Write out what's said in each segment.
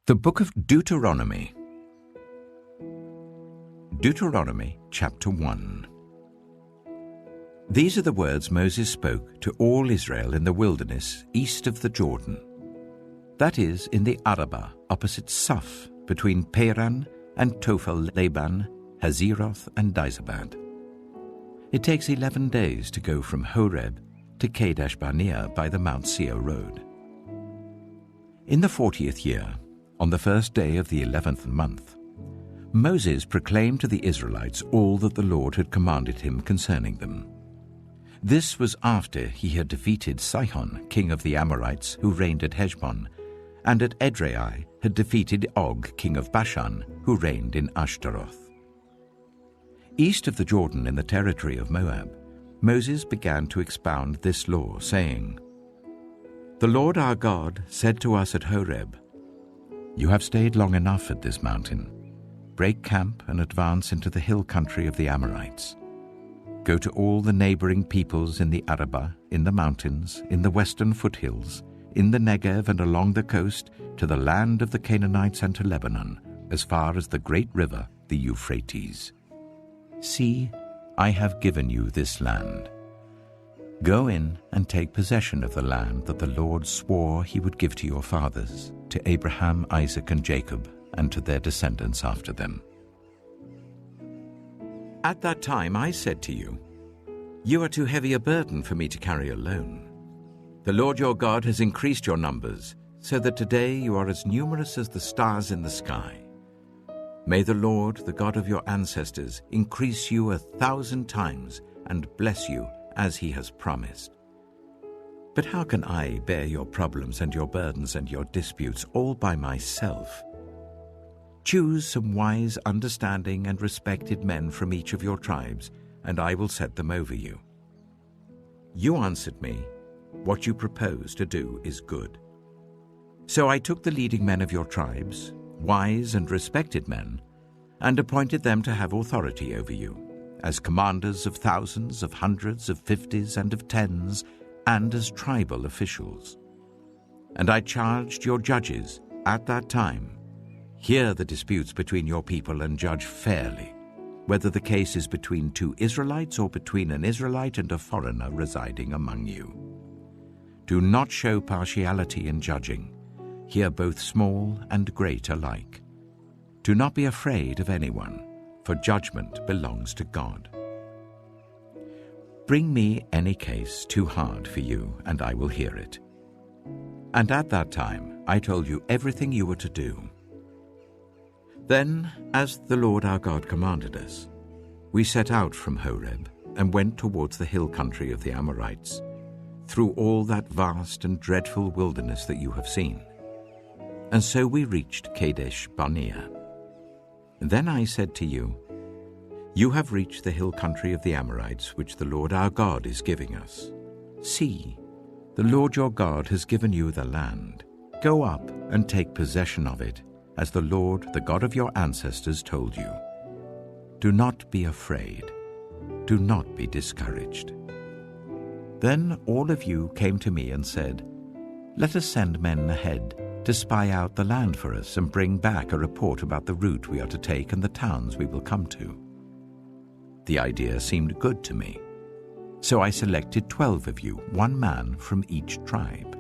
The Book of Deuteronomy. Deuteronomy chapter 1. These are the words Moses spoke to all Israel in the wilderness east of the Jordan. That is, in the Arabah, opposite Suph, between Paran and Tophel-Laban, Hazeroth and Dizabad. It takes 11 days to go from Horeb to Kadesh Barnea by the Mount Seir road. In the 40th year, on the first day of the 11th month, Moses proclaimed to the Israelites all that the Lord had commanded him concerning them. This was after he had defeated Sihon, king of the Amorites, who reigned at Heshbon, and at Edrei had defeated Og, king of Bashan, who reigned in Ashtaroth. East of the Jordan in the territory of Moab, Moses began to expound this law, saying, "The Lord our God said to us at Horeb, 'You have stayed long enough at this mountain. Break camp and advance into the hill country of the Amorites. Go to all the neighboring peoples in the Arabah, in the mountains, in the western foothills, in the Negev and along the coast, to the land of the Canaanites and to Lebanon, as far as the great river, the Euphrates. See, I have given you this land. Go in and take possession of the land that the Lord swore he would give to your fathers, to Abraham, Isaac, and Jacob, and to their descendants after them.' At that time I said to you, 'You are too heavy a burden for me to carry alone. The Lord your God has increased your numbers, so that today you are as numerous as the stars in the sky. May the Lord, the God of your ancestors, increase you 1,000 times and bless you as he has promised. But how can I bear your problems and your burdens and your disputes all by myself? Choose some wise, understanding, and respected men from each of your tribes, and I will set them over you.' You answered me, 'What you propose to do is good.' So I took the leading men of your tribes, wise and respected men, and appointed them to have authority over you, as commanders of thousands, of hundreds, of fifties, and of tens, and as tribal officials. And I charged your judges at that time, 'Hear the disputes between your people and judge fairly, whether the case is between two Israelites or between an Israelite and a foreigner residing among you. Do not show partiality in judging. Hear both small and great alike. Do not be afraid of anyone, for judgment belongs to God. Bring me any case too hard for you, and I will hear it.' And at that time I told you everything you were to do. Then, as the Lord our God commanded us, we set out from Horeb and went towards the hill country of the Amorites, through all that vast and dreadful wilderness that you have seen. And so we reached Kadesh Barnea. Then I said to you, 'You have reached the hill country of the Amorites, which the Lord our God is giving us. See, the Lord your God has given you the land. Go up and take possession of it, as the Lord, the God of your ancestors, told you. Do not be afraid. Do not be discouraged.' Then all of you came to me and said, 'Let us send men ahead to spy out the land for us and bring back a report about the route we are to take and the towns we will come to.' The idea seemed good to me. So I selected 12 of you, one man from each tribe.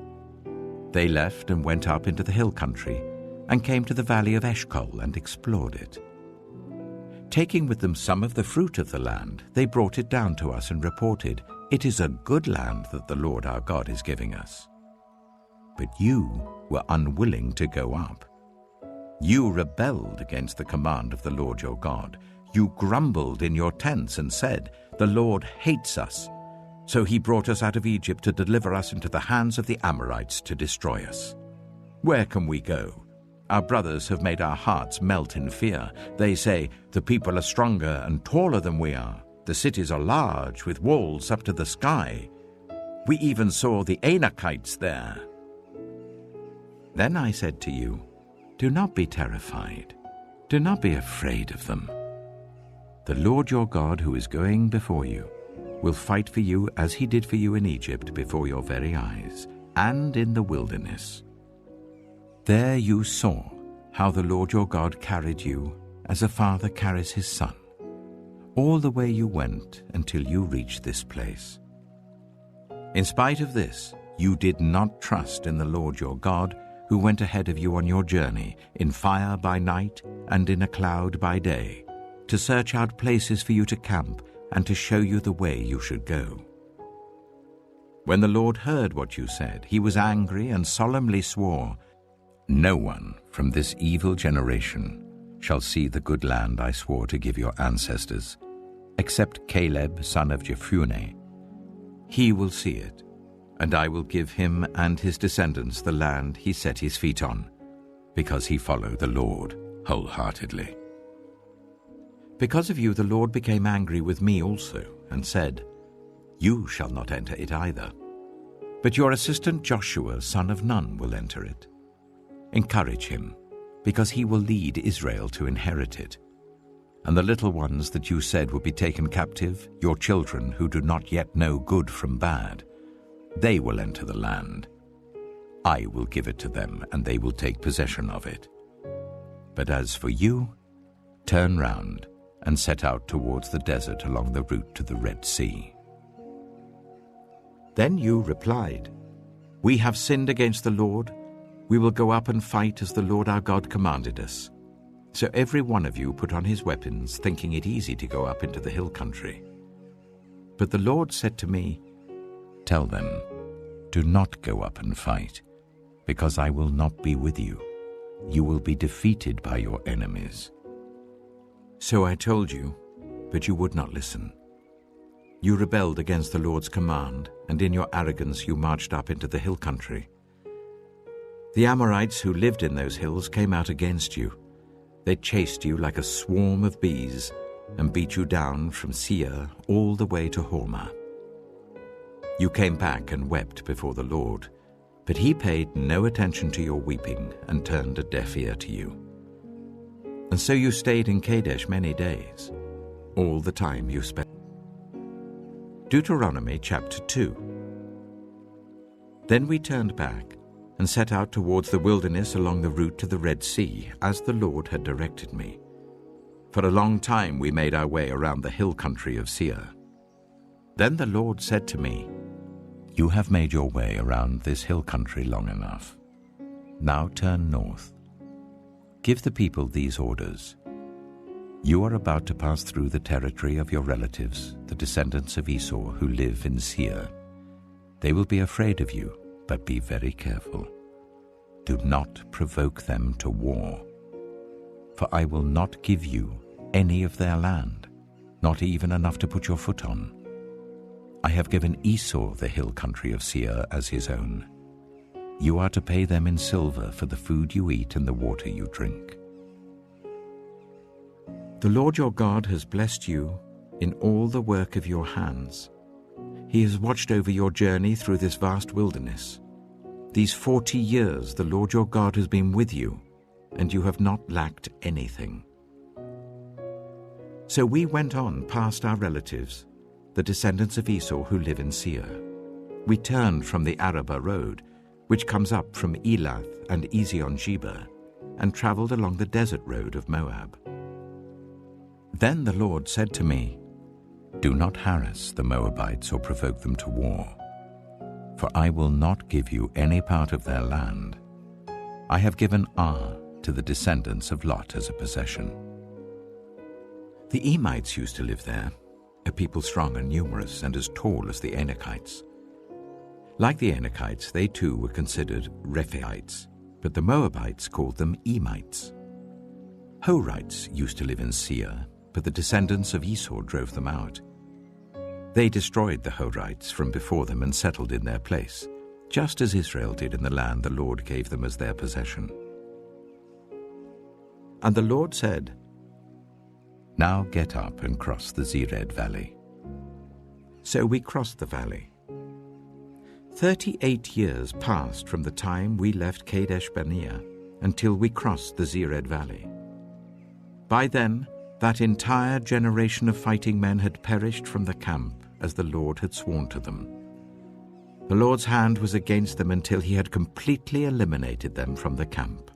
They left and went up into the hill country and came to the valley of Eshcol and explored it. Taking with them some of the fruit of the land, they brought it down to us and reported, 'It is a good land that the Lord our God is giving us.' But you were unwilling to go up. You rebelled against the command of the Lord your God. You grumbled in your tents and said, 'The Lord hates us, so he brought us out of Egypt to deliver us into the hands of the Amorites to destroy us. Where can we go? Our brothers have made our hearts melt in fear. They say, "The people are stronger and taller than we are. The cities are large, with walls up to the sky. We even saw the Anakites there." Then I said to you, "Do not be terrified. Do not be afraid of them. The Lord your God, who is going before you, will fight for you as he did for you in Egypt before your very eyes, and in the wilderness. There you saw how the Lord your God carried you as a father carries his son, all the way you went until you reached this place. In spite of this, you did not trust in the Lord your God, who went ahead of you on your journey, in fire by night and in a cloud by day, to search out places for you to camp and to show you the way you should go. When the Lord heard what you said, he was angry and solemnly swore, "No one from this evil generation shall see the good land I swore to give your ancestors, except Caleb, son of Jephunneh. He will see it, and I will give him and his descendants the land he set his feet on, because he followed the Lord wholeheartedly." Because of you the Lord became angry with me also, and said, "You shall not enter it either, but your assistant Joshua, son of Nun, will enter it. Encourage him, because he will lead Israel to inherit it. And the little ones that you said would be taken captive, your children who do not yet know good from bad, they will enter the land. I will give it to them, and they will take possession of it. But as for you, turn round and set out towards the desert along the route to the Red Sea." Then you replied, "We have sinned against the Lord. We will go up and fight as the Lord our God commanded us." So every one of you put on his weapons, thinking it easy to go up into the hill country. But the Lord said to me, "Tell them, do not go up and fight, because I will not be with you. You will be defeated by your enemies." So I told you, but you would not listen. You rebelled against the Lord's command, and in your arrogance you marched up into the hill country. The Amorites who lived in those hills came out against you. They chased you like a swarm of bees and beat you down from Seir all the way to Hormah. You came back and wept before the Lord, but he paid no attention to your weeping and turned a deaf ear to you. And so you stayed in Kadesh many days, all the time you spent. Deuteronomy chapter 2. Then we turned back and set out towards the wilderness along the route to the Red Sea, as the Lord had directed me. For a long time we made our way around the hill country of Seir. Then the Lord said to me, "You have made your way around this hill country long enough. Now turn north. Give the people these orders. You are about to pass through the territory of your relatives, the descendants of Esau who live in Seir. They will be afraid of you, but be very careful. Do not provoke them to war. For I will not give you any of their land, not even enough to put your foot on. I have given Esau the hill country of Seir as his own. You are to pay them in silver for the food you eat and the water you drink. The Lord your God has blessed you in all the work of your hands. He has watched over your journey through this vast wilderness. These 40 years the Lord your God has been with you, and you have not lacked anything. So we went on past our relatives, the descendants of Esau who live in Seir. We turned from the Arabah road, which comes up from Elath and Ezion-Geber, and traveled along the desert road of Moab. Then the Lord said to me, "Do not harass the Moabites or provoke them to war, for I will not give you any part of their land. I have given Ar to the descendants of Lot as a possession." The Emites used to live there, a people strong and numerous and as tall as the Anakites. Like the Anakites, they too were considered Rephaites, but the Moabites called them Emites. Horites used to live in Seir, but the descendants of Esau drove them out. They destroyed the Horites from before them and settled in their place, just as Israel did in the land the Lord gave them as their possession. And the Lord said, "Now get up and cross the Zered Valley." So we crossed the valley. 38 years passed from the time we left Kadesh Barnea until we crossed the Zered Valley. By then, that entire generation of fighting men had perished from the camp as the Lord had sworn to them. The Lord's hand was against them until he had completely eliminated them from the camp.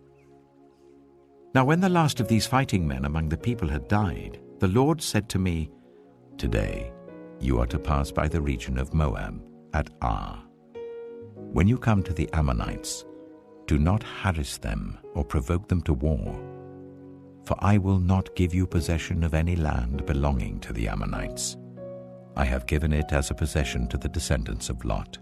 Now when the last of these fighting men among the people had died, the Lord said to me, "Today you are to pass by the region of Moab at Ar. When you come to the Ammonites, do not harass them or provoke them to war, for I will not give you possession of any land belonging to the Ammonites. I have given it as a possession to the descendants of Lot."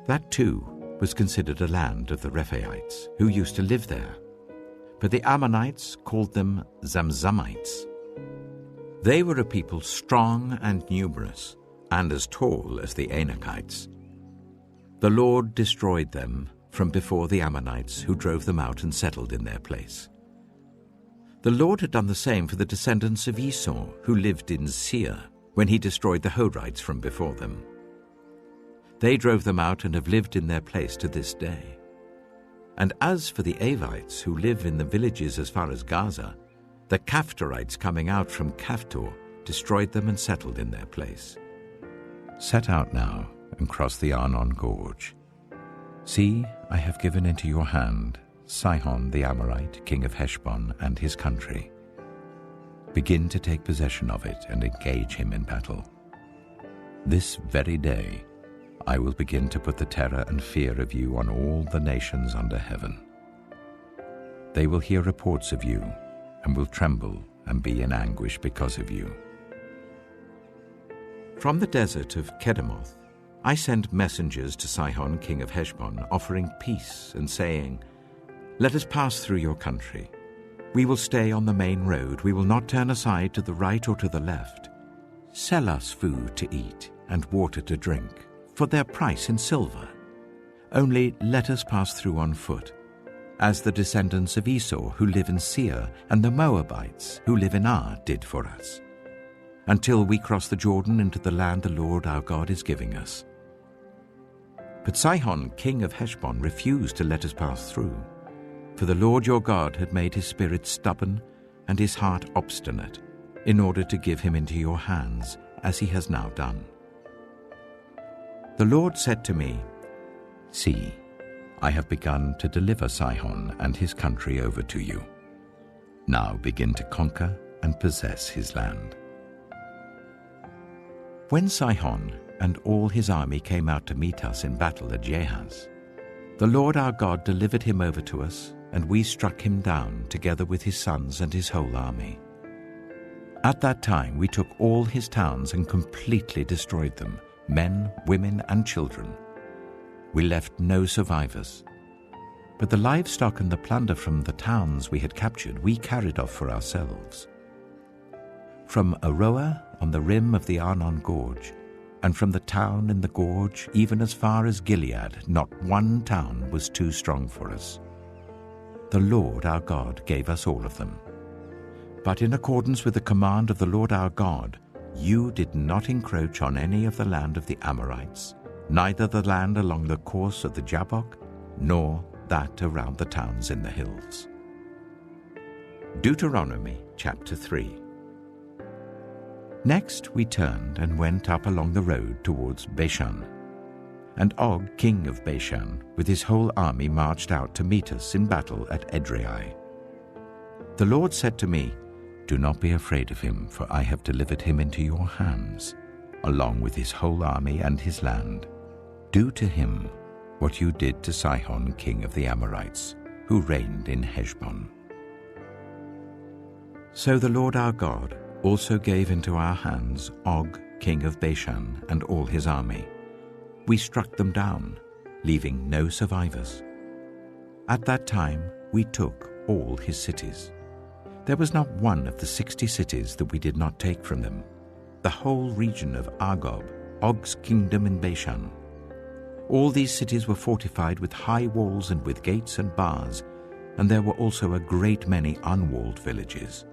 That too was considered a land of the Rephaites, who used to live there, but the Ammonites called them Zamzummites. They were a people strong and numerous, and as tall as the Anakites. The Lord destroyed them from before the Ammonites, who drove them out and settled in their place. The Lord had done the same for the descendants of Esau, who lived in Seir, when he destroyed the Horites from before them. They drove them out and have lived in their place to this day. And as for the Avites, who live in the villages as far as Gaza, the Caphtorites coming out from Caphtor destroyed them and settled in their place. Set out now and cross the Arnon Gorge. See, I have given into your hand Sihon the Amorite, king of Heshbon, and his country. Begin to take possession of it and engage him in battle. This very day I will begin to put the terror and fear of you on all the nations under heaven. They will hear reports of you and will tremble and be in anguish because of you. From the desert of Kedemoth I sent messengers to Sihon king of Heshbon, offering peace and saying, "Let us pass through your country. We will stay on the main road. We will not turn aside to the right or to the left. Sell us food to eat and water to drink, for their price in silver. Only let us pass through on foot, as the descendants of Esau who live in Seir and the Moabites who live in Ar did for us, until we cross the Jordan into the land the Lord our God is giving us." But Sihon king of Heshbon refused to let us pass through, for the Lord your God had made his spirit stubborn and his heart obstinate, in order to give him into your hands, as he has now done. The Lord said to me, "See, I have begun to deliver Sihon and his country over to you. Now begin to conquer and possess his land." When Sihon and all his army came out to meet us in battle at Jahaz, the Lord our God delivered him over to us, and we struck him down together with his sons and his whole army. At that time we took all his towns and completely destroyed them, men, women, and children. We left no survivors. But the livestock and the plunder from the towns we had captured we carried off for ourselves. From Aroer on the rim of the Arnon Gorge, and from the town in the gorge even as far as Gilead, not one town was too strong for us. The Lord our God gave us all of them. But in accordance with the command of the Lord our God, you did not encroach on any of the land of the Amorites, neither the land along the course of the Jabbok, nor that around the towns in the hills. Deuteronomy chapter 3. Next we turned and went up along the road towards Bashan. And Og, king of Bashan, with his whole army marched out to meet us in battle at Edrei. The Lord said to me, "Do not be afraid of him, for I have delivered him into your hands, along with his whole army and his land. Do to him what you did to Sihon, king of the Amorites, who reigned in Heshbon." So the Lord our God also gave into our hands Og, king of Bashan, and all his army. We struck them down, leaving no survivors. At that time we took all his cities. There was not one of the 60 cities that we did not take from them, the whole region of Argob, Og's kingdom in Bashan. All these cities were fortified with high walls and with gates and bars, and there were also a great many unwalled villages.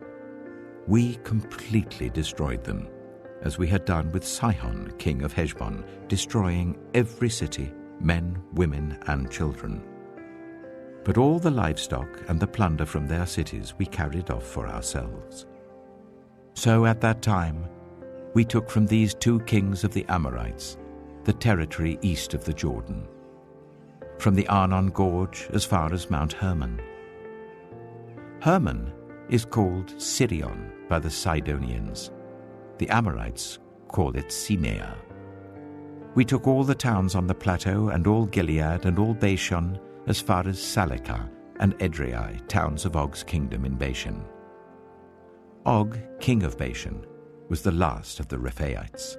We completely destroyed them, as we had done with Sihon, king of Heshbon, destroying every city, men, women, and children. But all the livestock and the plunder from their cities we carried off for ourselves. So at that time we took from these 2 kings of the Amorites the territory east of the Jordan, from the Arnon Gorge as far as Mount Hermon, Hermon is called Sirion by the Sidonians. The Amorites call it Sinea. We took all the towns on the plateau and all Gilead and all Bashan as far as Salekah and Edrei, towns of Og's kingdom in Bashan. Og, king of Bashan, was the last of the Rephaites.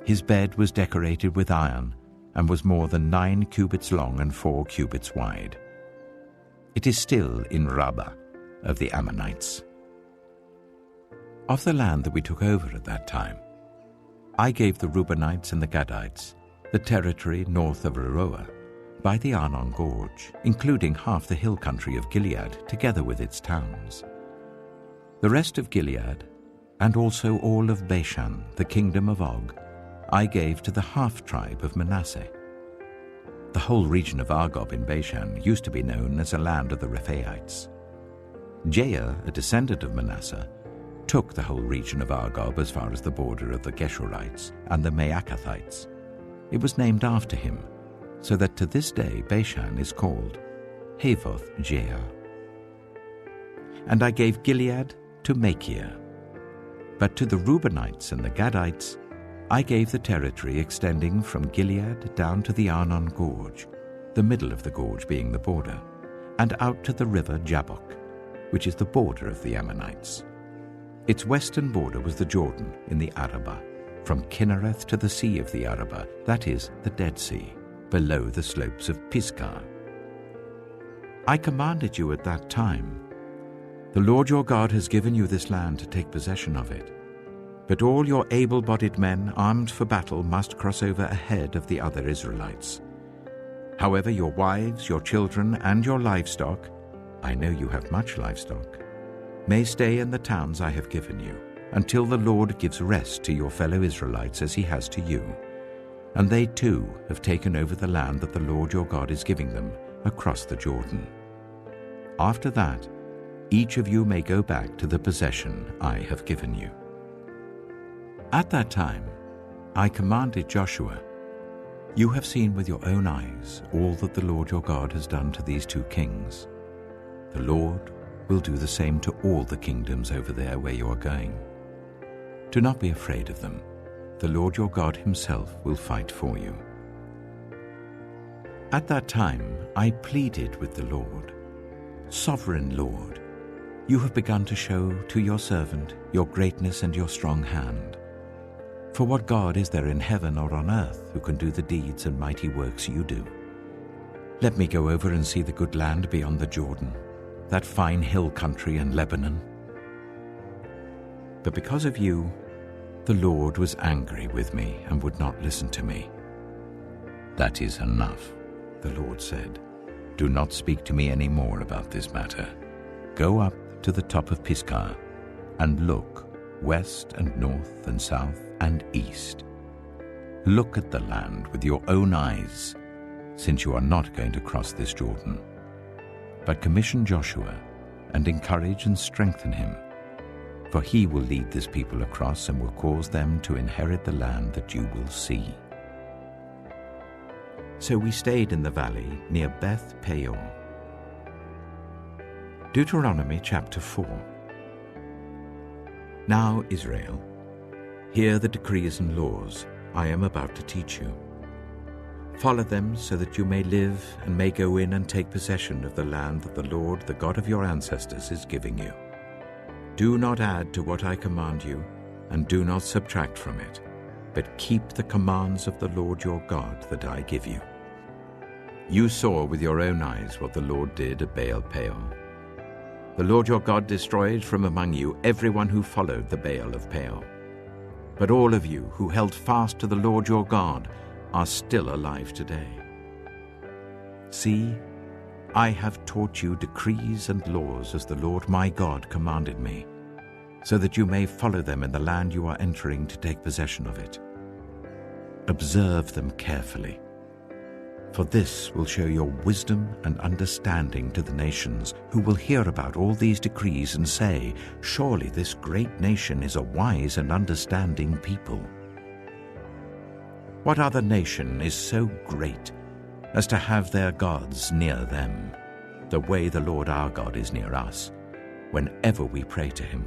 His bed was decorated with iron and was more than 9 cubits long and 4 cubits wide. It is still in Rabbah of the Ammonites. Of the land that we took over at that time, I gave the Reubenites and the Gadites the territory north of Aroer, by the Arnon Gorge, including half the hill country of Gilead, together with its towns. The rest of Gilead, and also all of Bashan, the kingdom of Og, I gave to the half-tribe of Manasseh. The whole region of Argob in Bashan used to be known as a land of the Rephaites. Jair, a descendant of Manasseh, took the whole region of Argob as far as the border of the Geshurites and the Maacathites. It was named after him, so that to this day Bashan is called Havoth Jair. And I gave Gilead to Machir. But to the Reubenites and the Gadites I gave the territory extending from Gilead down to the Arnon Gorge, the middle of the gorge being the border, and out to the river Jabbok, which is the border of the Ammonites. Its western border was the Jordan in the Arabah, from Kinnereth to the sea of the Arabah, that is, the Dead Sea, below the slopes of Pisgah. I commanded you at that time, the Lord your God has given you this land to take possession of it. But all your able-bodied men armed for battle must cross over ahead of the other Israelites. However, your wives, your children, and your livestock, I know you have much livestock, may stay in the towns I have given you, until the Lord gives rest to your fellow Israelites as he has to you. And they too have taken over the land that the Lord your God is giving them across the Jordan. After that, each of you may go back to the possession I have given you. At that time, I commanded Joshua, you have seen with your own eyes all that the Lord your God has done to these 2 kings. The Lord will do the same to all the kingdoms over there where you are going. Do not be afraid of them. The Lord your God himself will fight for you. At that time, I pleaded with the Lord, Sovereign Lord, you have begun to show to your servant your greatness and your strong hand. For what God is there in heaven or on earth who can do the deeds and mighty works you do? Let me go over and see the good land beyond the Jordan, that fine hill country and Lebanon. But because of you, the Lord was angry with me and would not listen to me. That is enough, the Lord said. Do not speak to me any more about this matter. Go up to the top of Pisgah and look west and north and south and east. Look at the land with your own eyes, since you are not going to cross this Jordan. But commission Joshua and encourage and strengthen him, for he will lead this people across and will cause them to inherit the land that you will see. So we stayed in the valley near Beth Peor. Deuteronomy chapter 4. Now, Israel, hear the decrees and laws I am about to teach you. Follow them so that you may live and may go in and take possession of the land that the Lord, the God of your ancestors, is giving you. Do not add to what I command you, and do not subtract from it, but keep the commands of the Lord your God that I give you. You saw with your own eyes what the Lord did at Baal Peor. The Lord your God destroyed from among you everyone who followed the Baal of Peor. But all of you who held fast to the Lord your God are still alive today. See, I have taught you decrees and laws as the Lord my God commanded me, so that you may follow them in the land you are entering to take possession of it. Observe them carefully, for this will show your wisdom and understanding to the nations who will hear about all these decrees and say, surely this great nation is a wise and understanding people. What other nation is so great as to have their gods near them, the way the Lord our God is near us, whenever we pray to him.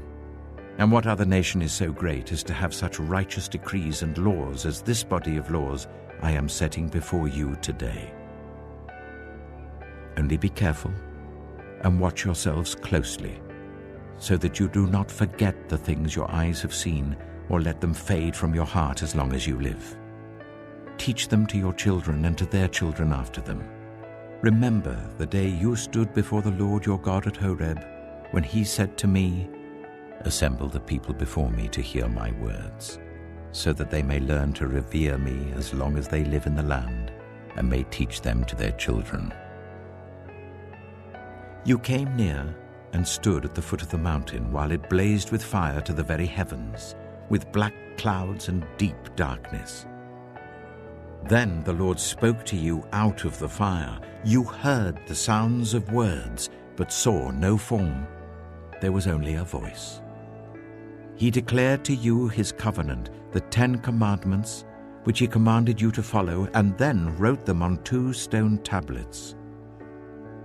And what other nation is so great as to have such righteous decrees and laws as this body of laws I am setting before you today? Only be careful and watch yourselves closely, so that you do not forget the things your eyes have seen, or let them fade from your heart as long as you live. Teach them to your children and to their children after them. Remember the day you stood before the Lord your God at Horeb, when he said to me, "Assemble the people before me to hear my words, so that they may learn to revere me as long as they live in the land, and may teach them to their children." You came near and stood at the foot of the mountain while it blazed with fire to the very heavens, with black clouds and deep darkness. Then the Lord spoke to you out of the fire. You heard the sounds of words, but saw no form. There was only a voice. He declared to you his covenant, the 10 Commandments, which he commanded you to follow, and then wrote them on 2 stone tablets.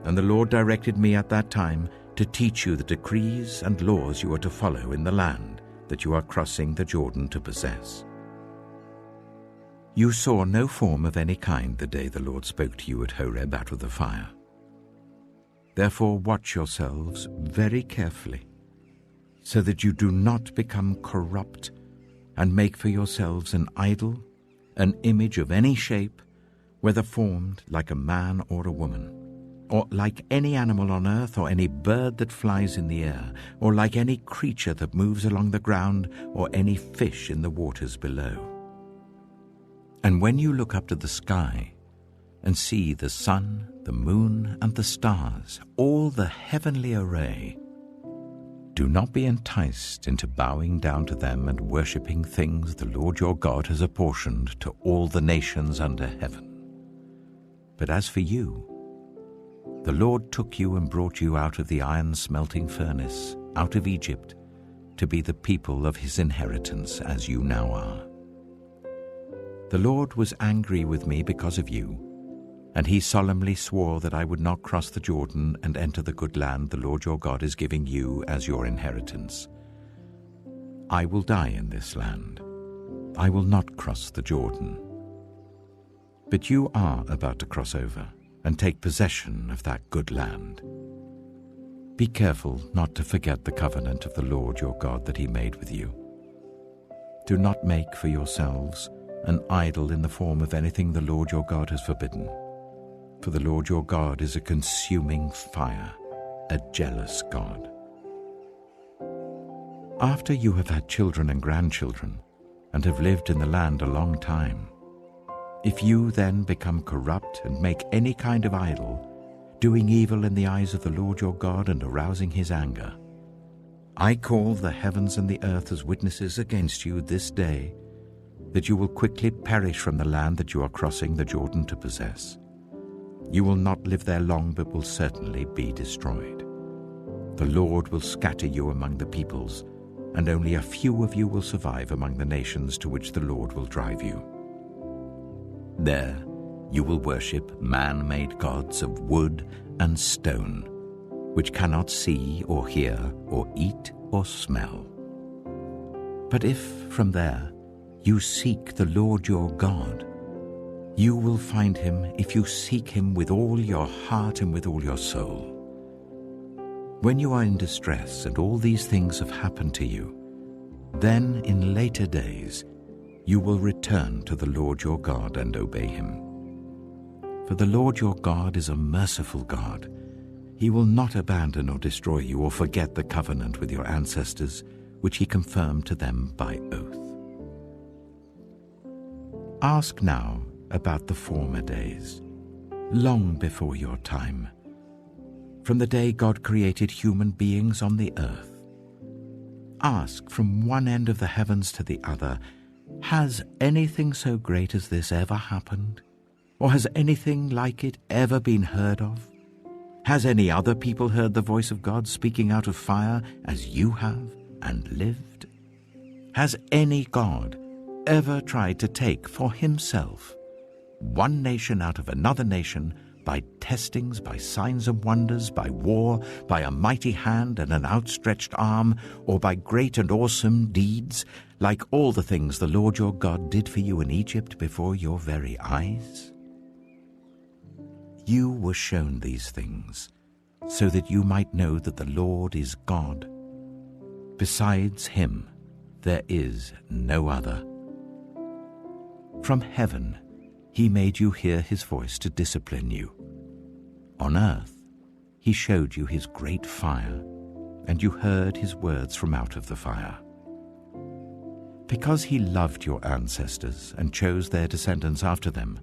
And the Lord directed me at that time to teach you the decrees and laws you are to follow in the land that you are crossing the Jordan to possess. You saw no form of any kind the day the Lord spoke to you at Horeb out of the fire. Therefore watch yourselves very carefully, so that you do not become corrupt and make for yourselves an idol, an image of any shape, whether formed like a man or a woman, or like any animal on earth, or any bird that flies in the air, or like any creature that moves along the ground, or any fish in the waters below. And when you look up to the sky and see the sun, the moon, and the stars, all the heavenly array, do not be enticed into bowing down to them and worshipping things the Lord your God has apportioned to all the nations under heaven. But as for you, the Lord took you and brought you out of the iron-smelting furnace, out of Egypt, to be the people of his inheritance, as you now are. The Lord was angry with me because of you, and he solemnly swore that I would not cross the Jordan and enter the good land the Lord your God is giving you as your inheritance. I will die in this land. I will not cross the Jordan. But you are about to cross over and take possession of that good land. Be careful not to forget the covenant of the Lord your God that he made with you. Do not make for yourselves an idol in the form of anything the Lord your God has forbidden. For the Lord your God is a consuming fire, a jealous God. After you have had children and grandchildren, and have lived in the land a long time, if you then become corrupt and make any kind of idol, doing evil in the eyes of the Lord your God and arousing his anger, I call the heavens and the earth as witnesses against you this day, that you will quickly perish from the land that you are crossing the Jordan to possess. You will not live there long, but will certainly be destroyed. The Lord will scatter you among the peoples, and only a few of you will survive among the nations to which the Lord will drive you. There you will worship man-made gods of wood and stone, which cannot see or hear or eat or smell. But if from there you seek the Lord your God, you will find him if you seek him with all your heart and with all your soul. When you are in distress and all these things have happened to you, then in later days you will return to the Lord your God and obey him. For the Lord your God is a merciful God. He will not abandon or destroy you or forget the covenant with your ancestors, which he confirmed to them by oath. Ask now about the former days, long before your time, from the day God created human beings on the earth. Ask from one end of the heavens to the other, has anything so great as this ever happened? Or has anything like it ever been heard of? Has any other people heard the voice of God speaking out of fire as you have and lived? Has any God ever tried to take for himself one nation out of another nation by testings, by signs and wonders, by war, by a mighty hand and an outstretched arm, or by great and awesome deeds, like all the things the Lord your God did for you in Egypt before your very eyes? You were shown these things, so that you might know that the Lord is God. Besides him, there is no other. From heaven, he made you hear his voice to discipline you. On earth, he showed you his great fire, and you heard his words from out of the fire. Because he loved your ancestors and chose their descendants after them,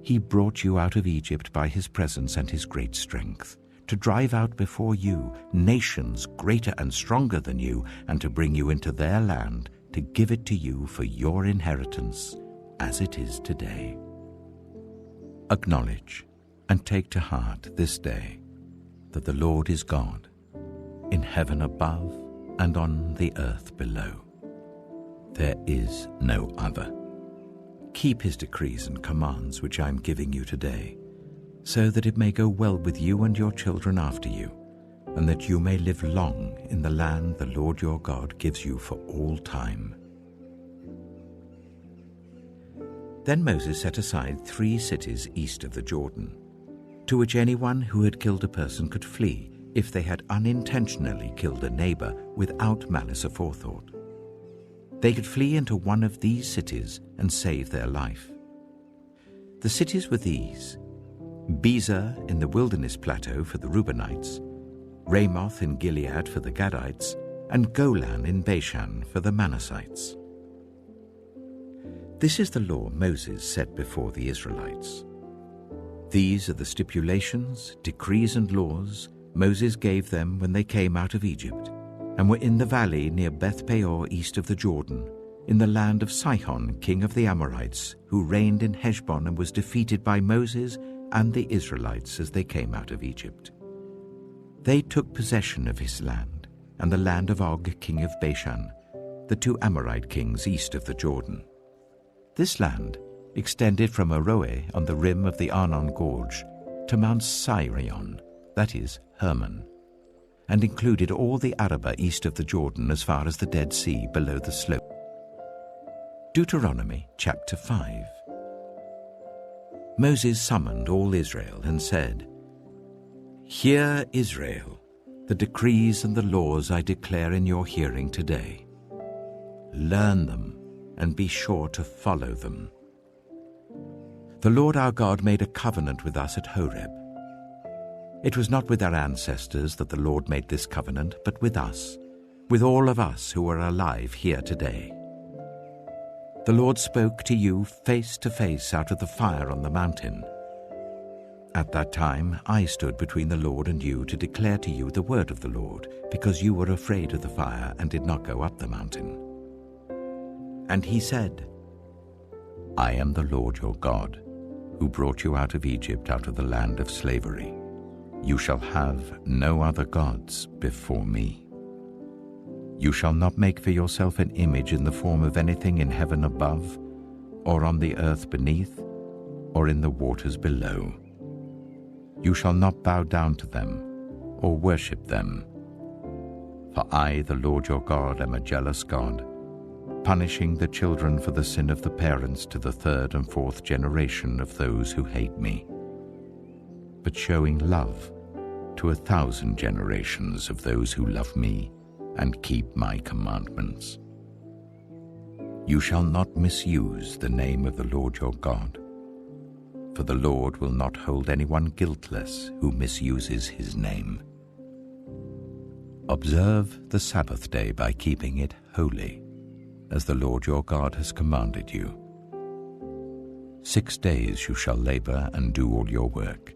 he brought you out of Egypt by his presence and his great strength, to drive out before you nations greater and stronger than you, and to bring you into their land, to give it to you for your inheritance, as it is today. Acknowledge and take to heart this day that the Lord is God, in heaven above and on the earth below. There is no other. Keep his decrees and commands which I am giving you today, so that it may go well with you and your children after you, and that you may live long in the land the Lord your God gives you for all time. Then Moses set aside 3 cities east of the Jordan, to which anyone who had killed a person could flee if they had unintentionally killed a neighbor without malice aforethought. They could flee into one of these cities and save their life. The cities were these: Bezer in the wilderness plateau for the Reubenites, Ramoth in Gilead for the Gadites, and Golan in Bashan for the Manassites. This is the law Moses set before the Israelites. These are the stipulations, decrees, and laws Moses gave them when they came out of Egypt, and were in the valley near Beth-peor east of the Jordan, in the land of Sihon, king of the Amorites, who reigned in Heshbon and was defeated by Moses and the Israelites as they came out of Egypt. They took possession of his land, and the land of Og, king of Bashan, the 2 Amorite kings east of the Jordan. This land extended from Aroer on the rim of the Arnon Gorge to Mount Sirion, that is, Hermon, and included all the Arabah east of the Jordan as far as the Dead Sea below the slope. Deuteronomy chapter 5. Moses summoned all Israel and said, "Hear, Israel, the decrees and the laws I declare in your hearing today. Learn them and be sure to follow them. The Lord our God made a covenant with us at Horeb. It was not with our ancestors that the Lord made this covenant, but with us, with all of us who are alive here today. The Lord spoke to you face to face out of the fire on the mountain. At that time I stood between the Lord and you to declare to you the word of the Lord, because you were afraid of the fire and did not go up the mountain. And he said, I am the Lord your God, who brought you out of Egypt, out of the land of slavery. You shall have no other gods before me. You shall not make for yourself an image in the form of anything in heaven above, or on the earth beneath, or in the waters below. You shall not bow down to them, or worship them. For I, the Lord your God, am a jealous God, punishing the children for the sin of the parents to the 3rd and 4th generation of those who hate me, but showing love to 1,000 generations of those who love me and keep my commandments. You shall not misuse the name of the Lord your God, for the Lord will not hold anyone guiltless who misuses his name. Observe the Sabbath day by keeping it holy, as the Lord your God has commanded you. 6 days you shall labor and do all your work,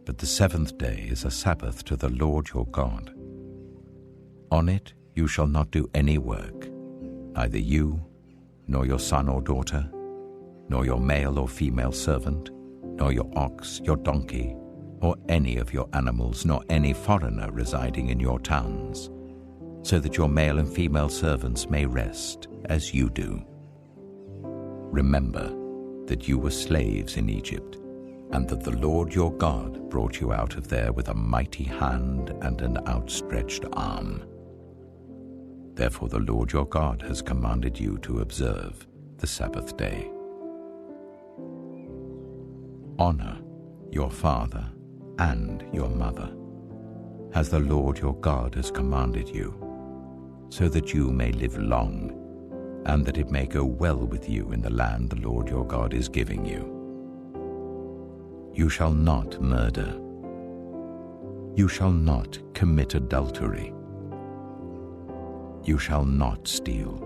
but the 7th day is a Sabbath to the Lord your God. On it you shall not do any work, neither you, nor your son or daughter, nor your male or female servant, nor your ox, your donkey, or any of your animals, nor any foreigner residing in your towns, so that your male and female servants may rest as you do. Remember that you were slaves in Egypt, and that the Lord your God brought you out of there with a mighty hand and an outstretched arm. Therefore the Lord your God has commanded you to observe the Sabbath day. Honor your father and your mother, as the Lord your God has commanded you, so that you may live long, and that it may go well with you in the land the Lord your God is giving you. You shall not murder. You shall not commit adultery. You shall not steal.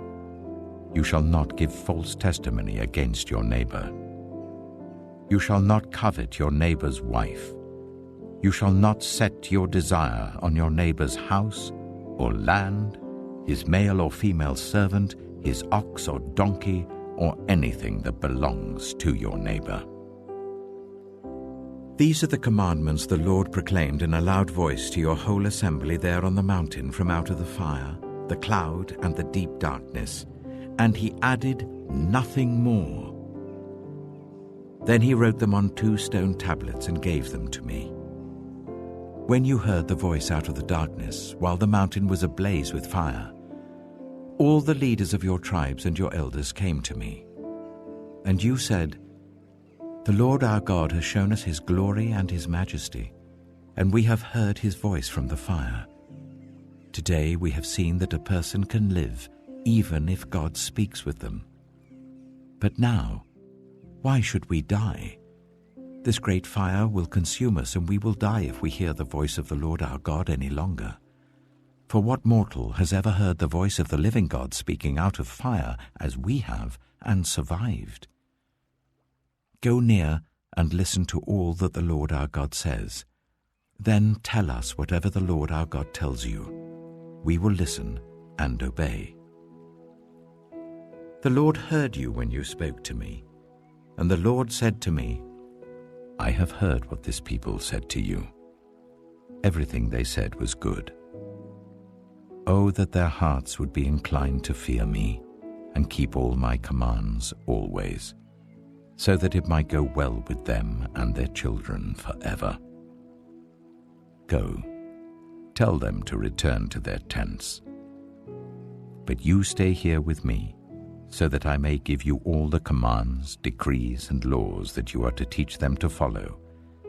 You shall not give false testimony against your neighbor. You shall not covet your neighbor's wife. You shall not set your desire on your neighbor's house or land, his male or female servant, his ox or donkey, or anything that belongs to your neighbor. These are the commandments the Lord proclaimed in a loud voice to your whole assembly there on the mountain from out of the fire, the cloud, and the deep darkness, and he added nothing more. Then he wrote them on 2 stone tablets and gave them to me. When you heard the voice out of the darkness, while the mountain was ablaze with fire, all the leaders of your tribes and your elders came to me. And you said, "The Lord our God has shown us his glory and his majesty, and we have heard his voice from the fire. Today we have seen that a person can live even if God speaks with them. But now, why should we die? This great fire will consume us, and we will die if we hear the voice of the Lord our God any longer. For what mortal has ever heard the voice of the living God speaking out of fire as we have, and survived? Go near and listen to all that the Lord our God says. Then tell us whatever the Lord our God tells you. We will listen and obey." The Lord heard you when you spoke to me, and the Lord said to me, "I have heard what this people said to you. Everything they said was good. Oh, that their hearts would be inclined to fear me and keep all my commands always, so that it might go well with them and their children forever. Go, tell them to return to their tents. But you stay here with me, so that I may give you all the commands, decrees, and laws that you are to teach them to follow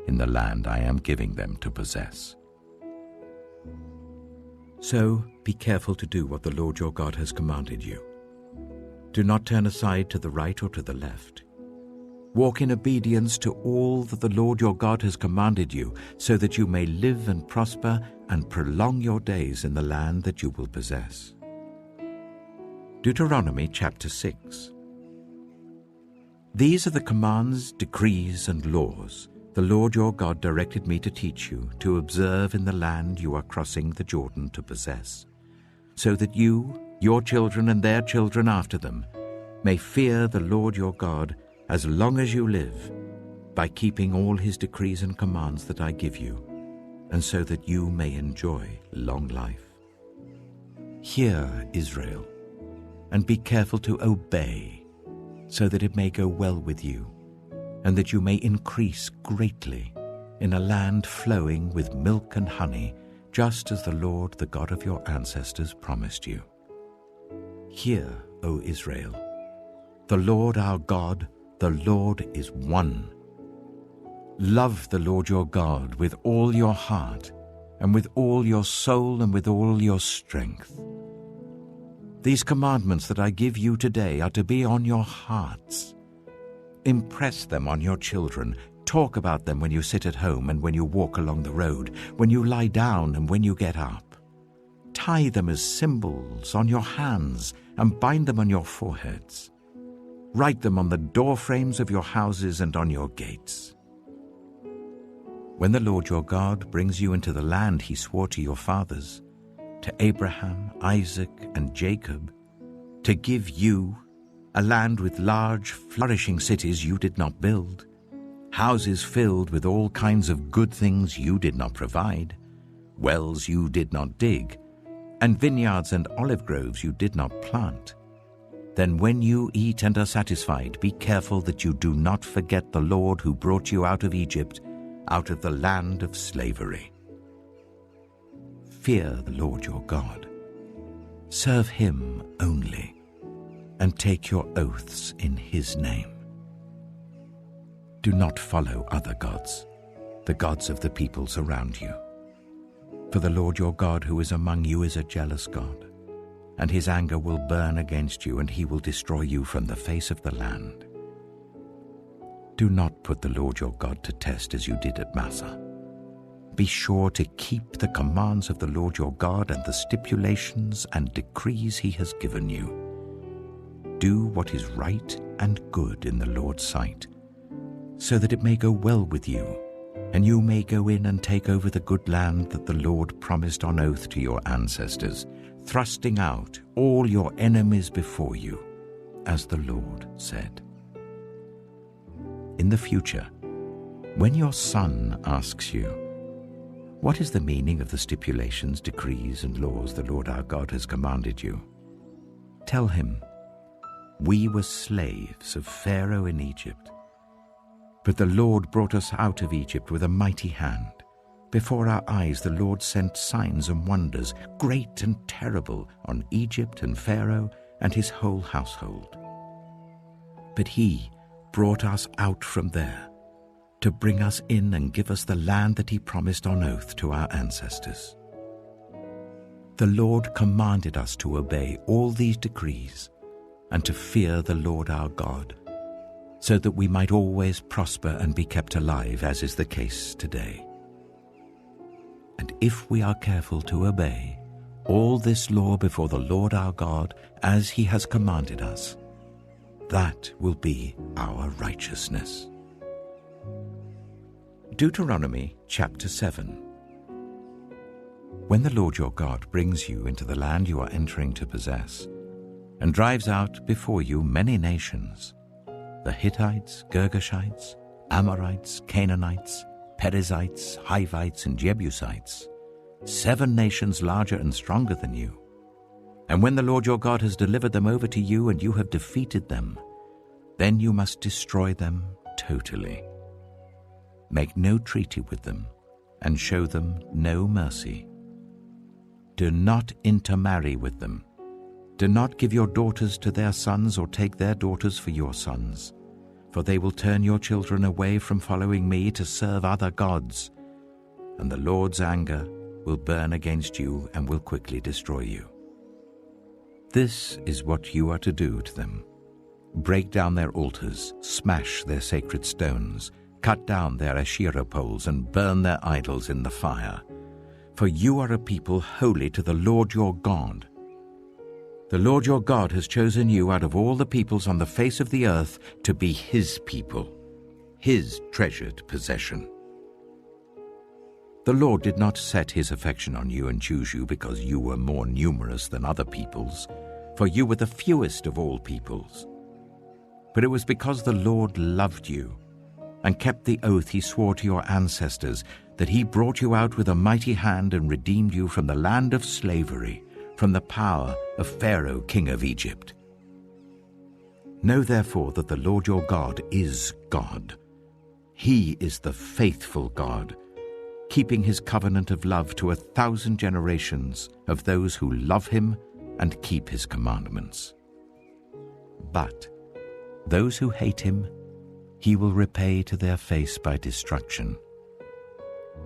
in the land I am giving them to possess. So be careful to do what the Lord your God has commanded you. Do not turn aside to the right or to the left. Walk in obedience to all that the Lord your God has commanded you, so that you may live and prosper and prolong your days in the land that you will possess." Deuteronomy chapter 6. These are the commands, decrees, and laws the Lord your God directed me to teach you, to observe in the land you are crossing the Jordan to possess, so that you, your children, and their children after them may fear the Lord your God as long as you live, by keeping all his decrees and commands that I give you, and so that you may enjoy long life. Hear, Israel, and be careful to obey, so that it may go well with you, and that you may increase greatly in a land flowing with milk and honey, just as the Lord, the God of your ancestors, promised you. Hear, O Israel, the Lord our God, the Lord is one. Love the Lord your God with all your heart, and with all your soul, and with all your strength. These commandments that I give you today are to be on your hearts. Impress them on your children. Talk about them when you sit at home and when you walk along the road, when you lie down and when you get up. Tie them as symbols on your hands and bind them on your foreheads. Write them on the door frames of your houses and on your gates. When the Lord your God brings you into the land he swore to your fathers, to Abraham, Isaac, and Jacob, to give you a land with large, flourishing cities you did not build, houses filled with all kinds of good things you did not provide, wells you did not dig, and vineyards and olive groves you did not plant, Then when you eat and are satisfied, be careful that you do not forget the Lord who brought you out of Egypt, out of the land of slavery. Fear the Lord your God. Serve him only, and take your oaths in his name. Do not follow other gods, the gods of the peoples around you. For the Lord your God who is among you is a jealous God, and his anger will burn against you, and he will destroy you from the face of the land. Do not put the Lord your God to test as you did at Massah. Be sure to keep the commands of the Lord your God and the stipulations and decrees he has given you. Do what is right and good in the Lord's sight, so that it may go well with you, and you may go in and take over the good land that the Lord promised on oath to your ancestors, thrusting out all your enemies before you, as the Lord said. In the future, when your son asks you, "What is the meaning of the stipulations, decrees, and laws the Lord our God has commanded you?" tell him, "We were slaves of Pharaoh in Egypt. But the Lord brought us out of Egypt with a mighty hand. Before our eyes the Lord sent signs and wonders, great and terrible, on Egypt and Pharaoh and his whole household. But he brought us out from there to bring us in and give us the land that he promised on oath to our ancestors. The Lord commanded us to obey all these decrees and to fear the Lord our God, so that we might always prosper and be kept alive, as is the case today. And if we are careful to obey all this law before the Lord our God, as he has commanded us, that will be our righteousness." Deuteronomy chapter 7. When the Lord your God brings you into the land you are entering to possess, and drives out before you many nations, the Hittites, Girgashites, Amorites, Canaanites, Perizzites, Hivites, and Jebusites, 7 nations larger and stronger than you. And when the Lord your God has delivered them over to you and you have defeated them, then you must destroy them totally. Make no treaty with them and show them no mercy. Do not intermarry with them. Do not give your daughters to their sons or take their daughters for your sons, for they will turn your children away from following me to serve other gods, and the Lord's anger will burn against you and will quickly destroy you. This is what you are to do to them. Break down their altars, smash their sacred stones, cut down their Asherah poles, and burn their idols in the fire. For you are a people holy to the Lord your God. The Lord your God has chosen you out of all the peoples on the face of the earth to be his people, his treasured possession. The Lord did not set his affection on you and choose you because you were more numerous than other peoples, for you were the fewest of all peoples. But it was because the Lord loved you and kept the oath he swore to your ancestors, that he brought you out with a mighty hand and redeemed you from the land of slavery, from the power of Pharaoh, king of Egypt. Know therefore that the Lord your God is God. He is the faithful God, keeping his covenant of love to 1,000 generations of those who love him and keep his commandments. But those who hate him, he will repay to their face by destruction.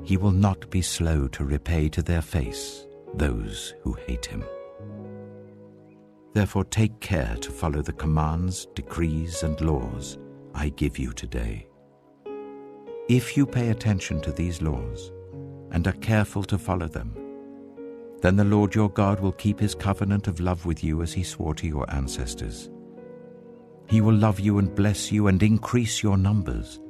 He will not be slow to repay to their face those who hate him. Therefore take care to follow the commands, decrees, and laws I give you today. If you pay attention to these laws and are careful to follow them, then the Lord your God will keep his covenant of love with you as he swore to your ancestors. He will love you and bless you and increase your numbers.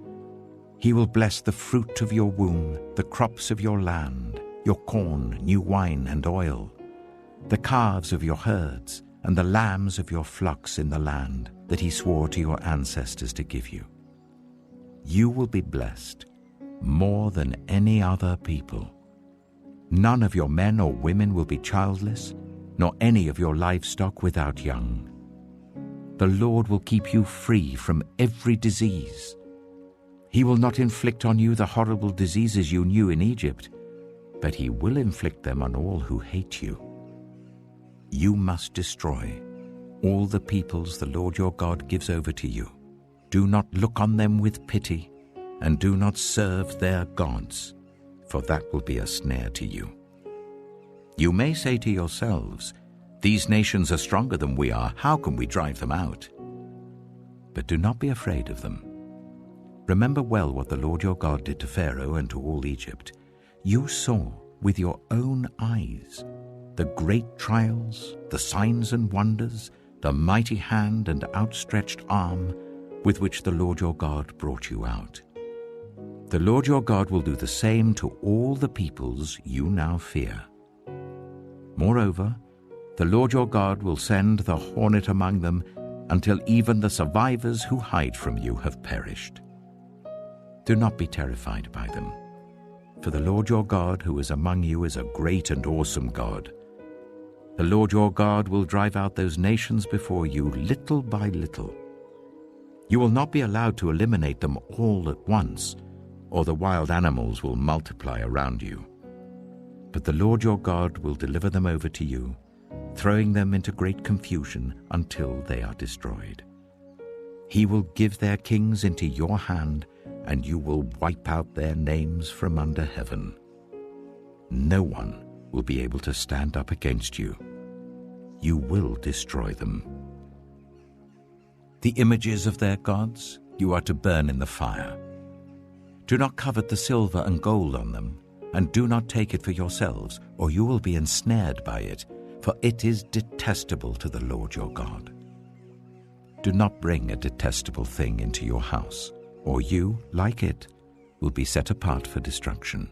He will bless the fruit of your womb, the crops of your land, your corn, new wine, and oil, the calves of your herds, and the lambs of your flocks in the land that he swore to your ancestors to give you. You will be blessed more than any other people. None of your men or women will be childless, nor any of your livestock without young. the Lord will keep you free from every disease. He will not inflict on you the horrible diseases you knew in Egypt, but he will inflict them on all who hate you. You must destroy all the peoples the Lord your God gives over to you. Do not look on them with pity, and do not serve their gods, for that will be a snare to you. You may say to yourselves, "These nations are stronger than we are. How can we drive them out?" But do not be afraid of them. Remember well what the Lord your God did to Pharaoh and to all Egypt. You saw with your own eyes the great trials, the signs and wonders, the mighty hand and outstretched arm with which the Lord your God brought you out. The Lord your God will do the same to all the peoples you now fear. Moreover, the Lord your God will send the hornet among them until even the survivors who hide from you have perished. Do not be terrified by them, for the Lord your God who is among you is a great and awesome God. The Lord your God will drive out those nations before you little by little. You will not be allowed to eliminate them all at once, or the wild animals will multiply around you. But the Lord your God will deliver them over to you, throwing them into great confusion until they are destroyed. He will give their kings into your hand, and you will wipe out their names from under heaven. No one will be able to stand up against you. You will destroy them. The images of their gods you are to burn in the fire. Do not covet the silver and gold on them, and do not take it for yourselves, or you will be ensnared by it, for it is detestable to the Lord your God. Do not bring a detestable thing into your house, or you, like it, will be set apart for destruction.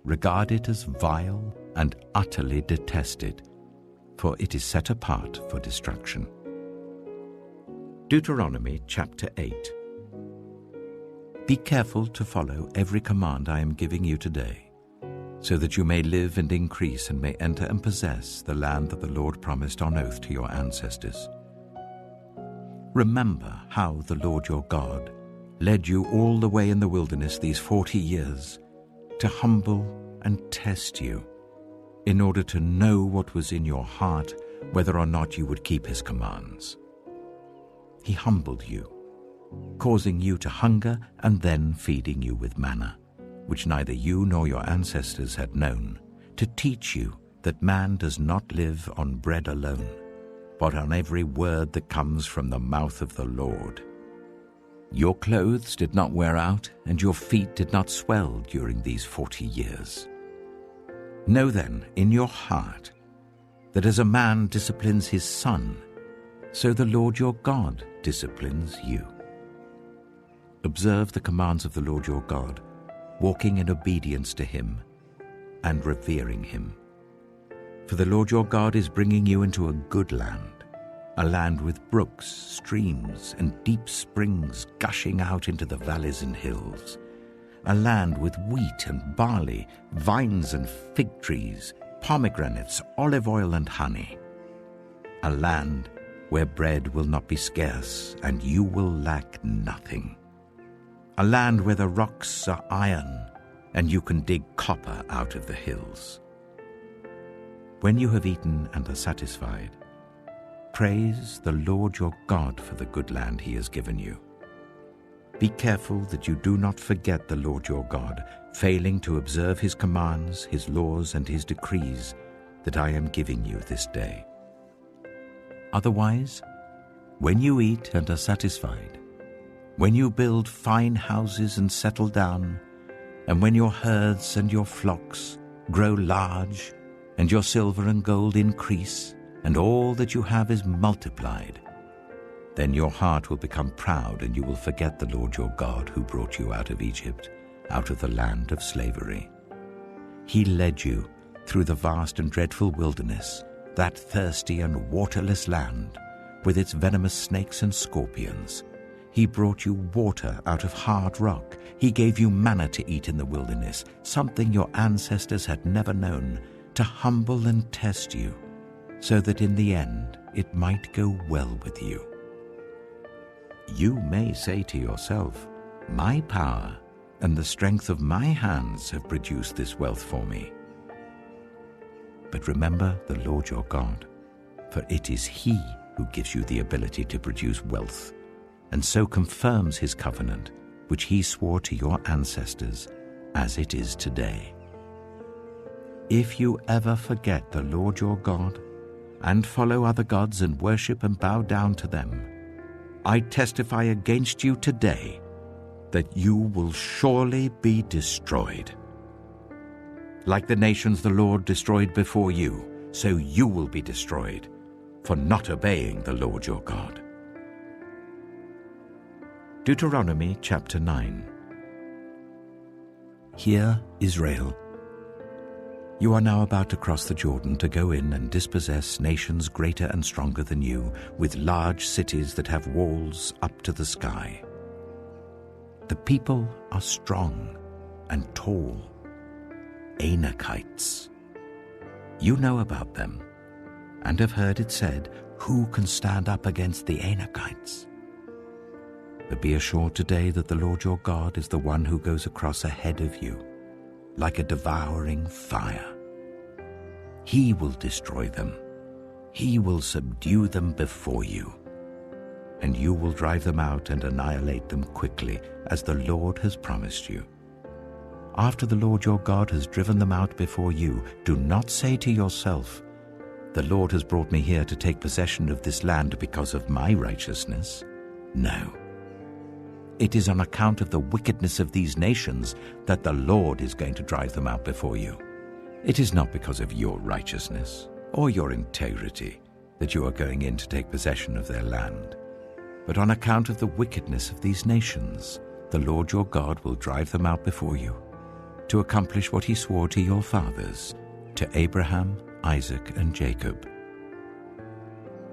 Regard it as vile and utterly detest it, for it is set apart for destruction. Deuteronomy chapter 8. Be careful to follow every command I am giving you today, so that you may live and increase and may enter and possess the land that the Lord promised on oath to your ancestors. Remember how the Lord your God led you all the way in the wilderness these 40 years to humble and test you, in order to know what was in your heart, whether or not you would keep his commands. He humbled you, causing you to hunger and then feeding you with manna, which neither you nor your ancestors had known, to teach you that man does not live on bread alone, but on every word that comes from the mouth of the Lord. Your clothes did not wear out, and your feet did not swell during these 40 years. Know then in your heart that as a man disciplines his son, so the Lord your God disciplines you. Observe the commands of the Lord your God, walking in obedience to him and revering him. For the Lord your God is bringing you into a good land, a land with brooks, streams, and deep springs gushing out into the valleys and hills, a land with wheat and barley, vines and fig trees, pomegranates, olive oil and honey, a land where bread will not be scarce and you will lack nothing, a land where the rocks are iron and you can dig copper out of the hills. When you have eaten and are satisfied, praise the Lord your God for the good land he has given you. Be careful that you do not forget the Lord your God, failing to observe his commands, his laws, and his decrees that I am giving you this day. Otherwise, when you eat and are satisfied, when you build fine houses and settle down, and when your herds and your flocks grow large, and your silver and gold increase, and all that you have is multiplied, then your heart will become proud, and you will forget the Lord your God who brought you out of Egypt, out of the land of slavery. He led you through the vast and dreadful wilderness, that thirsty and waterless land, with its venomous snakes and scorpions. He brought you water out of hard rock. He gave you manna to eat in the wilderness, something your ancestors had never known, to humble and test you, so that in the end it might go well with you. You may say to yourself, "My power and the strength of my hands have produced this wealth for me." But remember the Lord your God, for it is He who gives you the ability to produce wealth, and so confirms His covenant, which He swore to your ancestors, as it is today. If you ever forget the Lord your God, and follow other gods and worship and bow down to them, I testify against you today that you will surely be destroyed. Like the nations the Lord destroyed before you, so you will be destroyed for not obeying the Lord your God. Deuteronomy chapter 9. Hear, Israel. You are now about to cross the Jordan to go in and dispossess nations greater and stronger than you, with large cities that have walls up to the sky. The people are strong and tall, Anakites. You know about them, and have heard it said, "Who can stand up against the Anakites?" But be assured today that the Lord your God is the one who goes across ahead of you, like a devouring fire. He will destroy them. He will subdue them before you, and you will drive them out and annihilate them quickly, as the Lord has promised you. After the Lord your God has driven them out before you, do not say to yourself, "The Lord has brought me here to take possession of this land because of my righteousness." No. It is on account of the wickedness of these nations that the Lord is going to drive them out before you. It is not because of your righteousness or your integrity that you are going in to take possession of their land, but on account of the wickedness of these nations, the Lord your God will drive them out before you, to accomplish what He swore to your fathers, to Abraham, Isaac, and Jacob.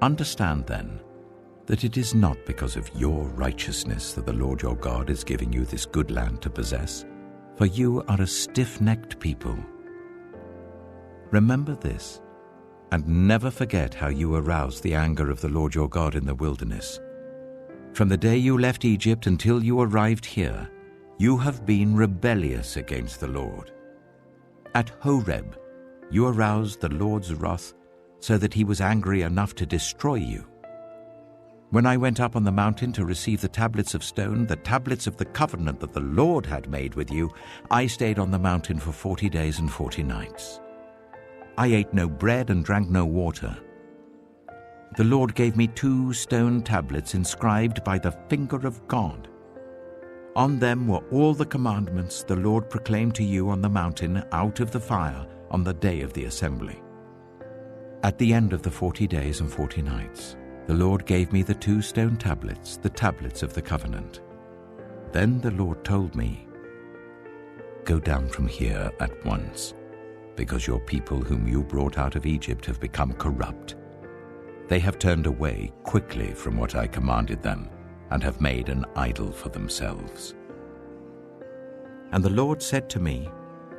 Understand then that it is not because of your righteousness that the Lord your God is giving you this good land to possess, for you are a stiff-necked people. Remember this, and never forget how you aroused the anger of the Lord your God in the wilderness. From the day you left Egypt until you arrived here, you have been rebellious against the Lord. At Horeb, you aroused the Lord's wrath so that He was angry enough to destroy you. When I went up on the mountain to receive the tablets of stone, the tablets of the covenant that the Lord had made with you, I stayed on the mountain for 40 days and 40 nights. I ate no bread and drank no water. The Lord gave me 2 stone tablets inscribed by the finger of God. On them were all the commandments the Lord proclaimed to you on the mountain out of the fire on the day of the assembly. At the end of the 40 days and 40 nights, the Lord gave me the 2 stone tablets, the tablets of the covenant. Then the Lord told me, "Go down from here at once, because your people whom you brought out of Egypt have become corrupt. They have turned away quickly from what I commanded them, and have made an idol for themselves." And the Lord said to me,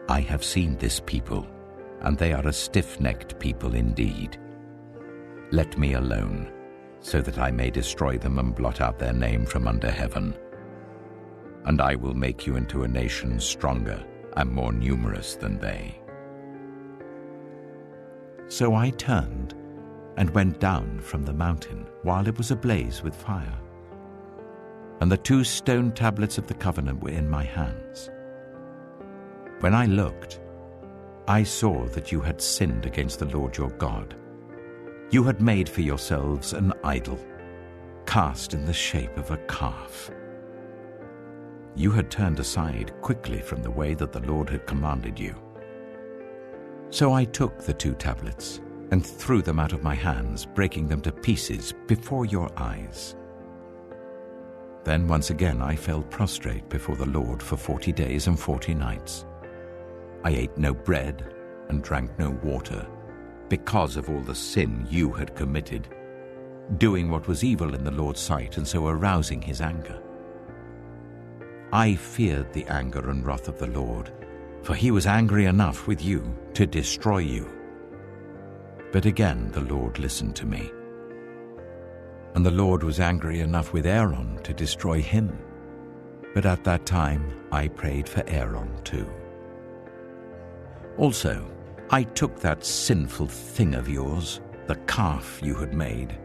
"I have seen this people, and they are a stiff-necked people indeed. Let me alone, so that I may destroy them and blot out their name from under heaven. And I will make you into a nation stronger and more numerous than they." So I turned and went down from the mountain while it was ablaze with fire. And the 2 stone tablets of the covenant were in my hands. When I looked, I saw that you had sinned against the Lord your God. You had made for yourselves an idol, cast in the shape of a calf. You had turned aside quickly from the way that the Lord had commanded you. So I took the 2 tablets and threw them out of my hands, breaking them to pieces before your eyes. Then once again I fell prostrate before the Lord for 40 days and 40 nights. I ate no bread and drank no water, because of all the sin you had committed, doing what was evil in the Lord's sight, and so arousing His anger. I feared the anger and wrath of the Lord, for He was angry enough with you to destroy you. But again the Lord listened to me. And the Lord was angry enough with Aaron to destroy him. But at that time I prayed for Aaron too. Also, I took that sinful thing of yours, the calf you had made,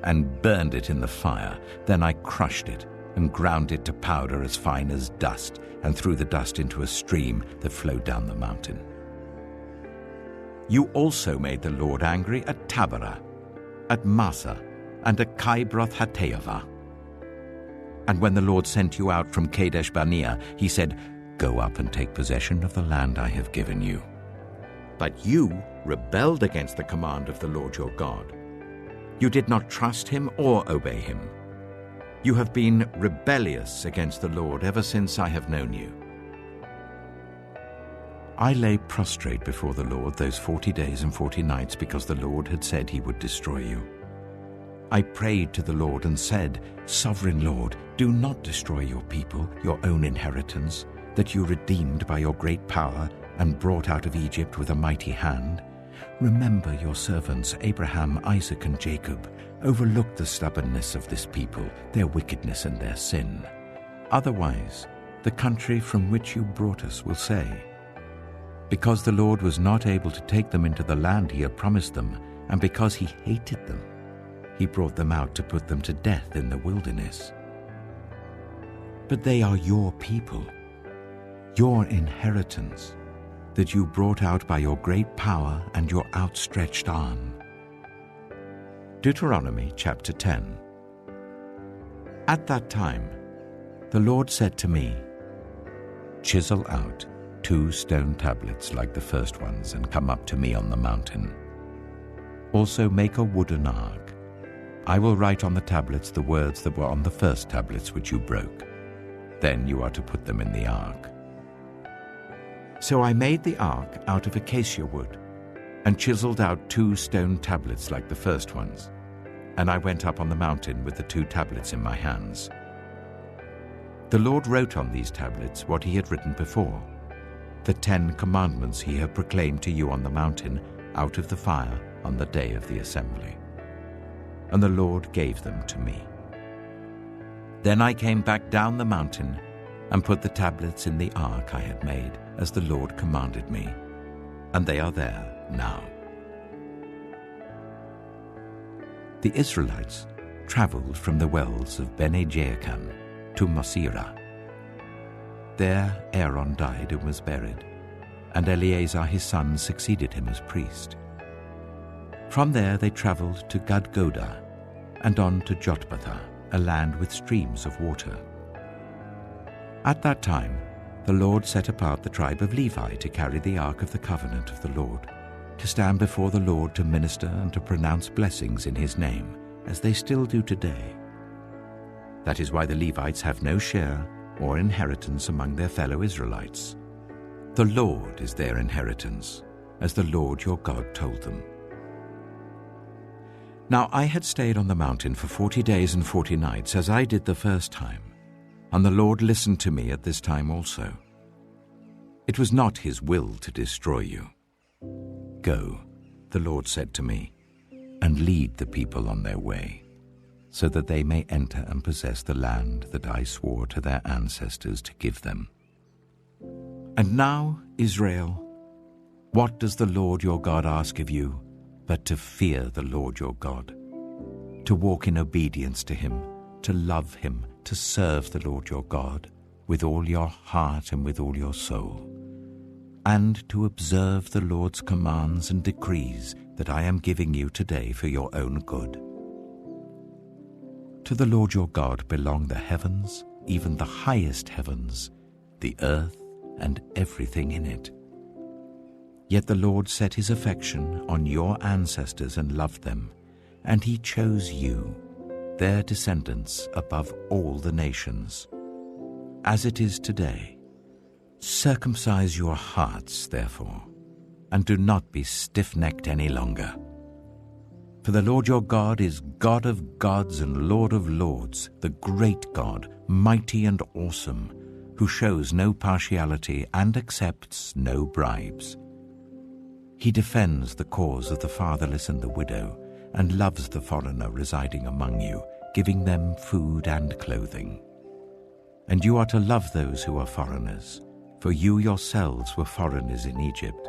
and burned it in the fire. Then I crushed it and ground it to powder as fine as dust, and threw the dust into a stream that flowed down the mountain. You also made the Lord angry at Taberah, at Massa, and at Kibroth Hattaavah. And when the Lord sent you out from Kadesh Barnea, he said, "Go up and take possession of the land I have given you." But you rebelled against the command of the Lord your God. You did not trust him or obey him. You have been rebellious against the Lord ever since I have known you. I lay prostrate before the Lord those 40 days and 40 nights because the Lord had said he would destroy you. I prayed to the Lord and said, "Sovereign Lord, do not destroy your people, your own inheritance, that you redeemed by your great power and brought out of Egypt with a mighty hand. Remember your servants Abraham, Isaac, and Jacob. Overlook the stubbornness of this people, their wickedness and their sin. Otherwise, the country from which you brought us will say, 'Because the Lord was not able to take them into the land he had promised them, and because he hated them, he brought them out to put them to death in the wilderness.' But they are your people, your inheritance, that you brought out by your great power and your outstretched arm." Deuteronomy chapter 10. At that time, the Lord said to me, "Chisel out 2 stone tablets like the first ones and come up to me on the mountain. Also make a wooden ark. I will write on the tablets the words that were on the first tablets which you broke. Then you are to put them in the ark." So I made the ark out of acacia wood and chiseled out 2 stone tablets like the first ones, and I went up on the mountain with the 2 tablets in my hands. The Lord wrote on these tablets what he had written before, the 10 commandments he had proclaimed to you on the mountain out of the fire on the day of the assembly. And the Lord gave them to me. Then I came back down the mountain and put the tablets in the ark I had made, as the Lord commanded me, and they are there now. The Israelites traveled from the wells of Bene-Jaakan to Mosera. There Aaron died and was buried, and Eleazar his son succeeded him as priest. From there they traveled to Gudgodah and on to Jotbathah, a land with streams of water. At that time the Lord set apart the tribe of Levi to carry the ark of the covenant of the Lord, to stand before the Lord to minister and to pronounce blessings in his name, as they still do today. That is why the Levites have no share or inheritance among their fellow Israelites. The Lord is their inheritance, as the Lord your God told them. Now I had stayed on the mountain for 40 days and 40 nights, as I did the first time, and the Lord listened to me at this time also. It was not his will to destroy you. Go, the Lord said to me, and lead the people on their way, so that they may enter and possess the land that I swore to their ancestors to give them. And now, Israel, what does the Lord your God ask of you but to fear the Lord your God, to walk in obedience to him, to love him, to serve the Lord your God with all your heart and with all your soul, and to observe the Lord's commands and decrees that I am giving you today for your own good. To the Lord your God belong the heavens, even the highest heavens, the earth and everything in it. Yet the Lord set his affection on your ancestors and loved them, and he chose you, their descendants, above all the nations. As it is today, circumcise your hearts, therefore, and do not be stiff-necked any longer. For the Lord your God is God of gods and Lord of lords, the great God, mighty and awesome, who shows no partiality and accepts no bribes. He defends the cause of the fatherless and the widow, and loves the foreigner residing among you, giving them food and clothing. And you are to love those who are foreigners, for you yourselves were foreigners in Egypt.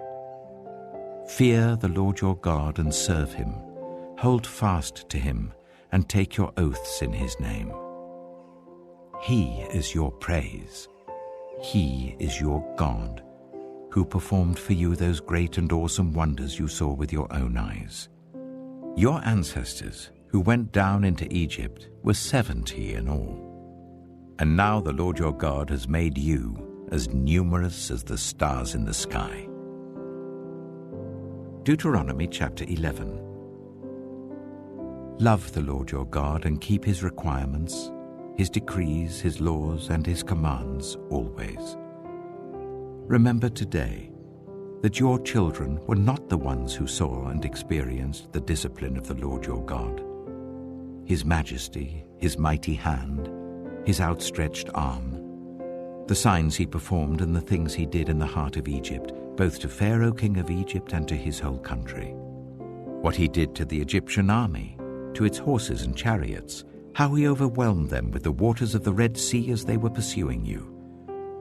Fear the Lord your God and serve him. Hold fast to him and take your oaths in his name. He is your praise. He is your God, who performed for you those great and awesome wonders you saw with your own eyes. Your ancestors, who went down into Egypt, were 70 in all. And now the Lord your God has made you as numerous as the stars in the sky. Deuteronomy chapter 11. Love the Lord your God and keep his requirements, his decrees, his laws, and his commands always. Remember today that your children were not the ones who saw and experienced the discipline of the Lord your God, his majesty, his mighty hand, his outstretched arm, the signs he performed and the things he did in the heart of Egypt, both to Pharaoh king of Egypt and to his whole country. What he did to the Egyptian army, to its horses and chariots, how he overwhelmed them with the waters of the Red Sea as they were pursuing you,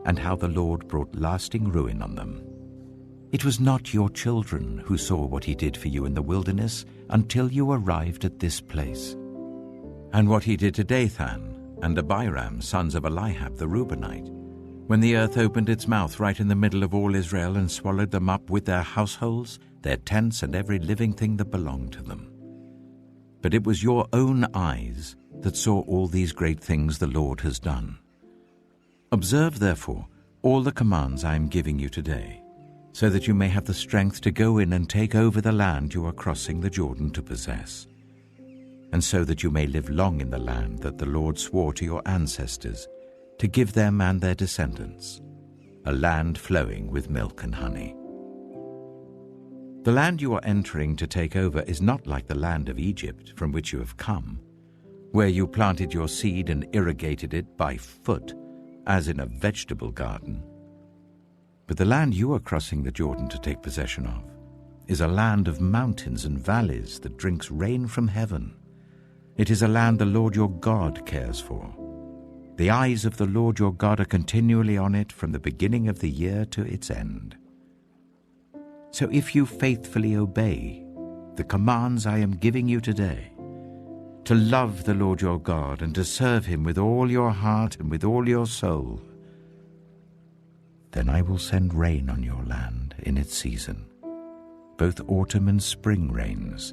and how the Lord brought lasting ruin on them. It was not your children who saw what he did for you in the wilderness until you arrived at this place. And what he did to Dathan and Abiram, sons of Eliab the Reubenite, when the earth opened its mouth right in the middle of all Israel and swallowed them up with their households, their tents, and every living thing that belonged to them. But it was your own eyes that saw all these great things the Lord has done. Observe, therefore, all the commands I am giving you today, so that you may have the strength to go in and take over the land you are crossing the Jordan to possess, and so that you may live long in the land that the Lord swore to your ancestors to give them and their descendants, a land flowing with milk and honey. The land you are entering to take over is not like the land of Egypt from which you have come, where you planted your seed and irrigated it by foot, as in a vegetable garden. But the land you are crossing the Jordan to take possession of is a land of mountains and valleys that drinks rain from heaven. It is a land the Lord your God cares for. The eyes of the Lord your God are continually on it from the beginning of the year to its end. So if you faithfully obey the commands I am giving you today, to love the Lord your God and to serve him with all your heart and with all your soul, then I will send rain on your land in its season, both autumn and spring rains,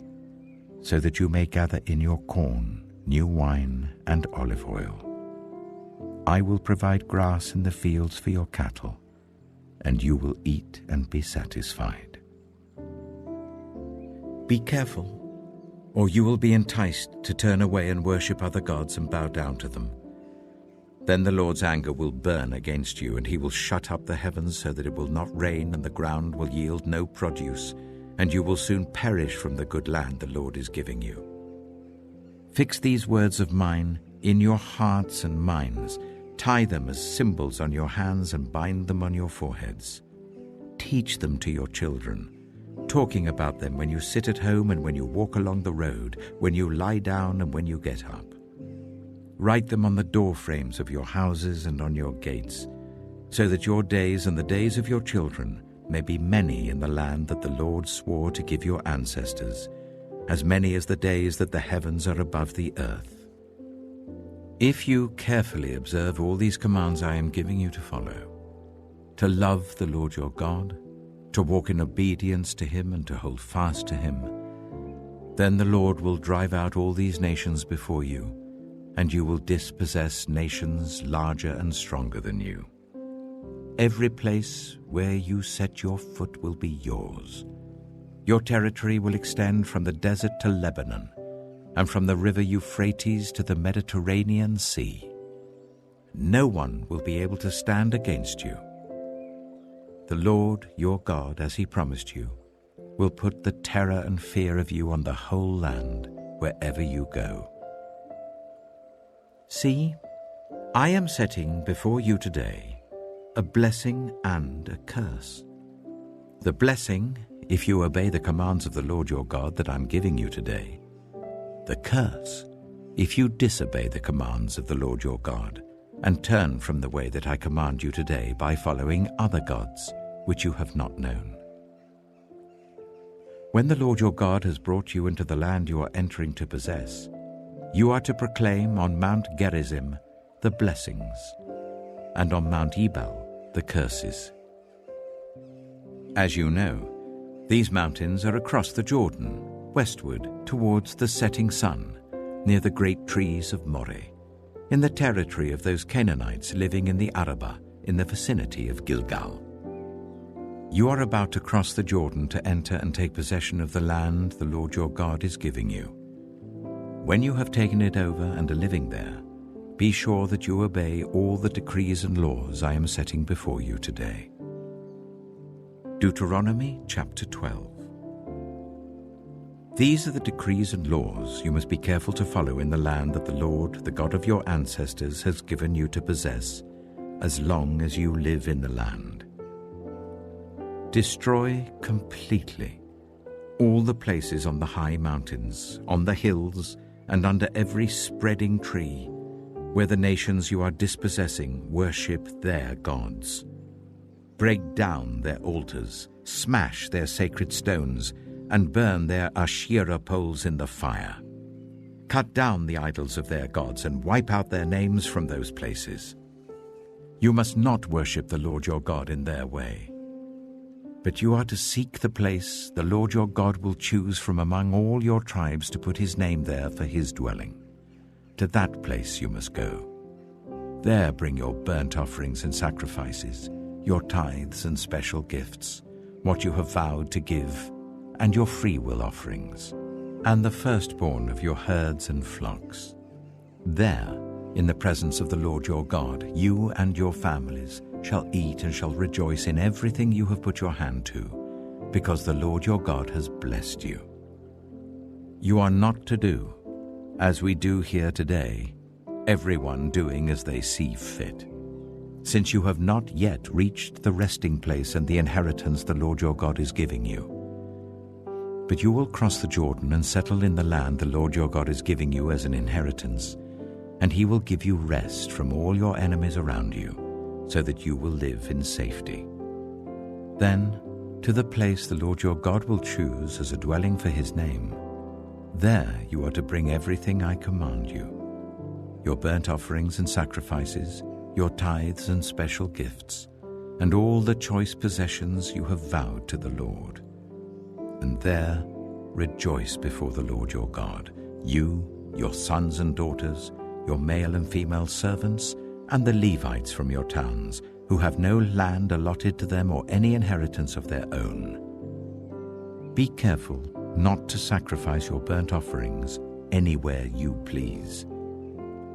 so that you may gather in your corn, new wine, and olive oil. I will provide grass in the fields for your cattle, and you will eat and be satisfied. Be careful, or you will be enticed to turn away and worship other gods and bow down to them. Then the Lord's anger will burn against you, and he will shut up the heavens so that it will not rain, and the ground will yield no produce, and you will soon perish from the good land the Lord is giving you. Fix these words of mine in your hearts and minds. Tie them as symbols on your hands and bind them on your foreheads. Teach them to your children, talking about them when you sit at home and when you walk along the road, when you lie down and when you get up. Write them on the door frames of your houses and on your gates, so that your days and the days of your children may be many in the land that the Lord swore to give your ancestors, as many as the days that the heavens are above the earth. If you carefully observe all these commands I am giving you to follow, to love the Lord your God, to walk in obedience to him and to hold fast to him, then the Lord will drive out all these nations before you, and you will dispossess nations larger and stronger than you. Every place where you set your foot will be yours. Your territory will extend from the desert to Lebanon, and from the river Euphrates to the Mediterranean Sea. No one will be able to stand against you. The Lord your God, as he promised you, will put the terror and fear of you on the whole land wherever you go. See, I am setting before you today a blessing and a curse. The blessing if you obey the commands of the Lord your God that I'm giving you today. The curse, if you disobey the commands of the Lord your God, and turn from the way that I command you today by following other gods, which you have not known. When the Lord your God has brought you into the land you are entering to possess, you are to proclaim on Mount Gerizim the blessings, and on Mount Ebal the curses. As you know, these mountains are across the Jordan, westward towards the setting sun, near the great trees of Moreh, in the territory of those Canaanites living in the Arabah, in the vicinity of Gilgal. You are about to cross the Jordan to enter and take possession of the land the Lord your God is giving you. When you have taken it over and are living there, be sure that you obey all the decrees and laws I am setting before you today. Deuteronomy chapter 12. These are the decrees and laws you must be careful to follow in the land that the Lord, the God of your ancestors, has given you to possess, as long as you live in the land. Destroy completely all the places on the high mountains, on the hills, and under every spreading tree, where the nations you are dispossessing worship their gods. Break down their altars, smash their sacred stones, and burn their Asherah poles in the fire. Cut down the idols of their gods and wipe out their names from those places. You must not worship the Lord your God in their way, but you are to seek the place the Lord your God will choose from among all your tribes to put his name there for his dwelling. To that place you must go. There bring your burnt offerings and sacrifices, your tithes and special gifts, what you have vowed to give, and your freewill offerings, and the firstborn of your herds and flocks. There, in the presence of the Lord your God, you and your families shall eat and shall rejoice in everything you have put your hand to, because the Lord your God has blessed you. You are not to do, as we do here today, everyone doing as they see fit, since you have not yet reached the resting place and the inheritance the Lord your God is giving you. But you will cross the Jordan and settle in the land the Lord your God is giving you as an inheritance, and he will give you rest from all your enemies around you, so that you will live in safety. Then, to the place the Lord your God will choose as a dwelling for his name, there you are to bring everything I command you, your burnt offerings and sacrifices, your tithes and special gifts, and all the choice possessions you have vowed to the Lord. And there rejoice before the Lord your God, you, your sons and daughters, your male and female servants, and the Levites from your towns, who have no land allotted to them or any inheritance of their own. Be careful not to sacrifice your burnt offerings anywhere you please.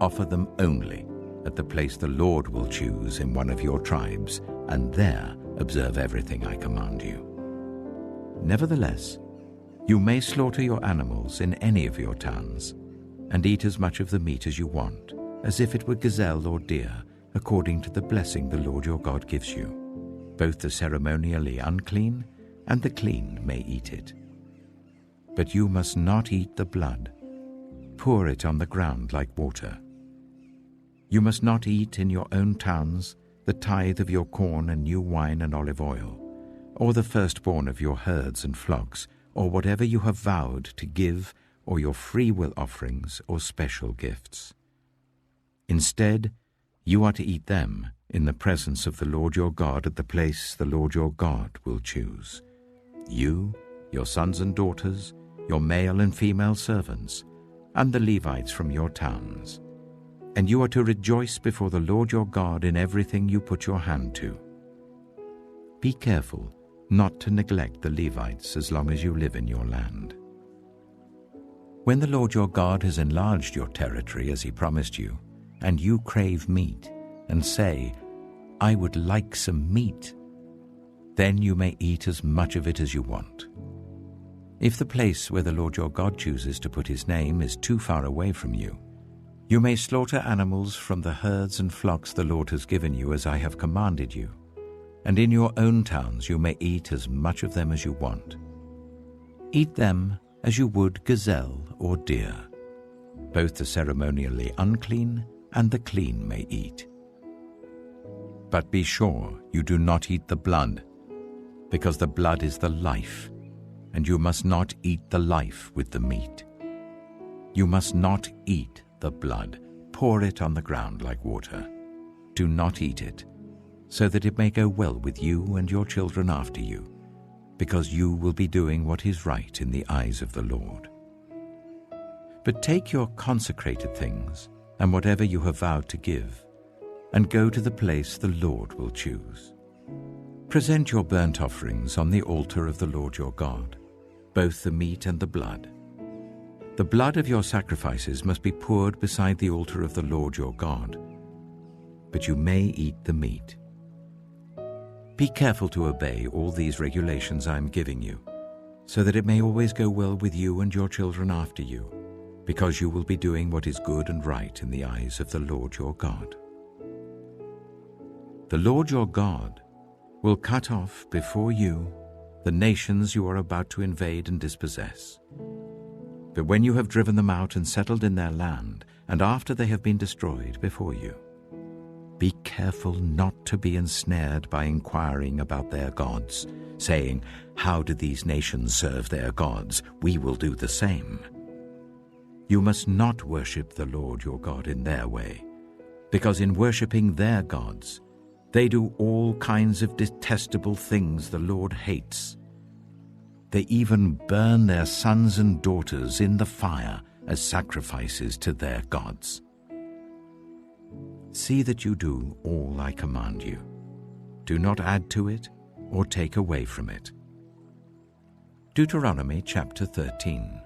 Offer them only at the place the Lord will choose in one of your tribes, and there observe everything I command you. Nevertheless, you may slaughter your animals in any of your towns, and eat as much of the meat as you want, as if it were gazelle or deer, according to the blessing the Lord your God gives you. Both the ceremonially unclean and the clean may eat it. But you must not eat the blood. Pour it on the ground like water. You must not eat in your own towns the tithe of your corn and new wine and olive oil, or the firstborn of your herds and flocks, or whatever you have vowed to give, or your freewill offerings or special gifts. Instead, you are to eat them in the presence of the Lord your God at the place the Lord your God will choose. You, your sons and daughters, your male and female servants, and the Levites from your towns. And you are to rejoice before the Lord your God in everything you put your hand to. Be careful not to neglect the Levites as long as you live in your land. When the Lord your God has enlarged your territory as he promised you, and you crave meat, and say, I would like some meat, then you may eat as much of it as you want. If the place where the Lord your God chooses to put his name is too far away from you, you may slaughter animals from the herds and flocks the Lord has given you as I have commanded you. and in your own towns you may eat as much of them as you want. Eat them as you would gazelle or deer. Both the ceremonially unclean and the clean may eat. But be sure you do not eat the blood, because the blood is the life, and you must not eat the life with the meat. You must not eat the blood. Pour it on the ground like water. Do not eat it, so that it may go well with you and your children after you, because you will be doing what is right in the eyes of the Lord. But take your consecrated things and whatever you have vowed to give, and go to the place the Lord will choose. Present your burnt offerings on the altar of the Lord your God, both the meat and the blood. The blood of your sacrifices must be poured beside the altar of the Lord your God, but you may eat the meat. Be careful to obey all these regulations I am giving you, so that it may always go well with you and your children after you, because you will be doing what is good and right in the eyes of the Lord your God. The Lord your God will cut off before you the nations you are about to invade and dispossess. But when you have driven them out and settled in their land, and after they have been destroyed before you, be careful not to be ensnared by inquiring about their gods, saying, "How do these nations serve their gods? We will do the same." You must not worship the Lord your God in their way, because in worshipping their gods, they do all kinds of detestable things the Lord hates. They even burn their sons and daughters in the fire as sacrifices to their gods. See that you do all I command you. Do not add to it or take away from it. Deuteronomy chapter 13.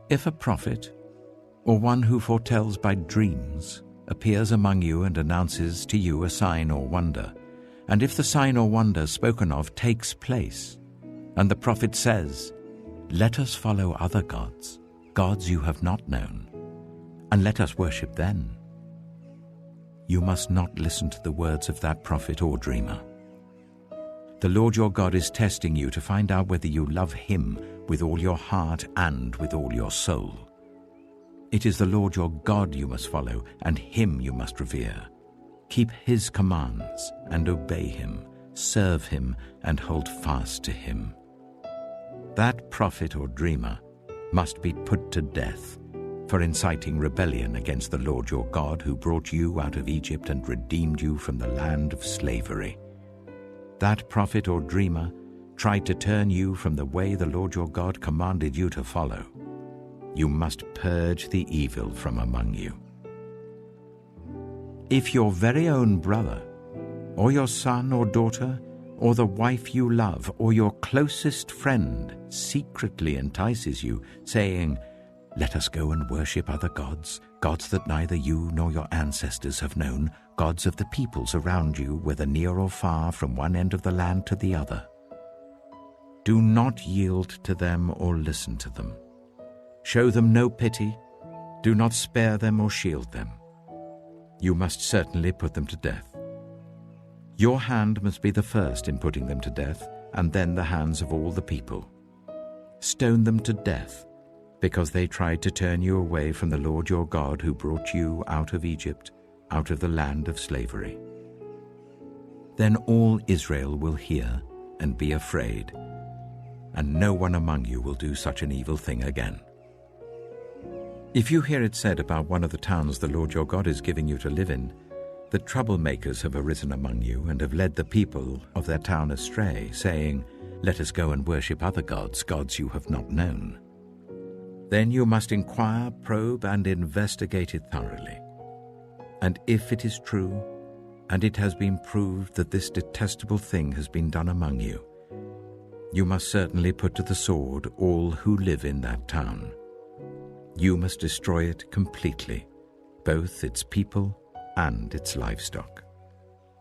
If a prophet, or one who foretells by dreams, appears among you and announces to you a sign or wonder, and if the sign or wonder spoken of takes place, and the prophet says, "Let us follow other gods, gods you have not known, and let us worship them," you must not listen to the words of that prophet or dreamer. The Lord your God is testing you to find out whether you love Him with all your heart and with all your soul. It is the Lord your God you must follow, and Him you must revere. Keep His commands and obey Him, serve Him and hold fast to Him. That prophet or dreamer must be put to death for inciting rebellion against the Lord your God, who brought you out of Egypt and redeemed you from the land of slavery. That prophet or dreamer tried to turn you from the way the Lord your God commanded you to follow. You must purge the evil from among you. If your very own brother, or your son or daughter, or the wife you love, or your closest friend secretly entices you, saying, "Let us go and worship other gods, gods that neither you nor your ancestors have known, gods of the peoples around you, whether near or far, from one end of the land to the other," do not yield to them or listen to them. Show them no pity. Do not spare them or shield them. You must certainly put them to death. Your hand must be the first in putting them to death, and then the hands of all the people. Stone them to death, because they tried to turn you away from the Lord your God, who brought you out of Egypt, out of the land of slavery. Then all Israel will hear and be afraid, and no one among you will do such an evil thing again. If you hear it said about one of the towns the Lord your God is giving you to live in, that troublemakers have arisen among you and have led the people of their town astray, saying, "Let us go and worship other gods, gods you have not known," then you must inquire, probe, and investigate it thoroughly. And if it is true, and it has been proved that this detestable thing has been done among you, you must certainly put to the sword all who live in that town. You must destroy it completely, both its people and its livestock.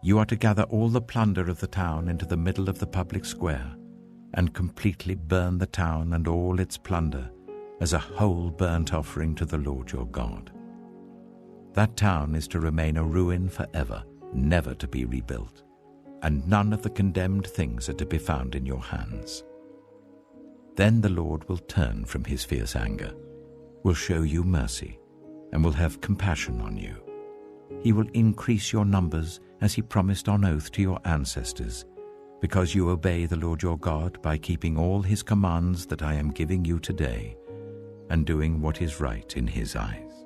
You are to gather all the plunder of the town into the middle of the public square, and completely burn the town and all its plunder as a whole burnt offering to the Lord your God. That town is to remain a ruin forever, never to be rebuilt. and none of the condemned things are to be found in your hands. Then the Lord will turn from his fierce anger, will show you mercy, and will have compassion on you. He will increase your numbers as he promised on oath to your ancestors, because you obey the Lord your God by keeping all his commands that I am giving you today, and doing what is right in his eyes.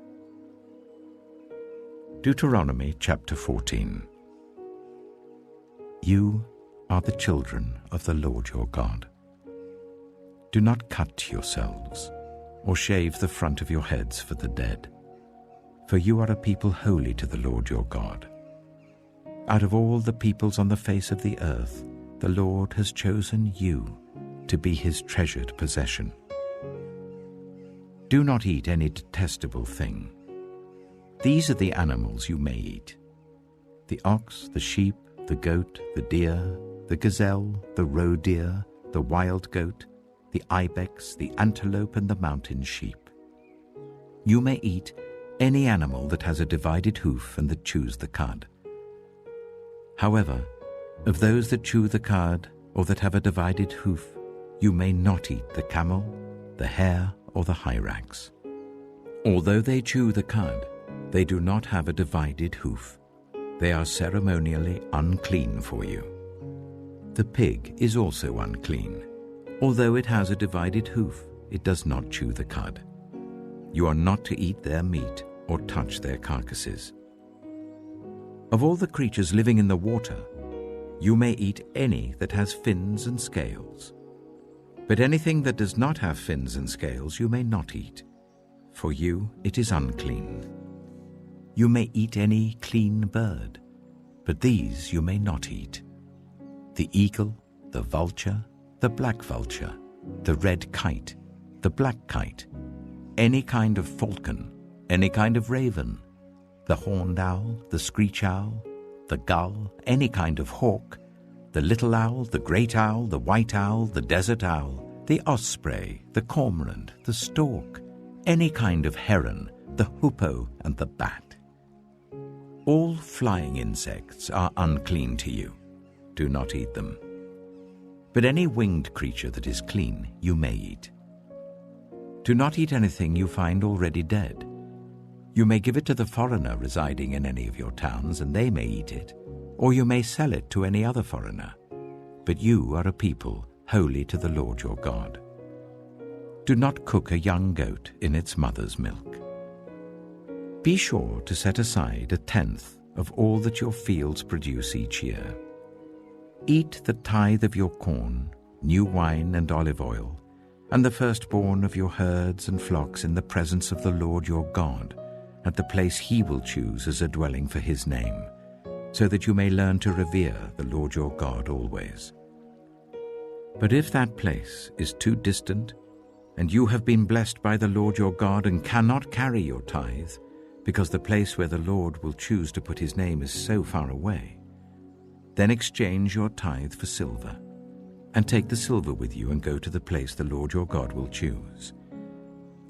Deuteronomy chapter 14. You are the children of the Lord your God. Do not cut yourselves, or shave the front of your heads for the dead, for you are a people holy to the Lord your God. Out of all the peoples on the face of the earth, the Lord has chosen you to be his treasured possession. Do not eat any detestable thing. These are the animals you may eat: the ox, the sheep, the goat, the deer, the gazelle, the roe deer, the wild goat, the ibex, the antelope, and the mountain sheep. You may eat any animal that has a divided hoof and that chews the cud. However, of those that chew the cud or that have a divided hoof, you may not eat the camel, the hare, or the hyrax. Although they chew the cud, they do not have a divided hoof. They are ceremonially unclean for you. The pig is also unclean. Although it has a divided hoof, it does not chew the cud. You are not to eat their meat or touch their carcasses. Of all the creatures living in the water, you may eat any that has fins and scales. But anything that does not have fins and scales you may not eat. For you it is unclean. You may eat any clean bird, but these you may not eat: the eagle, the vulture, the black vulture, the red kite, the black kite, any kind of falcon, any kind of raven, the horned owl, the screech owl, the gull, any kind of hawk, the little owl, the great owl, the white owl, the desert owl, the osprey, the cormorant, the stork, any kind of heron, the hoopoe, and the bat. All flying insects are unclean to you. Do not eat them. But any winged creature that is clean you may eat. Do not eat anything you find already dead. You may give it to the foreigner residing in any of your towns, and they may eat it, or you may sell it to any other foreigner. But you are a people holy to the Lord your God. Do not cook a young goat in its mother's milk. Be sure to set aside 1/10 of all that your fields produce each year. Eat the tithe of your corn, new wine and olive oil, and the firstborn of your herds and flocks in the presence of the Lord your God, at the place he will choose as a dwelling for his name, so that you may learn to revere the Lord your God always. But if that place is too distant, and you have been blessed by the Lord your God and cannot carry your tithe, because the place where the Lord will choose to put his name is so far away, then exchange your tithe for silver, and take the silver with you and go to the place the Lord your God will choose.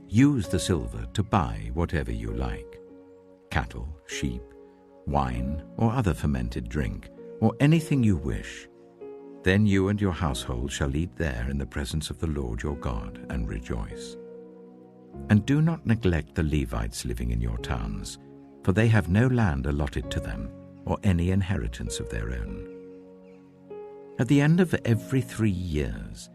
Use the silver to buy whatever you like: cattle, sheep, wine, or other fermented drink, or anything you wish. Then you and your household shall eat there in the presence of the Lord your God and rejoice. And do not neglect the Levites living in your towns, for they have no land allotted to them, or any inheritance of their own. At the end of every 3 years,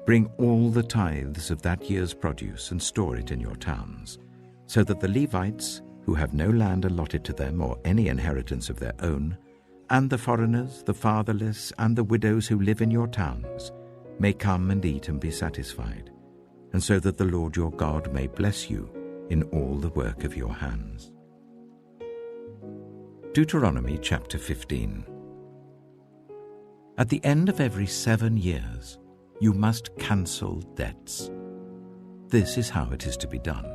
bring all the tithes of that year's produce and store it in your towns, so that the Levites, who have no land allotted to them or any inheritance of their own, and the foreigners, the fatherless, and the widows who live in your towns, may come and eat and be satisfied, and so that the Lord your God may bless you in all the work of your hands. Deuteronomy chapter 15. At the end of every 7 years, you must cancel debts. This is how it is to be done.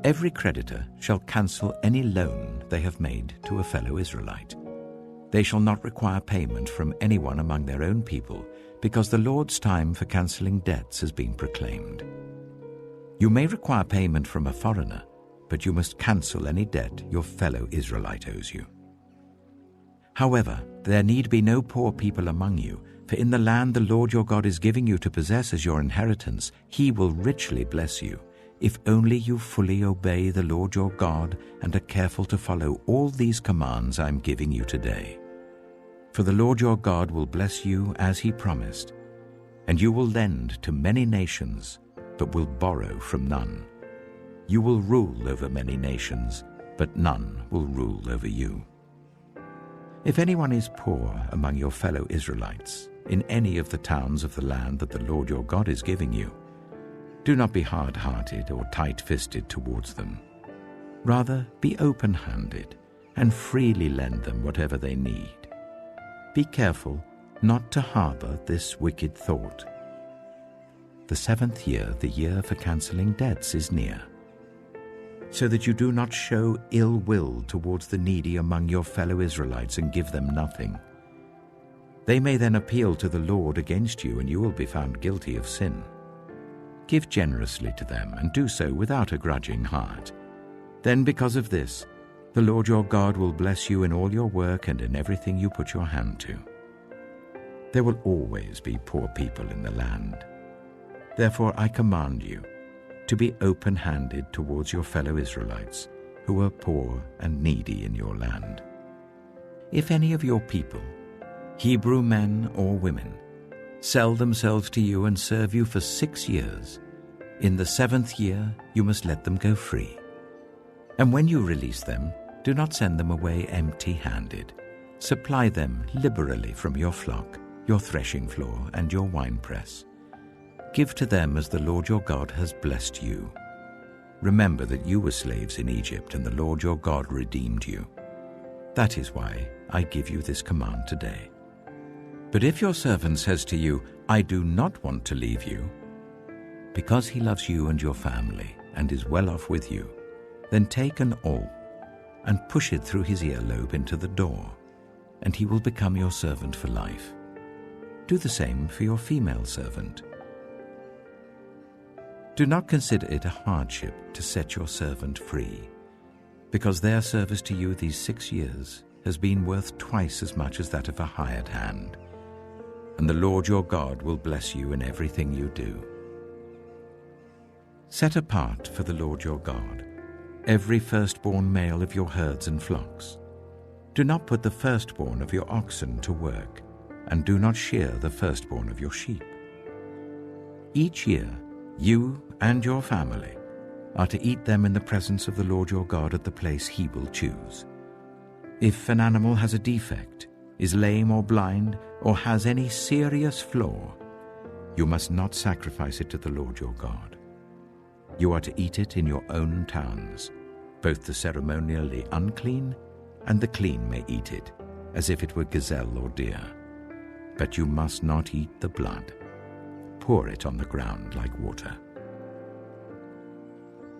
Every creditor shall cancel any loan they have made to a fellow Israelite. They shall not require payment from anyone among their own people, because the Lord's time for cancelling debts has been proclaimed. You may require payment from a foreigner, but you must cancel any debt your fellow Israelite owes you. However, there need be no poor people among you, for in the land the Lord your God is giving you to possess as your inheritance, he will richly bless you, if only you fully obey the Lord your God and are careful to follow all these commands I am giving you today. For the Lord your God will bless you as he promised, and you will lend to many nations, but will borrow from none. You will rule over many nations, but none will rule over you. If anyone is poor among your fellow Israelites, in any of the towns of the land that the Lord your God is giving you, do not be hard-hearted or tight-fisted towards them. Rather, be open-handed and freely lend them whatever they need. Be careful not to harbor this wicked thought. The 7th year, the year for cancelling debts, is near, so that you do not show ill will towards the needy among your fellow Israelites and give them nothing. They may then appeal to the Lord against you, and you will be found guilty of sin. Give generously to them, and do so without a grudging heart. Then because of this, the Lord your God will bless you in all your work and in everything you put your hand to. There will always be poor people in the land. Therefore I command you to be open-handed towards your fellow Israelites, who are poor and needy in your land. If any of your people, Hebrew men or women, sell themselves to you and serve you for 6 years, in the 7th year you must let them go free. And when you release them, do not send them away empty-handed. Supply them liberally from your flock, your threshing floor, and your winepress. Give to them as the Lord your God has blessed you. Remember that you were slaves in Egypt, and the Lord your God redeemed you. That is why I give you this command today. But if your servant says to you, I do not want to leave you, because he loves you and your family and is well off with you, then take an awl and push it through his earlobe into the door, and he will become your servant for life. Do the same for your female servant. Do not consider it a hardship to set your servant free, because their service to you these 6 years has been worth twice as much as that of a hired hand, and the Lord your God will bless you in everything you do. Set apart for the Lord your God every firstborn male of your herds and flocks. Do not put the firstborn of your oxen to work, and do not shear the firstborn of your sheep. Each year you and your family are to eat them in the presence of the Lord your God at the place he will choose. If an animal has a defect, is lame or blind, or has any serious flaw, you must not sacrifice it to the Lord your God. You are to eat it in your own towns. Both the ceremonially unclean and the clean may eat it, as if it were gazelle or deer. But you must not eat the blood. Pour it on the ground like water.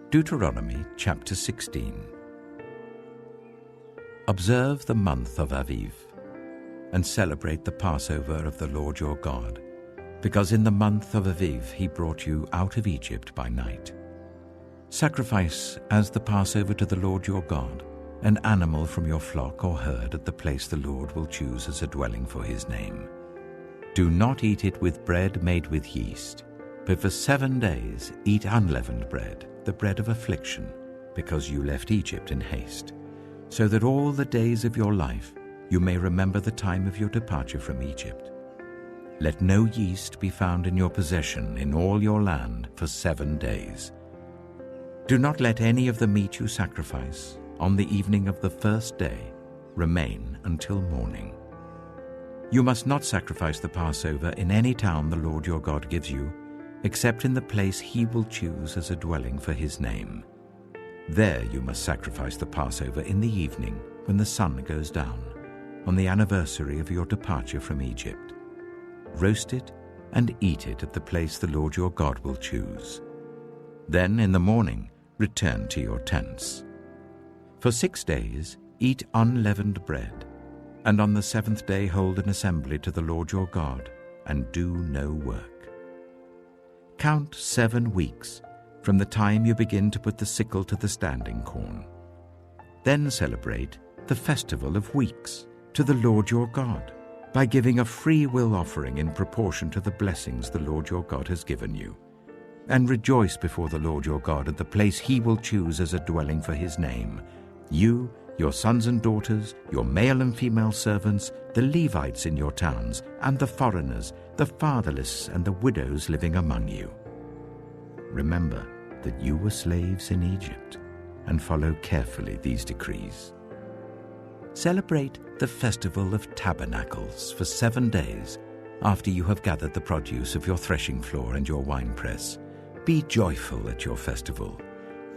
Deuteronomy chapter 16. Observe the month of Aviv, and celebrate the Passover of the Lord your God, because in the month of Aviv he brought you out of Egypt by night. Sacrifice as the Passover to the Lord your God an animal from your flock or herd at the place the Lord will choose as a dwelling for his name. Do not eat it with bread made with yeast, but for 7 days eat unleavened bread, the bread of affliction, because you left Egypt in haste, so that all the days of your life you may remember the time of your departure from Egypt. Let no yeast be found in your possession in all your land for 7 days. Do not let any of the meat you sacrifice on the evening of the first day remain until morning. You must not sacrifice the Passover in any town the Lord your God gives you, except in the place he will choose as a dwelling for his name. There you must sacrifice the Passover in the evening when the sun goes down, on the anniversary of your departure from Egypt. Roast it and eat it at the place the Lord your God will choose. Then in the morning return to your tents. For 6 days eat unleavened bread, and on the 7th day hold an assembly to the Lord your God, and do no work. Count 7 weeks from the time you begin to put the sickle to the standing corn. Then celebrate the Festival of Weeks, to the Lord your God by giving a free will offering in proportion to the blessings the Lord your God has given you. And rejoice before the Lord your God at the place he will choose as a dwelling for his name. You, your sons and daughters, your male and female servants, the Levites in your towns, and the foreigners, the fatherless and the widows living among you. Remember that you were slaves in Egypt, and follow carefully these decrees. Celebrate the festival of tabernacles for 7 days after you have gathered the produce of your threshing floor and your winepress. Be joyful at your festival,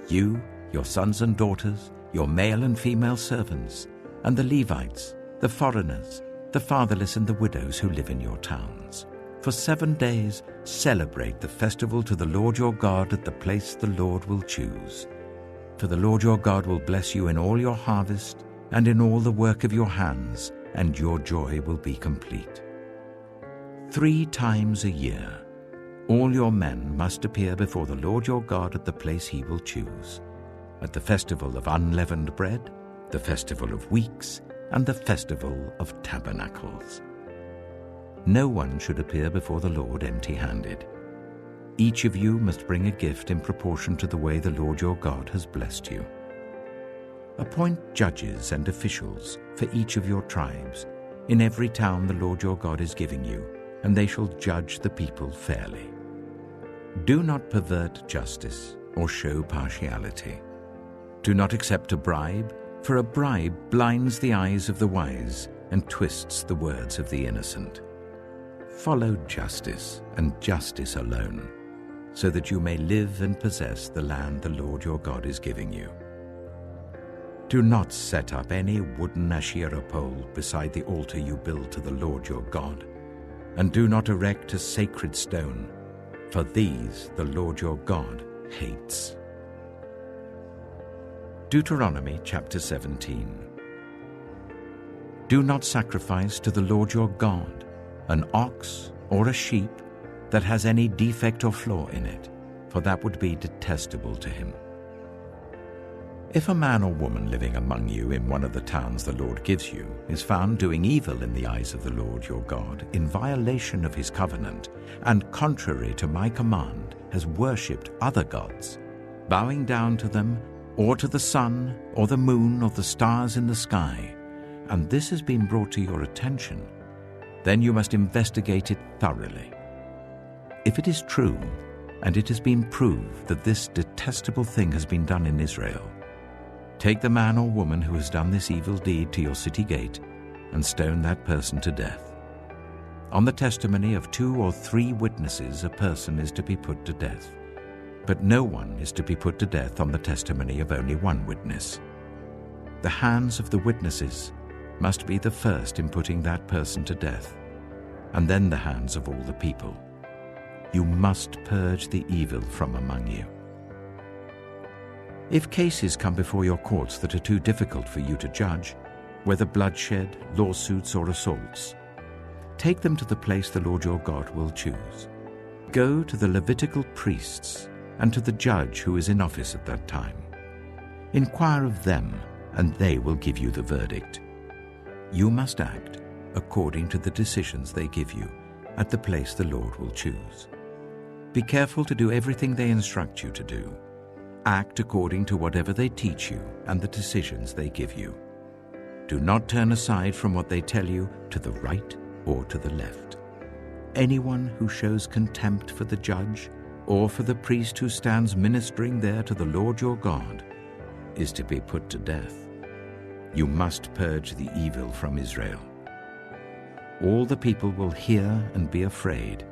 you, your sons and daughters, your male and female servants, and the Levites, the foreigners, the fatherless and the widows who live in your towns. For 7 days celebrate the festival to the Lord your God at the place the Lord will choose. For the Lord your God will bless you in all your harvest and in all the work of your hands, and your joy will be complete. 3 times a year, all your men must appear before the Lord your God at the place he will choose, at the festival of unleavened bread, the festival of weeks, and the festival of tabernacles. No one should appear before the Lord empty-handed. Each of you must bring a gift in proportion to the way the Lord your God has blessed you. Appoint judges and officials for each of your tribes in every town the Lord your God is giving you, and they shall judge the people fairly. Do not pervert justice or show partiality. Do not accept a bribe, for a bribe blinds the eyes of the wise and twists the words of the innocent. Follow justice and justice alone, so that you may live and possess the land the Lord your God is giving you. Do not set up any wooden Asherah pole beside the altar you build to the Lord your God, and do not erect a sacred stone, for these the Lord your God hates. Deuteronomy chapter 17. Do not sacrifice to the Lord your God an ox or a sheep that has any defect or flaw in it, for that would be detestable to him. If a man or woman living among you in one of the towns the Lord gives you is found doing evil in the eyes of the Lord your God, in violation of his covenant, and contrary to my command, has worshipped other gods, bowing down to them, or to the sun, or the moon, or the stars in the sky, and this has been brought to your attention, then you must investigate it thoroughly. If it is true, and it has been proved that this detestable thing has been done in Israel, take the man or woman who has done this evil deed to your city gate and stone that person to death. On the testimony of 2 or 3 witnesses, a person is to be put to death, but no one is to be put to death on the testimony of only 1 witness. The hands of the witnesses must be the first in putting that person to death, and then the hands of all the people. You must purge the evil from among you. If cases come before your courts that are too difficult for you to judge, whether bloodshed, lawsuits, or assaults, take them to the place the Lord your God will choose. Go to the Levitical priests and to the judge who is in office at that time. Inquire of them, and they will give you the verdict. You must act according to the decisions they give you at the place the Lord will choose. Be careful to do everything they instruct you to do. Act according to whatever they teach you and the decisions they give you. Do not turn aside from what they tell you to the right or to the left. Anyone who shows contempt for the judge or for the priest who stands ministering there to the Lord your God is to be put to death. You must purge the evil from Israel. All the people will hear and be afraid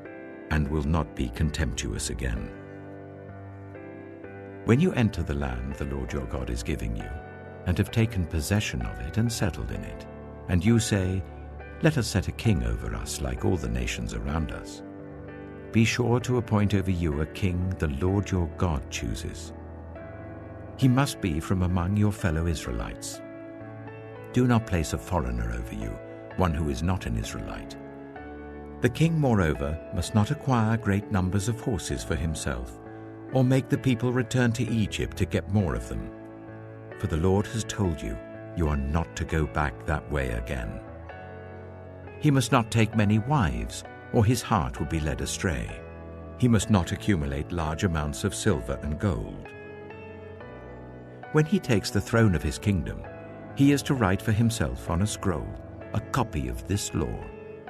and will not be contemptuous again. When you enter the land the Lord your God is giving you, and have taken possession of it and settled in it, and you say, "Let us set a king over us like all the nations around us," be sure to appoint over you a king the Lord your God chooses. He must be from among your fellow Israelites. Do not place a foreigner over you, one who is not an Israelite. The king, moreover, must not acquire great numbers of horses for himself, or make the people return to Egypt to get more of them. For the Lord has told you, you are not to go back that way again. He must not take many wives, or his heart will be led astray. He must not accumulate large amounts of silver and gold. When he takes the throne of his kingdom, he is to write for himself on a scroll a copy of this law,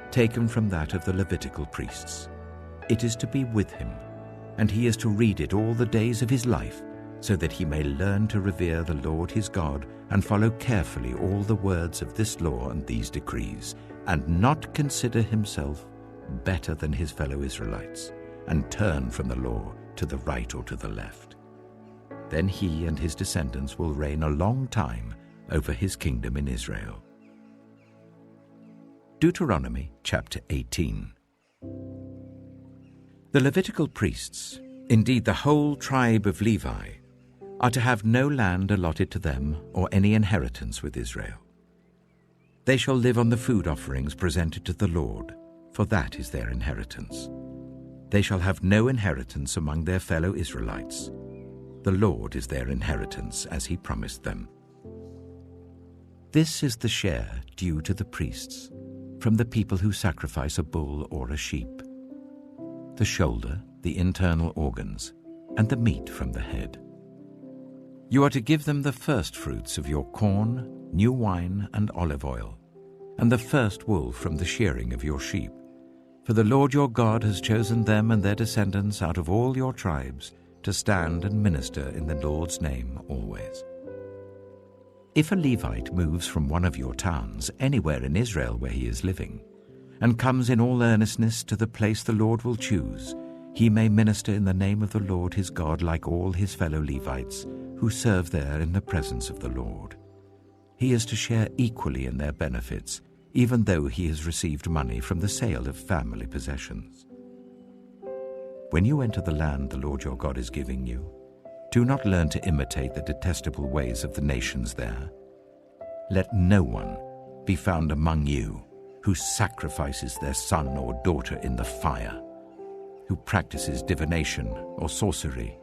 taken from that of the Levitical priests. It is to be with him, and he is to read it all the days of his life, so that he may learn to revere the Lord his God and follow carefully all the words of this law and these decrees, and not consider himself better than his fellow Israelites, and turn from the law to the right or to the left. Then he and his descendants will reign a long time over his kingdom in Israel. Deuteronomy chapter 18. The Levitical priests, indeed the whole tribe of Levi, are to have no land allotted to them or any inheritance with Israel. They shall live on the food offerings presented to the Lord, for that is their inheritance. They shall have no inheritance among their fellow Israelites. The Lord is their inheritance, as he promised them. This is the share due to the priests from the people who sacrifice a bull or a sheep: the shoulder, the internal organs, and the meat from the head. You are to give them the first fruits of your corn, new wine, and olive oil, and the first wool from the shearing of your sheep. For the Lord your God has chosen them and their descendants out of all your tribes to stand and minister in the Lord's name always. If a Levite moves from one of your towns anywhere in Israel where he is living, and comes in all earnestness to the place the Lord will choose, he may minister in the name of the Lord his God like all his fellow Levites who serve there in the presence of the Lord. He is to share equally in their benefits, even though he has received money from the sale of family possessions. When you enter the land the Lord your God is giving you, do not learn to imitate the detestable ways of the nations there. Let no one be found among you who sacrifices their son or daughter in the fire, who practices divination or sorcery,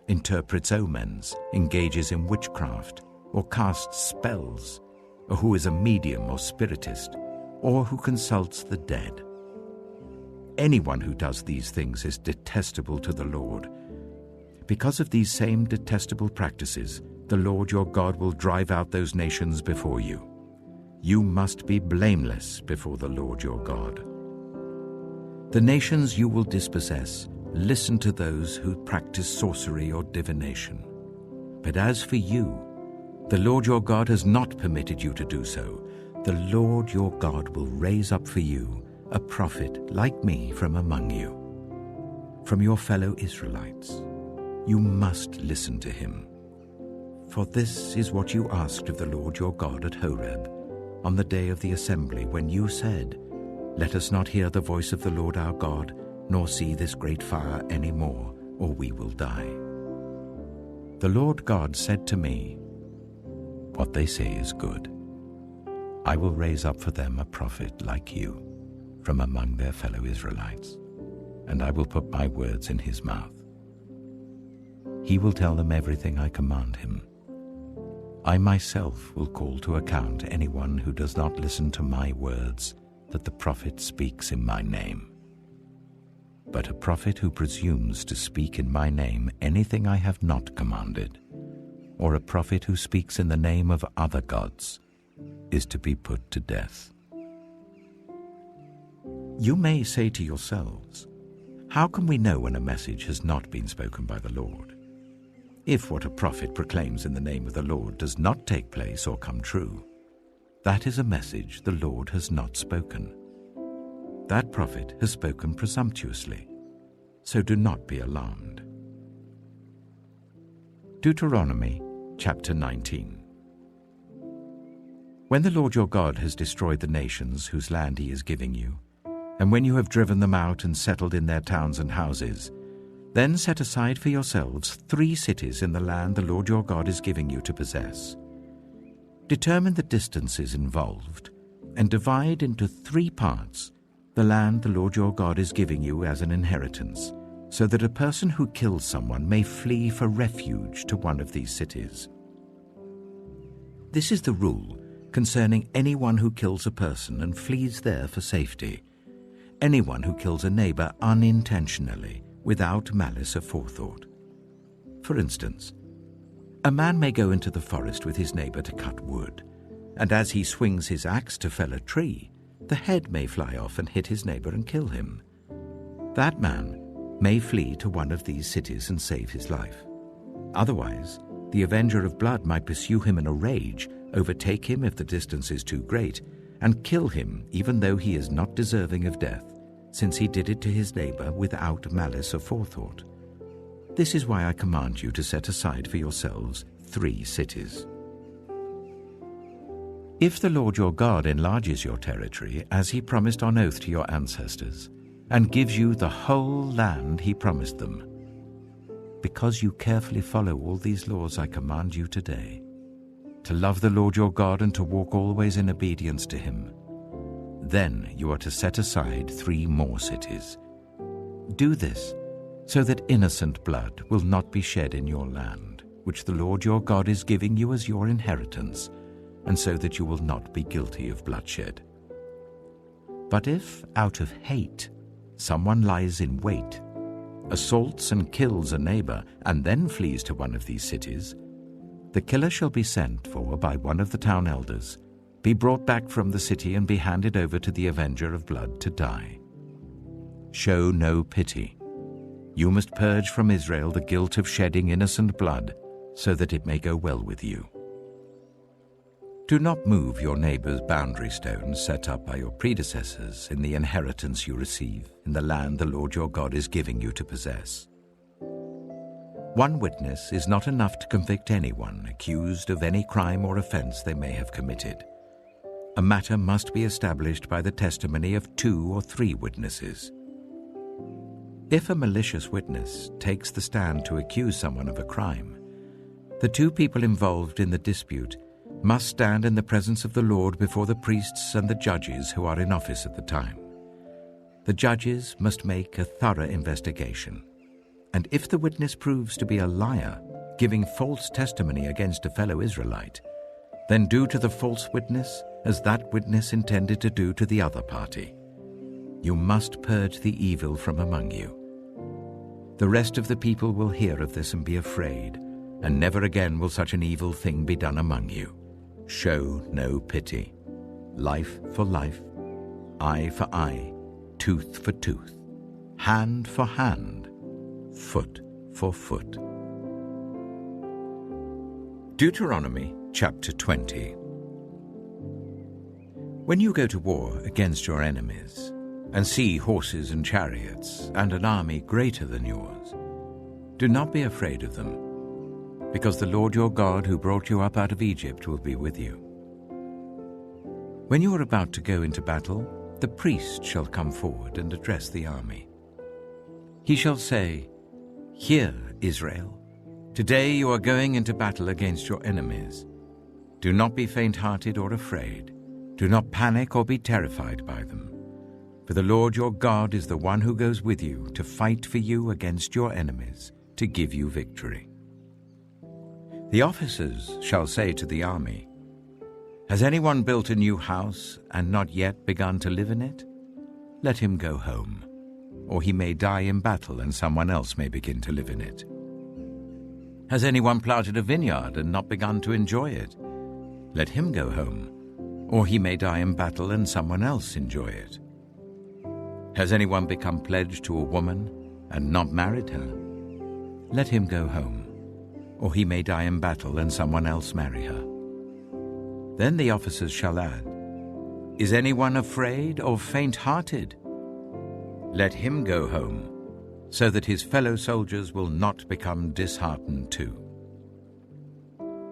interprets omens, engages in witchcraft, or casts spells, or who is a medium or spiritist, or who consults the dead. Anyone who does these things is detestable to the Lord. Because of these same detestable practices, the Lord your God will drive out those nations before you. You must be blameless before the Lord your God. The nations you will dispossess listen to those who practice sorcery or divination. But as for you, the Lord your God has not permitted you to do so. The Lord your God will raise up for you a prophet like me from among you, from your fellow Israelites. You must listen to him. For this is what you asked of the Lord your God at Horeb, on the day of the assembly, when you said, "Let us not hear the voice of the Lord our God, nor see this great fire any more, or we will die." The Lord God said to me, "What they say is good. I will raise up for them a prophet like you from among their fellow Israelites, and I will put my words in his mouth. He will tell them everything I command him. I myself will call to account anyone who does not listen to my words that the prophet speaks in my name. But a prophet who presumes to speak in my name anything I have not commanded, or a prophet who speaks in the name of other gods, is to be put to death." You may say to yourselves, "How can we know when a message has not been spoken by the Lord? If what a prophet proclaims in the name of the Lord does not take place or come true, that is a message the Lord has not spoken. That prophet has spoken presumptuously, so do not be alarmed." Deuteronomy chapter 19. When the Lord your God has destroyed the nations whose land he is giving you, and when you have driven them out and settled in their towns and houses, then set aside for yourselves 3 cities in the land the Lord your God is giving you to possess. Determine the distances involved, and divide into 3 parts the land the Lord your God is giving you as an inheritance, so that a person who kills someone may flee for refuge to one of these cities. This is the rule concerning anyone who kills a person and flees there for safety, anyone who kills a neighbor unintentionally, without malice aforethought. For instance, a man may go into the forest with his neighbor to cut wood, and as he swings his axe to fell a tree, the head may fly off and hit his neighbor and kill him. That man may flee to one of these cities and save his life. Otherwise, the avenger of blood might pursue him in a rage, overtake him if the distance is too great, and kill him even though he is not deserving of death, since he did it to his neighbor without malice aforethought. This is why I command you to set aside for yourselves 3 cities. If the Lord your God enlarges your territory, as he promised on oath to your ancestors, and gives you the whole land he promised them, because you carefully follow all these laws I command you today, to love the Lord your God and to walk always in obedience to him, then you are to set aside 3 more cities. Do this so that innocent blood will not be shed in your land, which the Lord your God is giving you as your inheritance, and so that you will not be guilty of bloodshed. But if, out of hate, someone lies in wait, assaults and kills a neighbor, and then flees to one of these cities, the killer shall be sent for by one of the town elders, be brought back from the city, and be handed over to the avenger of blood to die. Show no pity. You must purge from Israel the guilt of shedding innocent blood, so that it may go well with you. Do not move your neighbor's boundary stones set up by your predecessors in the inheritance you receive in the land the Lord your God is giving you to possess. One witness is not enough to convict anyone accused of any crime or offense they may have committed. A matter must be established by the testimony of 2 or 3 witnesses. If a malicious witness takes the stand to accuse someone of a crime, the 2 people involved in the dispute must stand in the presence of the Lord before the priests and the judges who are in office at the time. The judges must make a thorough investigation, and if the witness proves to be a liar, giving false testimony against a fellow Israelite, then do to the false witness as that witness intended to do to the other party. You must purge the evil from among you. The rest of the people will hear of this and be afraid, and never again will such an evil thing be done among you. Show no pity. Life for life, eye for eye, tooth for tooth, hand for hand, foot for foot. Deuteronomy chapter 20. When you go to war against your enemies, and see horses and chariots, and an army greater than yours, do not be afraid of them, because the Lord your God who brought you up out of Egypt will be with you. When you are about to go into battle, the priest shall come forward and address the army. He shall say, "Hear, Israel, today you are going into battle against your enemies. Do not be faint-hearted or afraid. Do not panic or be terrified by them. For the Lord your God is the one who goes with you to fight for you against your enemies, to give you victory." The officers shall say to the army, "Has anyone built a new house and not yet begun to live in it? Let him go home, or he may die in battle and someone else may begin to live in it. Has anyone planted a vineyard and not begun to enjoy it? Let him go home, or he may die in battle and someone else enjoy it. Has anyone become pledged to a woman and not married her? Let him go home, or he may die in battle and someone else marry her." Then the officers shall add, "Is anyone afraid or faint-hearted? Let him go home, so that his fellow soldiers will not become disheartened too."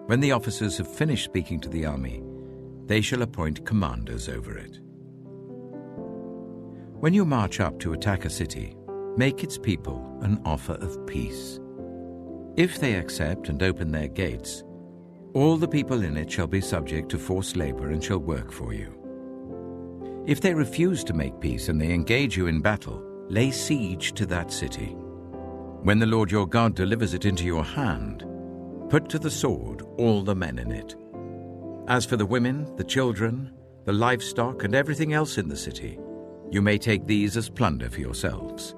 When the officers have finished speaking to the army, they shall appoint commanders over it. When you march up to attack a city, make its people an offer of peace. If they accept and open their gates, all the people in it shall be subject to forced labor and shall work for you. If they refuse to make peace and they engage you in battle, lay siege to that city. When the Lord your God delivers it into your hand, put to the sword all the men in it. As for the women, the children, the livestock, and everything else in the city, you may take these as plunder for yourselves,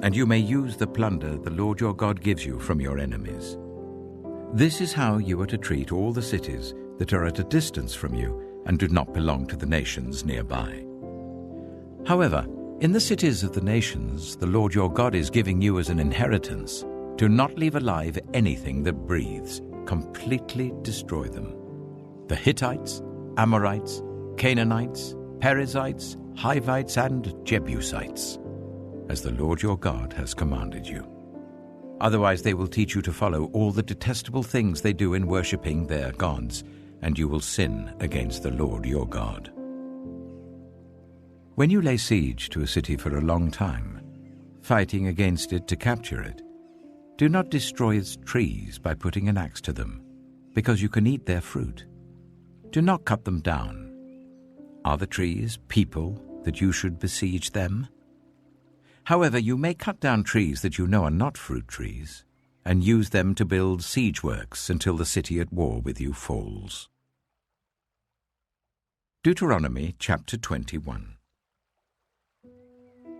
and you may use the plunder the Lord your God gives you from your enemies. This is how you are to treat all the cities that are at a distance from you and do not belong to the nations nearby. However, in the cities of the nations the Lord your God is giving you as an inheritance, do not leave alive anything that breathes. Completely destroy them. The Hittites, Amorites, Canaanites, Perizzites, Hivites, and Jebusites, as the Lord your God has commanded you. Otherwise they will teach you to follow all the detestable things they do in worshipping their gods, and you will sin against the Lord your God. When you lay siege to a city for a long time, fighting against it to capture it, do not destroy its trees by putting an axe to them, because you can eat their fruit. Do not cut them down. Are the trees people that you should besiege them? However, you may cut down trees that you know are not fruit trees, and use them to build siege works until the city at war with you falls. Deuteronomy chapter 21.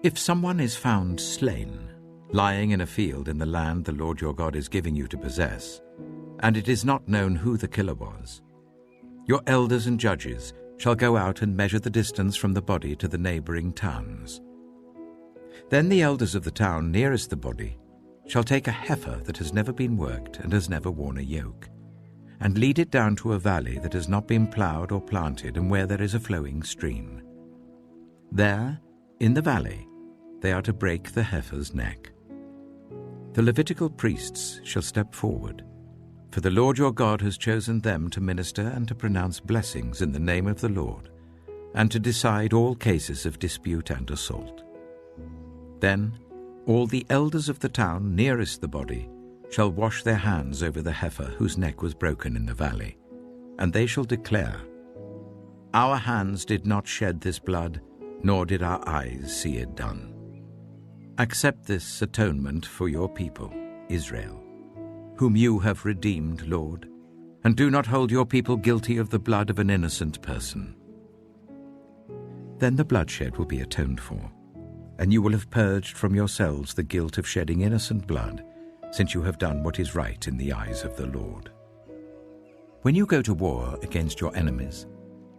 If someone is found slain, lying in a field in the land the Lord your God is giving you to possess, and it is not known who the killer was, your elders and judges shall go out and measure the distance from the body to the neighboring towns. Then the elders of the town nearest the body shall take a heifer that has never been worked and has never worn a yoke, and lead it down to a valley that has not been ploughed or planted and where there is a flowing stream. There, in the valley, they are to break the heifer's neck. The Levitical priests shall step forward, for the Lord your God has chosen them to minister and to pronounce blessings in the name of the Lord, and to decide all cases of dispute and assault. Then all the elders of the town nearest the body shall wash their hands over the heifer whose neck was broken in the valley, and they shall declare, "Our hands did not shed this blood, nor did our eyes see it done. Accept this atonement for your people, Israel, whom you have redeemed, Lord, and do not hold your people guilty of the blood of an innocent person." Then the bloodshed will be atoned for, and you will have purged from yourselves the guilt of shedding innocent blood, since you have done what is right in the eyes of the Lord. When you go to war against your enemies,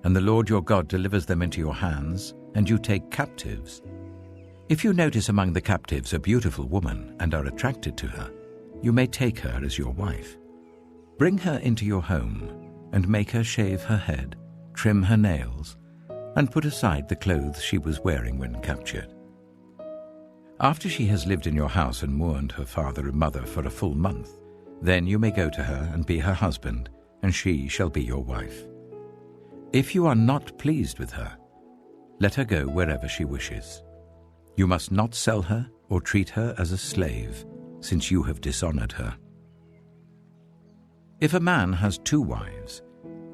and the Lord your God delivers them into your hands, and you take captives, if you notice among the captives a beautiful woman and are attracted to her, you may take her as your wife. Bring her into your home, and make her shave her head, trim her nails, and put aside the clothes she was wearing when captured. After she has lived in your house and mourned her father and mother for a full month, then you may go to her and be her husband, and she shall be your wife. If you are not pleased with her, let her go wherever she wishes. You must not sell her or treat her as a slave, since you have dishonored her. If a man has 2 wives,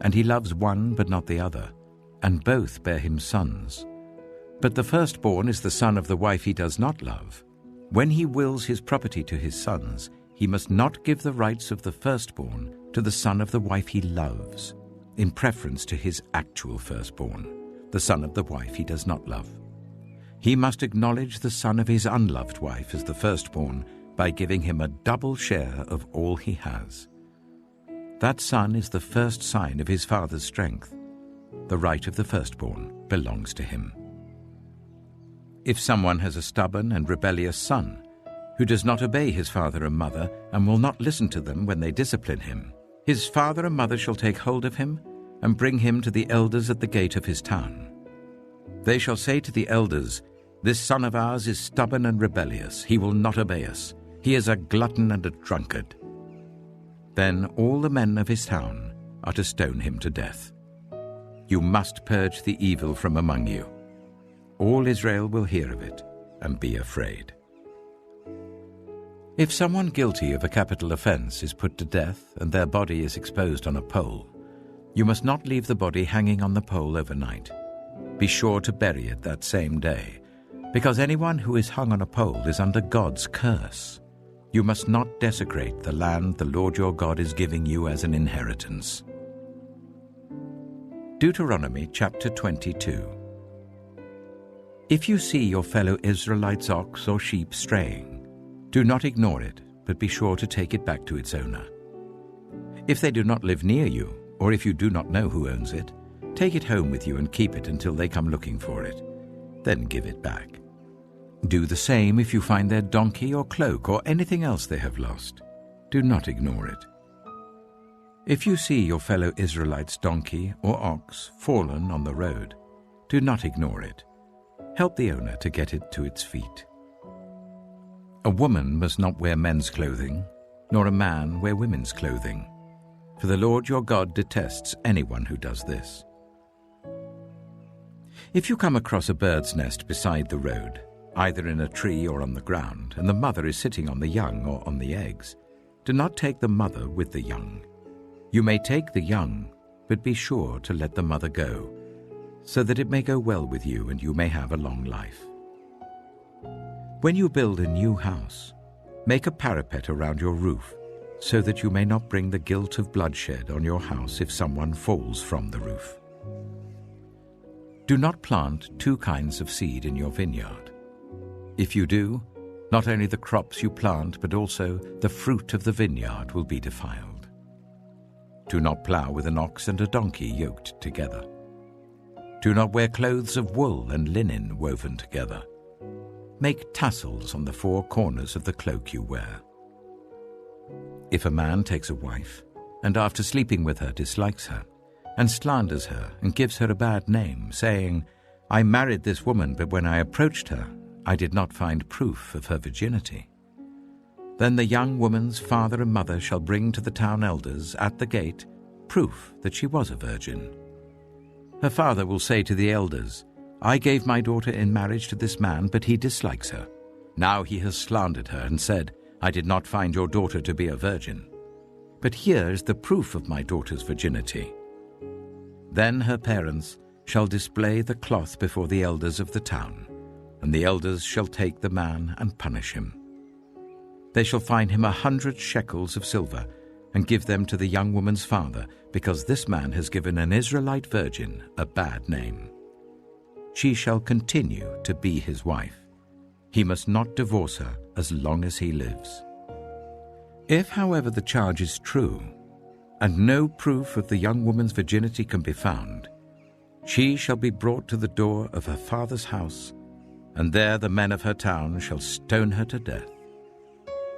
and he loves one but not the other, and both bear him sons, but the firstborn is the son of the wife he does not love, when he wills his property to his sons, he must not give the rights of the firstborn to the son of the wife he loves, in preference to his actual firstborn, the son of the wife he does not love. He must acknowledge the son of his unloved wife as the firstborn by giving him a double share of all he has. That son is the first sign of his father's strength. The right of the firstborn belongs to him. If someone has a stubborn and rebellious son, who does not obey his father and mother and will not listen to them when they discipline him, his father and mother shall take hold of him and bring him to the elders at the gate of his town. They shall say to the elders, "This son of ours is stubborn and rebellious. He will not obey us. He is a glutton and a drunkard." Then all the men of his town are to stone him to death. You must purge the evil from among you. All Israel will hear of it and be afraid. If someone guilty of a capital offense is put to death and their body is exposed on a pole, you must not leave the body hanging on the pole overnight. Be sure to bury it that same day, because anyone who is hung on a pole is under God's curse. You must not desecrate the land the Lord your God is giving you as an inheritance. Deuteronomy chapter 22. If you see your fellow Israelites' ox or sheep straying, do not ignore it, but be sure to take it back to its owner. If they do not live near you, or if you do not know who owns it, take it home with you and keep it until they come looking for it. Then give it back. Do the same if you find their donkey or cloak or anything else they have lost. Do not ignore it. If you see your fellow Israelites' donkey or ox fallen on the road, do not ignore it. Help the owner to get it to its feet. A woman must not wear men's clothing, nor a man wear women's clothing, for the Lord your God detests anyone who does this. If you come across a bird's nest beside the road, either in a tree or on the ground, and the mother is sitting on the young or on the eggs, do not take the mother with the young. You may take the young, but be sure to let the mother go, so that it may go well with you and you may have a long life. When you build a new house, make a parapet around your roof, so that you may not bring the guilt of bloodshed on your house if someone falls from the roof. Do not plant two kinds of seed in your vineyard. If you do, not only the crops you plant, but also the fruit of the vineyard will be defiled. Do not plow with an ox and a donkey yoked together. Do not wear clothes of wool and linen woven together. Make tassels on the four corners of the cloak you wear. If a man takes a wife, and after sleeping with her dislikes her, and slanders her and gives her a bad name, saying, "I married this woman, but when I approached her, I did not find proof of her virginity," then the young woman's father and mother shall bring to the town elders at the gate proof that she was a virgin. Her father will say to the elders, "I gave my daughter in marriage to this man, but he dislikes her. Now he has slandered her and said, 'I did not find your daughter to be a virgin.' But here is the proof of my daughter's virginity." Then her parents shall display the cloth before the elders of the town, and the elders shall take the man and punish him. They shall fine him 100 shekels of silver and give them to the young woman's father, because this man has given an Israelite virgin a bad name. She shall continue to be his wife. He must not divorce her as long as he lives. If, however, the charge is true, and no proof of the young woman's virginity can be found, she shall be brought to the door of her father's house, and there the men of her town shall stone her to death.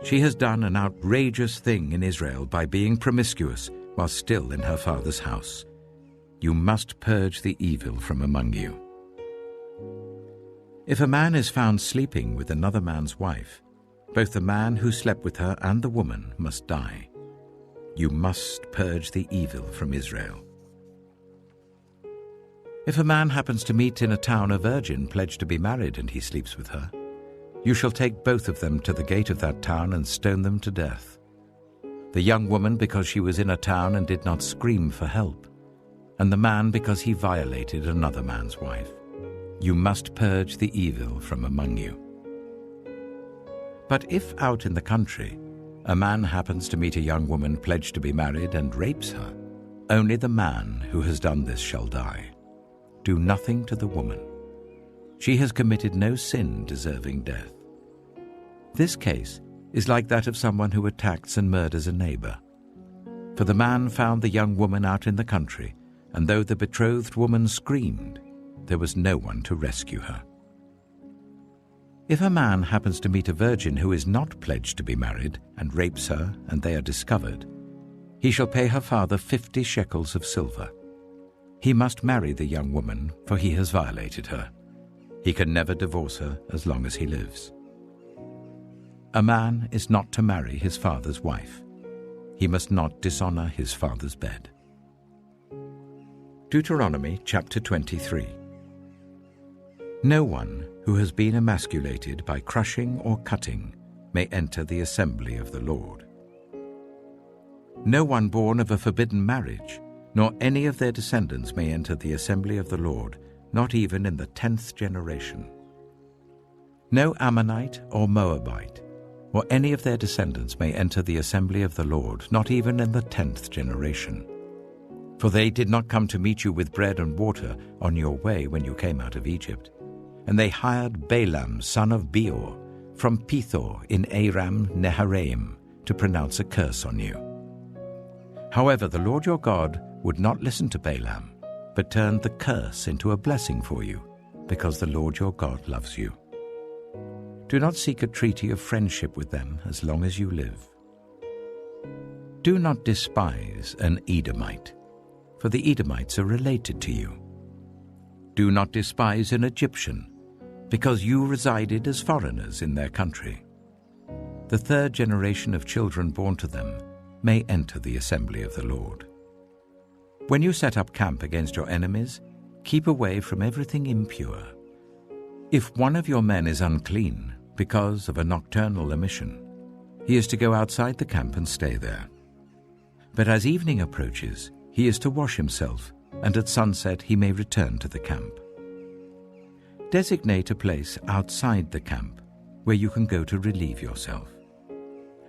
She has done an outrageous thing in Israel by being promiscuous while still in her father's house. You must purge the evil from among you. If a man is found sleeping with another man's wife, both the man who slept with her and the woman must die. You must purge the evil from Israel. If a man happens to meet in a town a virgin pledged to be married and he sleeps with her, you shall take both of them to the gate of that town and stone them to death. The young woman because she was in a town and did not scream for help, and the man because he violated another man's wife. You must purge the evil from among you. But if out in the country a man happens to meet a young woman pledged to be married and rapes her, only the man who has done this shall die. Do nothing to the woman. She has committed no sin deserving death. This case is like that of someone who attacks and murders a neighbor. For the man found the young woman out in the country, and though the betrothed woman screamed, there was no one to rescue her. If a man happens to meet a virgin who is not pledged to be married and rapes her and they are discovered, he shall pay her father 50 shekels of silver. He must marry the young woman, for he has violated her. He can never divorce her as long as he lives. A man is not to marry his father's wife. He must not dishonor his father's bed. Deuteronomy chapter 23. No one who has been emasculated by crushing or cutting may enter the assembly of the Lord. No one born of a forbidden marriage, nor any of their descendants may enter the assembly of the Lord, not even in the 10th generation. No Ammonite or Moabite, or any of their descendants may enter the assembly of the Lord, not even in the 10th generation. For they did not come to meet you with bread and water on your way when you came out of Egypt. And they hired Balaam, son of Beor, from Pethor in Aram Naharaim, to pronounce a curse on you. However, the Lord your God would not listen to Balaam, but turned the curse into a blessing for you, because the Lord your God loves you. Do not seek a treaty of friendship with them as long as you live. Do not despise an Edomite, for the Edomites are related to you. Do not despise an Egyptian, because you resided as foreigners in their country. The third generation of children born to them may enter the assembly of the Lord. When you set up camp against your enemies, keep away from everything impure. If one of your men is unclean because of a nocturnal emission, he is to go outside the camp and stay there. But as evening approaches, he is to wash himself, and at sunset he may return to the camp. Designate a place outside the camp where you can go to relieve yourself.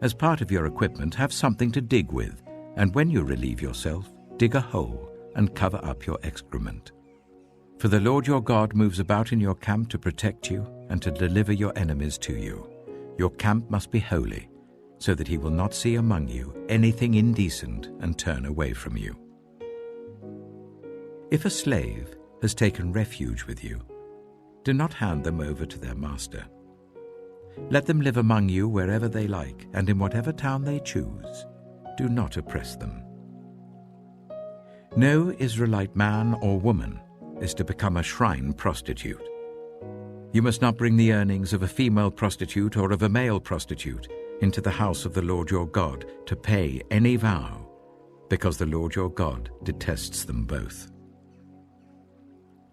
As part of your equipment, have something to dig with, and when you relieve yourself, dig a hole and cover up your excrement. For the Lord your God moves about in your camp to protect you and to deliver your enemies to you. Your camp must be holy, so that he will not see among you anything indecent and turn away from you. If a slave has taken refuge with you, do not hand them over to their master. Let them live among you wherever they like and in whatever town they choose. Do not oppress them. No Israelite man or woman is to become a shrine prostitute. You must not bring the earnings of a female prostitute or of a male prostitute into the house of the Lord your God to pay any vow, because the Lord your God detests them both.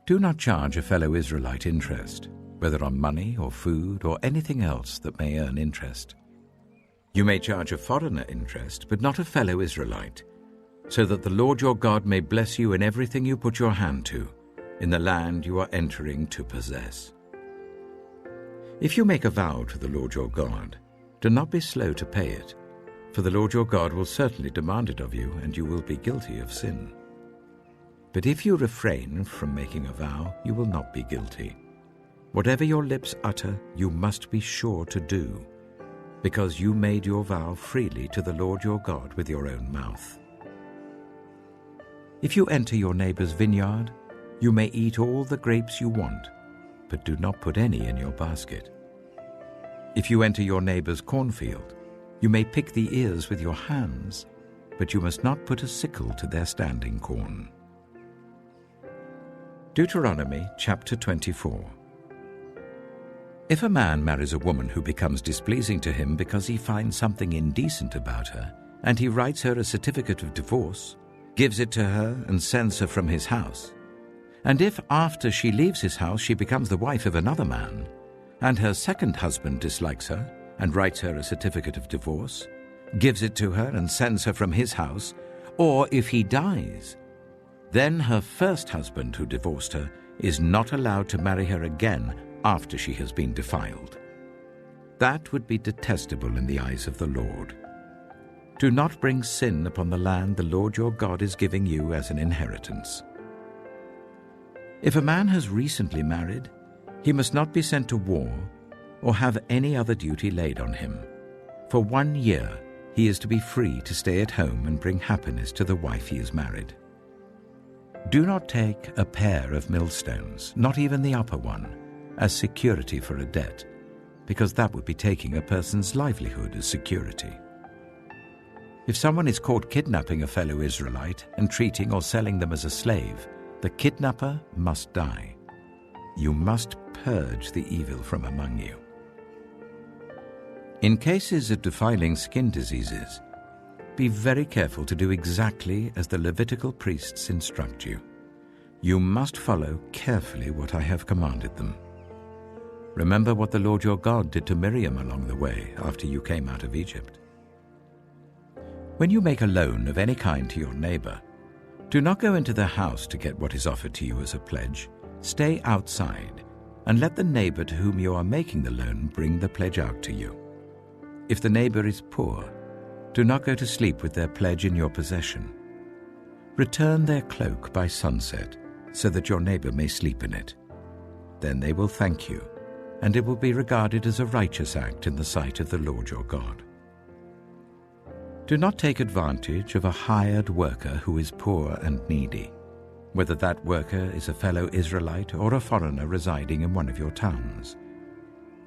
Do not charge a fellow Israelite interest, whether on money or food or anything else that may earn interest. You may charge a foreigner interest, but not a fellow Israelite, so that the Lord your God may bless you in everything you put your hand to, in the land you are entering to possess. If you make a vow to the Lord your God, do not be slow to pay it, for the Lord your God will certainly demand it of you, and you will be guilty of sin. But if you refrain from making a vow, you will not be guilty. Whatever your lips utter, you must be sure to do, because you made your vow freely to the Lord your God with your own mouth. If you enter your neighbor's vineyard, you may eat all the grapes you want, but do not put any in your basket. If you enter your neighbor's cornfield, you may pick the ears with your hands, but you must not put a sickle to their standing corn. Deuteronomy chapter 24. If a man marries a woman who becomes displeasing to him because he finds something indecent about her, and he writes her a certificate of divorce, gives it to her, and sends her from his house, and if after she leaves his house she becomes the wife of another man, and her second husband dislikes her and writes her a certificate of divorce, gives it to her and sends her from his house, or if he dies, then her first husband who divorced her is not allowed to marry her again after she has been defiled. That would be detestable in the eyes of the Lord. Do not bring sin upon the land the Lord your God is giving you as an inheritance. If a man has recently married, he must not be sent to war or have any other duty laid on him. For 1 year he is to be free to stay at home and bring happiness to the wife he has married. Do not take a pair of millstones, not even the upper one, as security for a debt, because that would be taking a person's livelihood as security. If someone is caught kidnapping a fellow Israelite and treating or selling them as a slave, the kidnapper must die. You must purge the evil from among you. In cases of defiling skin diseases, be very careful to do exactly as the Levitical priests instruct you. You must follow carefully what I have commanded them. Remember what the Lord your God did to Miriam along the way after you came out of Egypt. When you make a loan of any kind to your neighbor, do not go into their house to get what is offered to you as a pledge. Stay outside and let the neighbor to whom you are making the loan bring the pledge out to you. If the neighbor is poor, do not go to sleep with their pledge in your possession. Return their cloak by sunset, so that your neighbor may sleep in it. Then they will thank you, and it will be regarded as a righteous act in the sight of the Lord your God. Do not take advantage of a hired worker who is poor and needy, whether that worker is a fellow Israelite or a foreigner residing in one of your towns.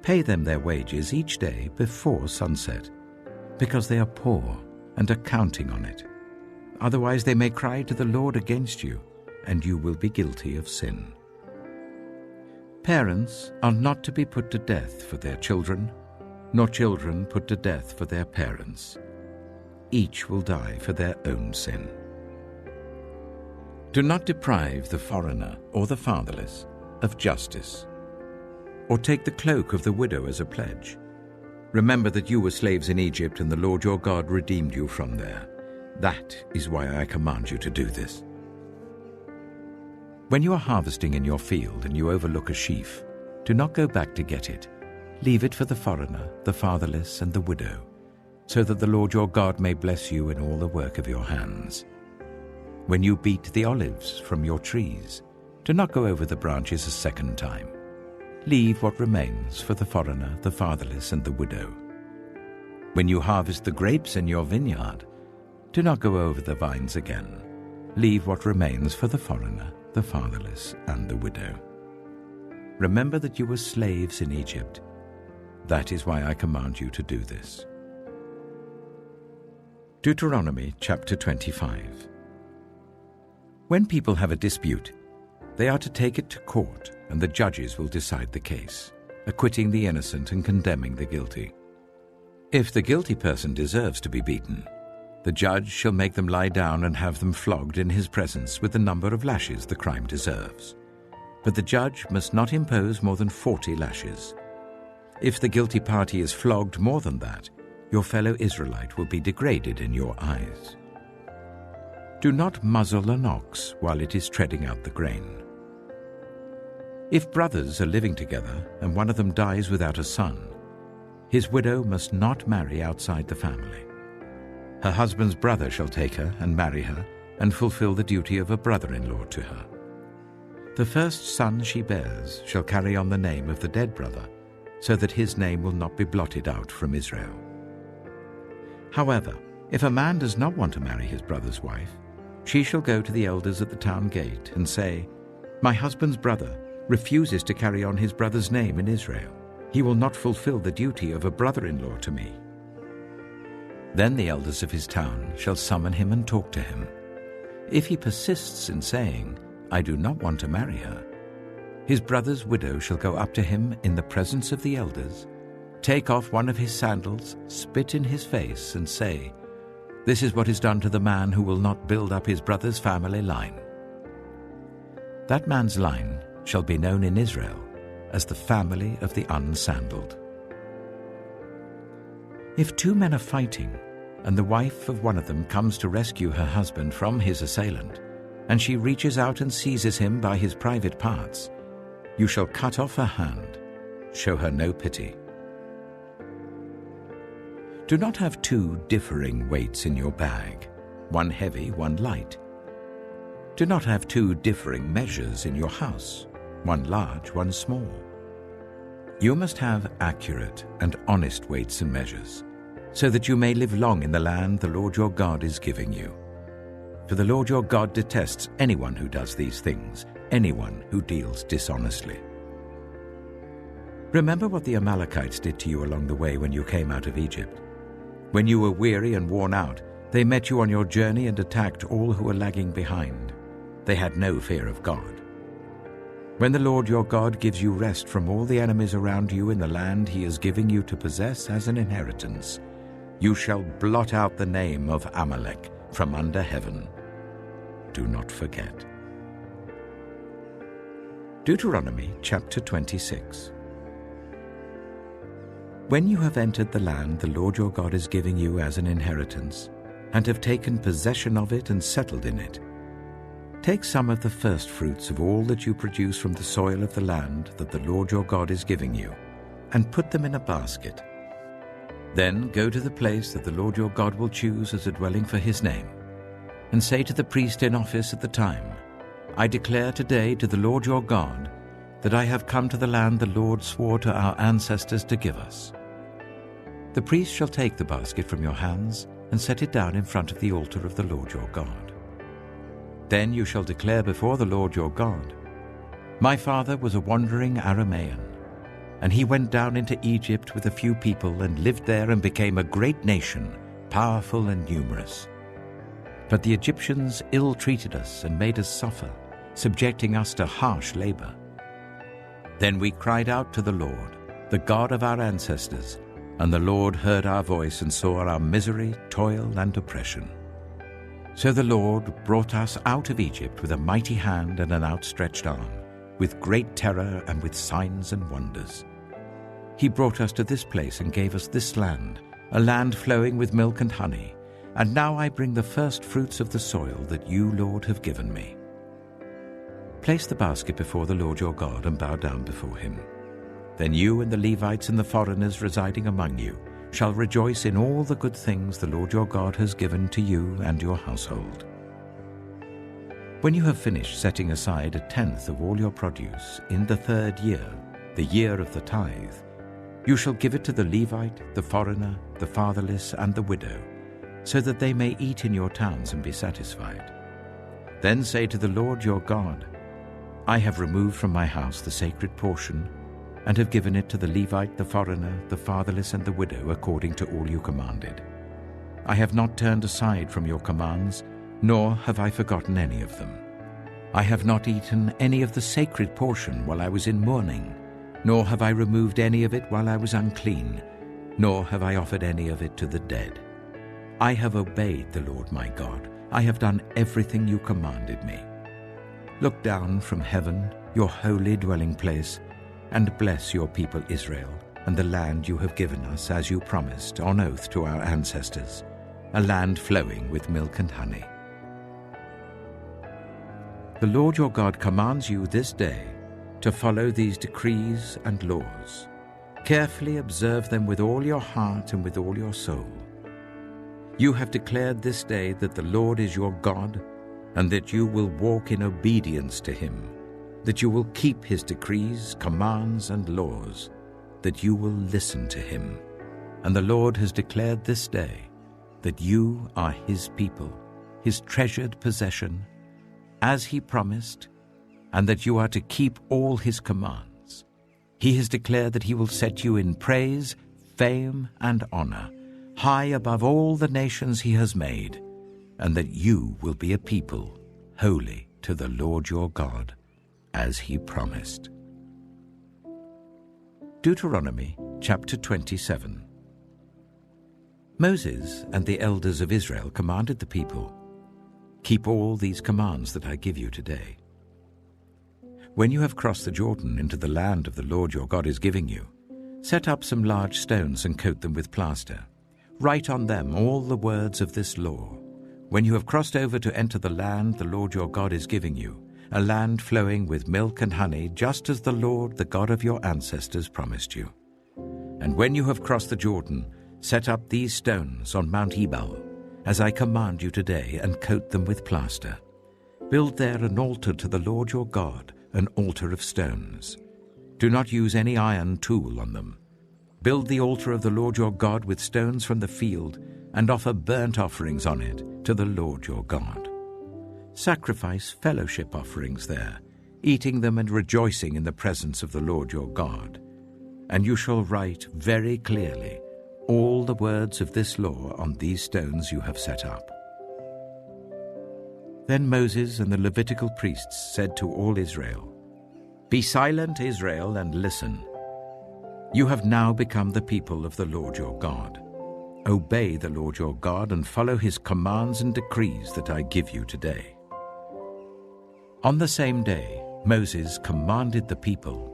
Pay them their wages each day before sunset, because they are poor and are counting on it. Otherwise they may cry to the Lord against you, and you will be guilty of sin. Parents are not to be put to death for their children, nor children put to death for their parents. Each will die for their own sin. Do not deprive the foreigner or the fatherless of justice, or take the cloak of the widow as a pledge. Remember that you were slaves in Egypt, and the Lord your God redeemed you from there. That is why I command you to do this. When you are harvesting in your field and you overlook a sheaf, do not go back to get it. Leave it for the foreigner, the fatherless, and the widow, so that the Lord your God may bless you in all the work of your hands. When you beat the olives from your trees, do not go over the branches a second time. Leave what remains for the foreigner, the fatherless, and the widow. When you harvest the grapes in your vineyard, do not go over the vines again. Leave what remains for the foreigner, the fatherless, and the widow. Remember that you were slaves in Egypt. That is why I command you to do this. Deuteronomy chapter 25. When people have a dispute, they are to take it to court, and the judges will decide the case, acquitting the innocent and condemning the guilty. If the guilty person deserves to be beaten, the judge shall make them lie down and have them flogged in his presence with the number of lashes the crime deserves. But the judge must not impose more than 40 lashes. If the guilty party is flogged more than that, your fellow Israelite will be degraded in your eyes. Do not muzzle an ox while it is treading out the grain. If brothers are living together and one of them dies without a son, his widow must not marry outside the family. Her husband's brother shall take her and marry her and fulfill the duty of a brother-in-law to her. The first son she bears shall carry on the name of the dead brother, so that his name will not be blotted out from Israel. However, if a man does not want to marry his brother's wife, she shall go to the elders at the town gate and say, "My husband's brother refuses to carry on his brother's name in Israel. He will not fulfill the duty of a brother-in-law to me." Then the elders of his town shall summon him and talk to him. If he persists in saying, "I do not want to marry her," his brother's widow shall go up to him in the presence of the elders, take off one of his sandals, spit in his face, and say, "This is what is done to the man who will not build up his brother's family line." That man's line shall be known in Israel as the family of the unsandaled. If two men are fighting, and the wife of one of them comes to rescue her husband from his assailant, and she reaches out and seizes him by his private parts, you shall cut off her hand. Show her no pity. Do not have two differing weights in your bag, one heavy, one light. Do not have two differing measures in your house, one large, one small. You must have accurate and honest weights and measures, so that you may live long in the land the Lord your God is giving you. For the Lord your God detests anyone who does these things, anyone who deals dishonestly. Remember what the Amalekites did to you along the way when you came out of Egypt. When you were weary and worn out, they met you on your journey and attacked all who were lagging behind. They had no fear of God. When the Lord your God gives you rest from all the enemies around you in the land he is giving you to possess as an inheritance, you shall blot out the name of Amalek from under heaven. Do not forget. Deuteronomy chapter 26. When you have entered the land the Lord your God is giving you as an inheritance, and have taken possession of it and settled in it, take some of the first fruits of all that you produce from the soil of the land that the Lord your God is giving you, and put them in a basket. Then go to the place that the Lord your God will choose as a dwelling for his name. and say to the priest in office at the time, I declare today to the Lord your God that I have come to the land the Lord swore to our ancestors to give us. The priest shall take the basket from your hands and set it down in front of the altar of the Lord your God. Then you shall declare before the Lord your God, My father was a wandering Aramean, and he went down into Egypt with a few people and lived there and became a great nation, powerful and numerous. But the Egyptians ill-treated us and made us suffer, subjecting us to harsh labor. Then we cried out to the Lord, the God of our ancestors, and the Lord heard our voice and saw our misery, toil, and oppression. So the Lord brought us out of Egypt with a mighty hand and an outstretched arm, with great terror and with signs and wonders. He brought us to this place and gave us this land, a land flowing with milk and honey. And now I bring the first fruits of the soil that you, Lord, have given me. Place the basket before the Lord your God and bow down before him. Then you and the Levites and the foreigners residing among you shall rejoice in all the good things the Lord your God has given to you and your household. When you have finished setting aside 1/10 of all your produce in the 3rd year, the year of the tithe, you shall give it to the Levite, the foreigner, the fatherless, and the widow, so that they may eat in your towns and be satisfied. Then say to the Lord your God, I have removed from my house the sacred portion, and have given it to the Levite, the foreigner, the fatherless, and the widow, according to all you commanded. I have not turned aside from your commands, nor have I forgotten any of them. I have not eaten any of the sacred portion while I was in mourning, nor have I removed any of it while I was unclean, nor have I offered any of it to the dead. I have obeyed the Lord my God. I have done everything you commanded me. Look down from heaven, your holy dwelling place, and bless your people Israel and the land you have given us as you promised on oath to our ancestors, a land flowing with milk and honey. The Lord your God commands you this day to follow these decrees and laws. Carefully observe them with all your heart and with all your soul. You have declared this day that the Lord is your God, and that you will walk in obedience to him, that you will keep his decrees, commands, and laws, that you will listen to him. And the Lord has declared this day that you are his people, his treasured possession, as he promised, and that you are to keep all his commands. He has declared that he will set you in praise, fame, and honor, high above all the nations he has made, and that you will be a people holy to the Lord your God, as he promised. Deuteronomy chapter 27. Moses and the elders of Israel commanded the people, Keep all these commands that I give you today. When you have crossed the Jordan into the land of the Lord your God is giving you, set up some large stones and coat them with plaster. Write on them all the words of this law. When you have crossed over to enter the land the Lord your God is giving you, a land flowing with milk and honey, just as the Lord, the God of your ancestors, promised you. And when you have crossed the Jordan, set up these stones on Mount Ebal, as I command you today, and coat them with plaster. Build there an altar to the Lord your God, an altar of stones. Do not use any iron tool on them. Build the altar of the Lord your God with stones from the field, and offer burnt offerings on it to the Lord your God. Sacrifice fellowship offerings there, eating them and rejoicing in the presence of the Lord your God. And you shall write very clearly all the words of this law on these stones you have set up. Then Moses and the Levitical priests said to all Israel, Be silent, Israel, and listen. You have now become the people of the Lord your God. Obey the Lord your God and follow his commands and decrees that I give you today. On the same day, Moses commanded the people,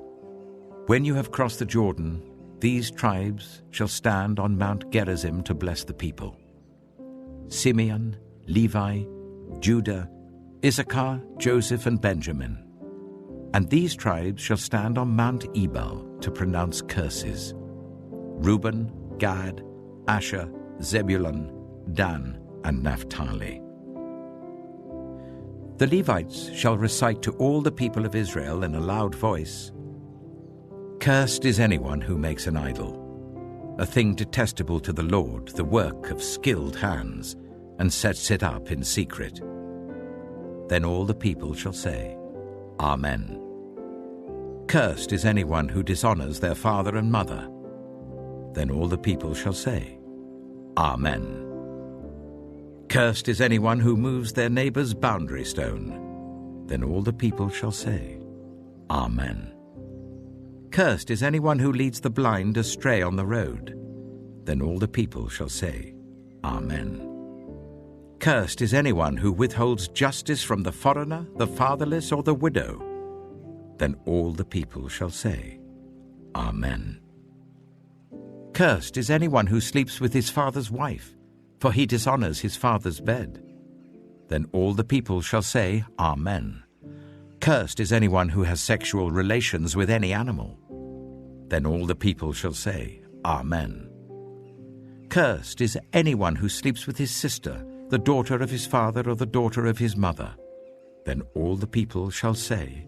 When you have crossed the Jordan, these tribes shall stand on Mount Gerizim to bless the people: Simeon, Levi, Judah, Issachar, Joseph, and Benjamin. And these tribes shall stand on Mount Ebal to pronounce curses: Reuben, Gad, Asher, Zebulun, Dan, and Naphtali. The Levites shall recite to all the people of Israel in a loud voice, "Cursed is anyone who makes an idol, a thing detestable to the Lord, the work of skilled hands, and sets it up in secret." Then all the people shall say, "Amen." "Cursed is anyone who dishonors their father and mother." Then all the people shall say, "Amen." "Cursed is anyone who moves their neighbor's boundary stone." Then all the people shall say, "Amen." "Cursed is anyone who leads the blind astray on the road." Then all the people shall say, "Amen." "Cursed is anyone who withholds justice from the foreigner, the fatherless, or the widow." Then all the people shall say, "Amen." "Cursed is anyone who sleeps with his father's wife, for he dishonors his father's bed." Then all the people shall say, "Amen." "Cursed is anyone who has sexual relations with any animal." Then all the people shall say, "Amen." "Cursed is anyone who sleeps with his sister, the daughter of his father or the daughter of his mother." Then all the people shall say,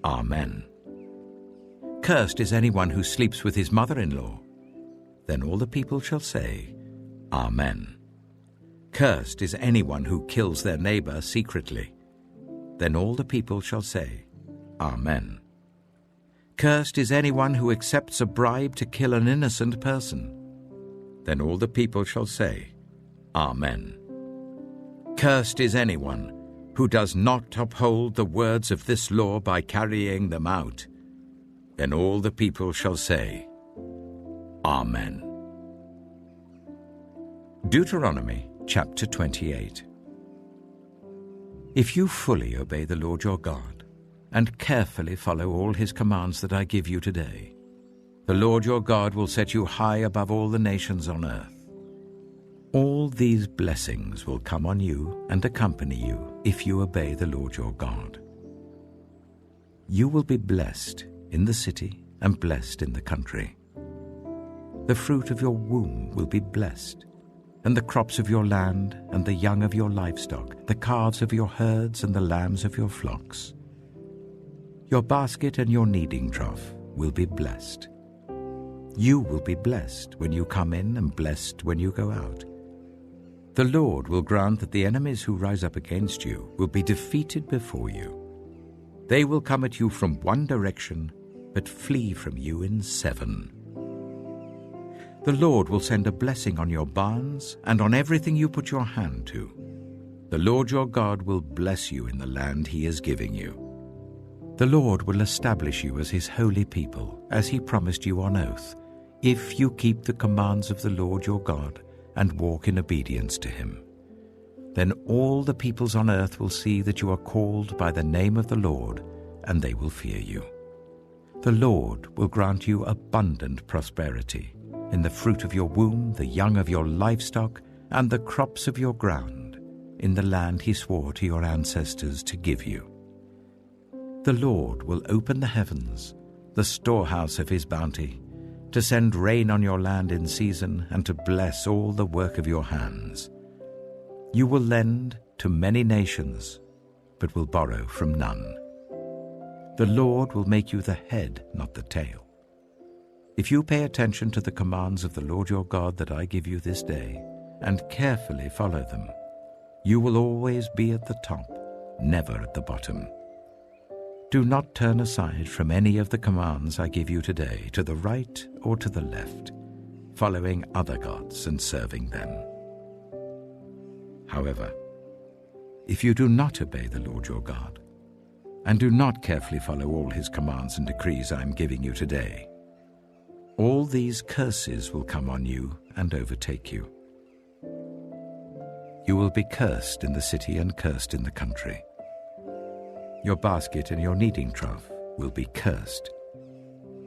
"Amen." "Cursed is anyone who sleeps with his mother-in-law." Then all the people shall say, "Amen." "Cursed is anyone who kills their neighbor secretly." Then all the people shall say, "Amen." "Cursed is anyone who accepts a bribe to kill an innocent person." Then all the people shall say, "Amen." "Cursed is anyone who does not uphold the words of this law by carrying them out." Then all the people shall say, "Amen." Deuteronomy chapter 28. If you fully obey the Lord your God, and carefully follow all his commands that I give you today, the Lord your God will set you high above all the nations on earth. All these blessings will come on you and accompany you if you obey the Lord your God. You will be blessed in the city and blessed in the country. The fruit of your womb will be blessed, and the crops of your land and the young of your livestock, the calves of your herds and the lambs of your flocks. Your basket and your kneading trough will be blessed. You will be blessed when you come in and blessed when you go out. The Lord will grant that the enemies who rise up against you will be defeated before you. They will come at you from one direction, but flee from you in 7. The Lord will send a blessing on your barns and on everything you put your hand to. The Lord your God will bless you in the land he is giving you. The Lord will establish you as his holy people, as he promised you on oath, if you keep the commands of the Lord your God and walk in obedience to him. Then all the peoples on earth will see that you are called by the name of the Lord, and they will fear you. The Lord will grant you abundant prosperity in the fruit of your womb, the young of your livestock, and the crops of your ground, in the land he swore to your ancestors to give you. The Lord will open the heavens, the storehouse of his bounty, to send rain on your land in season and to bless all the work of your hands. You will lend to many nations, but will borrow from none. The Lord will make you the head, not the tail. If you pay attention to the commands of the Lord your God that I give you this day, and carefully follow them, you will always be at the top, never at the bottom. Do not turn aside from any of the commands I give you today, to the right or to the left, following other gods and serving them. However, if you do not obey the Lord your God, and do not carefully follow all his commands and decrees I am giving you today, all these curses will come on you and overtake you. You will be cursed in the city and cursed in the country. Your basket and your kneading trough will be cursed.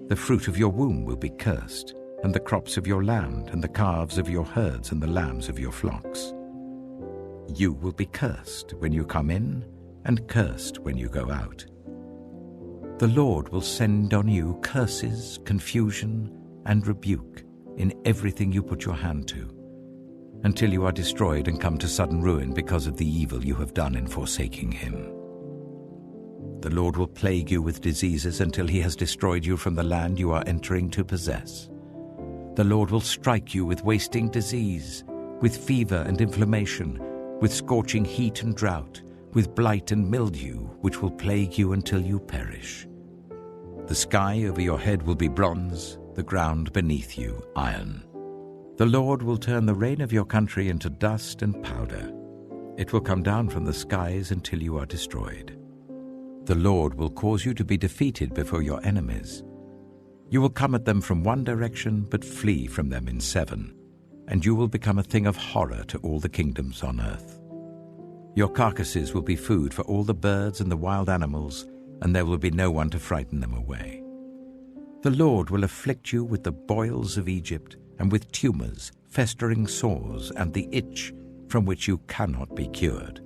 The fruit of your womb will be cursed, and the crops of your land, and the calves of your herds, and the lambs of your flocks. You will be cursed when you come in, and cursed when you go out. The Lord will send on you curses, confusion, and rebuke in everything you put your hand to, until you are destroyed and come to sudden ruin because of the evil you have done in forsaking him. The Lord will plague you with diseases until he has destroyed you from the land you are entering to possess. The Lord will strike you with wasting disease, with fever and inflammation, with scorching heat and drought, with blight and mildew, which will plague you until you perish. The sky over your head will be bronze, the ground beneath you iron. The Lord will turn the rain of your country into dust and powder. It will come down from the skies until you are destroyed. The Lord will cause you to be defeated before your enemies. You will come at them from one direction, but flee from them in 7, and you will become a thing of horror to all the kingdoms on earth. Your carcasses will be food for all the birds and the wild animals, and there will be no one to frighten them away. The Lord will afflict you with the boils of Egypt, and with tumors, festering sores, and the itch from which you cannot be cured.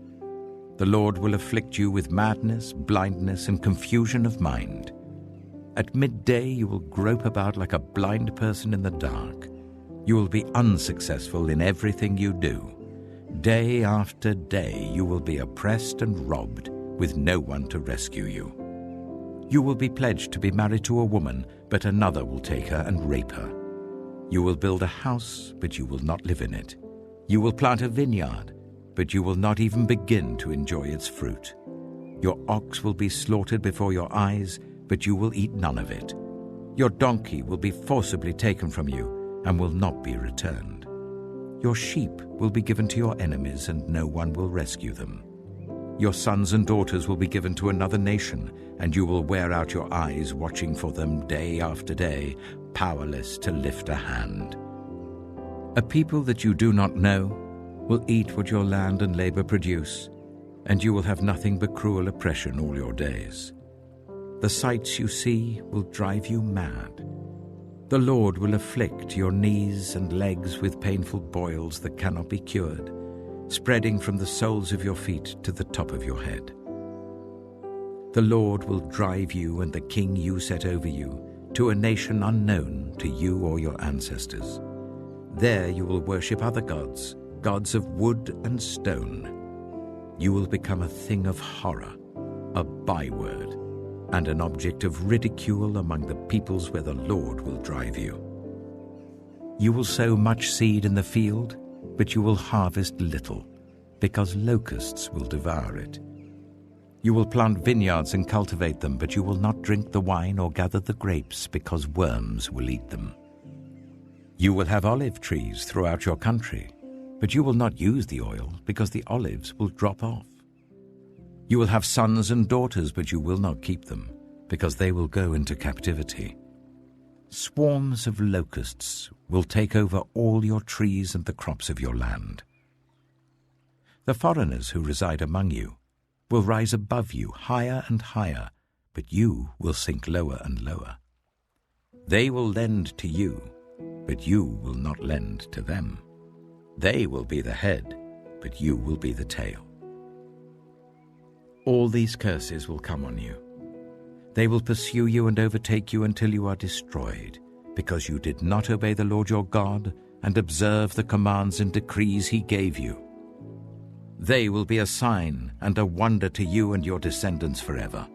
The Lord will afflict you with madness, blindness, and confusion of mind. At midday you will grope about like a blind person in the dark. You will be unsuccessful in everything you do. Day after day you will be oppressed and robbed, with no one to rescue you. You will be pledged to be married to a woman, but another will take her and rape her. You will build a house, but you will not live in it. You will plant a vineyard, but you will not even begin to enjoy its fruit. Your ox will be slaughtered before your eyes, but you will eat none of it. Your donkey will be forcibly taken from you and will not be returned. Your sheep will be given to your enemies, and no one will rescue them. Your sons and daughters will be given to another nation, and you will wear out your eyes watching for them day after day, powerless to lift a hand. A people that you do not know will eat what your land and labor produce, and you will have nothing but cruel oppression all your days. The sights you see will drive you mad. The Lord will afflict your knees and legs with painful boils that cannot be cured, spreading from the soles of your feet to the top of your head. The Lord will drive you and the king you set over you to a nation unknown to you or your ancestors. There you will worship other gods, gods of wood and stone. You will become a thing of horror, a byword, and an object of ridicule among the peoples where the Lord will drive you. You will sow much seed in the field, but you will harvest little, because locusts will devour it. You will plant vineyards and cultivate them, but you will not drink the wine or gather the grapes, because worms will eat them. You will have olive trees throughout your country, but you will not use the oil, because the olives will drop off. You will have sons and daughters, but you will not keep them, because they will go into captivity. Swarms of locusts will take over all your trees and the crops of your land. The foreigners who reside among you will rise above you higher and higher, but you will sink lower and lower. They will lend to you, but you will not lend to them. They will be the head, but you will be the tail. All these curses will come on you. They will pursue you and overtake you until you are destroyed, because you did not obey the Lord your God and observe the commands and decrees he gave you. They will be a sign and a wonder to you and your descendants forever.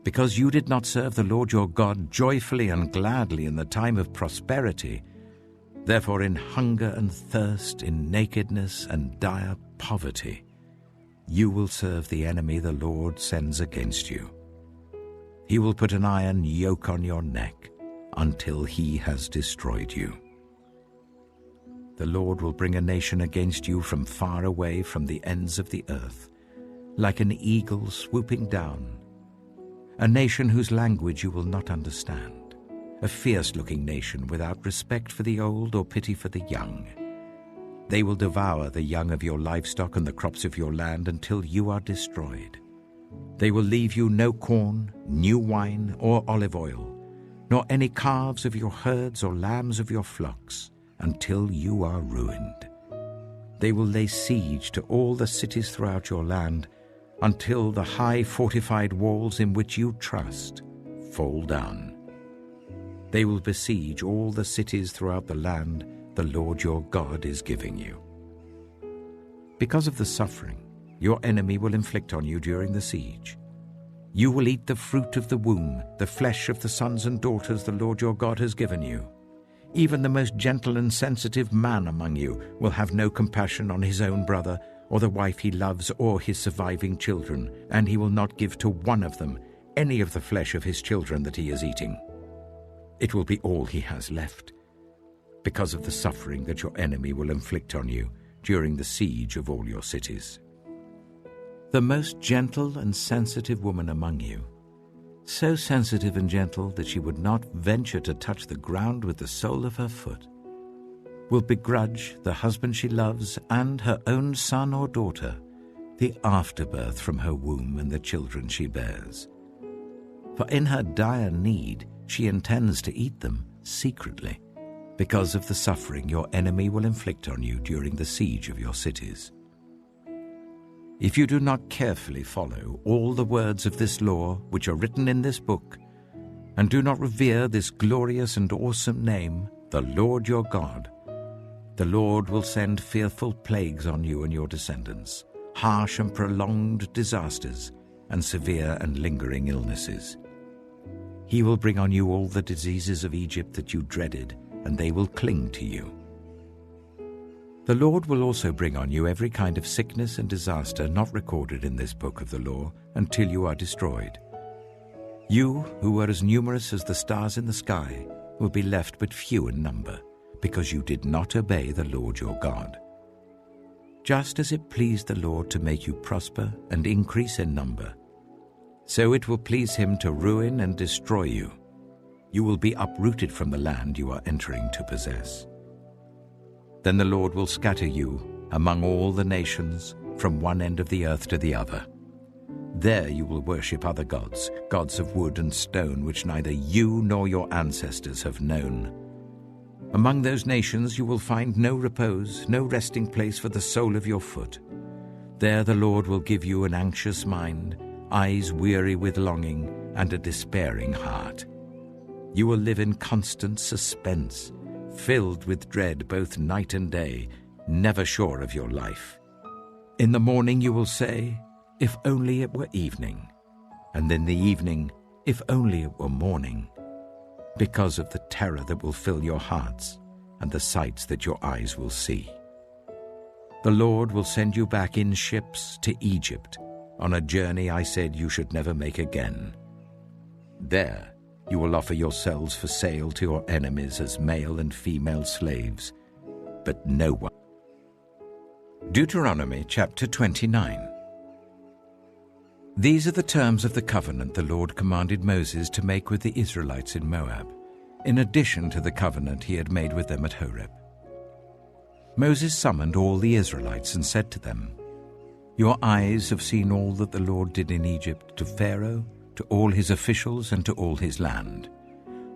Because you did not serve the Lord your God joyfully and gladly in the time of prosperity, therefore in hunger and thirst, in nakedness and dire poverty, you will serve the enemy the Lord sends against you. He will put an iron yoke on your neck until he has destroyed you. The Lord will bring a nation against you from far away, from the ends of the earth, like an eagle swooping down, a nation whose language you will not understand, a fierce-looking nation without respect for the old or pity for the young. They will devour the young of your livestock and the crops of your land until you are destroyed. They will leave you no corn, new wine, or olive oil, nor any calves of your herds or lambs of your flocks, until you are ruined. They will lay siege to all the cities throughout your land, until the high fortified walls in which you trust fall down. They will besiege all the cities throughout the land the Lord your God is giving you. Because of the suffering your enemy will inflict on you during the siege, You will eat the fruit of the womb, the flesh of the sons and daughters the Lord your God has given you. Even the most gentle and sensitive man among you will have no compassion on his own brother, or the wife he loves, or his surviving children, and he will not give to one of them any of the flesh of his children that he is eating. It will be all he has left, because of the suffering that your enemy will inflict on you during the siege of all your cities. The most gentle and sensitive woman among you, so sensitive and gentle that she would not venture to touch the ground with the sole of her foot, will begrudge the husband she loves and her own son or daughter the afterbirth from her womb and the children she bears. For in her dire need she intends to eat them secretly, because of the suffering your enemy will inflict on you during the siege of your cities. If you do not carefully follow all the words of this law which are written in this book, and do not revere this glorious and awesome name, the Lord your God, the Lord will send fearful plagues on you and your descendants, harsh and prolonged disasters, and severe and lingering illnesses. He will bring on you all the diseases of Egypt that you dreaded, and they will cling to you. The Lord will also bring on you every kind of sickness and disaster not recorded in this book of the law until you are destroyed. You, who were as numerous as the stars in the sky, will be left but few in number, because you did not obey the Lord your God. Just as it pleased the Lord to make you prosper and increase in number, so it will please him to ruin and destroy you. You will be uprooted from the land you are entering to possess. Then the Lord will scatter you among all the nations, from one end of the earth to the other. There you will worship other gods, gods of wood and stone, which neither you nor your ancestors have known. Among those nations you will find no repose, no resting place for the sole of your foot. There the Lord will give you an anxious mind, eyes weary with longing, and a despairing heart. You will live in constant suspense, filled with dread both night and day, never sure of your life. In the morning you will say, "If only it were evening," and in the evening, "If only it were morning," because of the terror that will fill your hearts and the sights that your eyes will see. The Lord will send you back in ships to Egypt, on a journey I said you should never make again. There you will offer yourselves for sale to your enemies as male and female slaves, but no one. Deuteronomy chapter 29. These are the terms of the covenant the Lord commanded Moses to make with the Israelites in Moab, in addition to the covenant he had made with them at Horeb. Moses summoned all the Israelites and said to them, "Your eyes have seen all that the Lord did in Egypt to Pharaoh, to all his officials, and to all his land.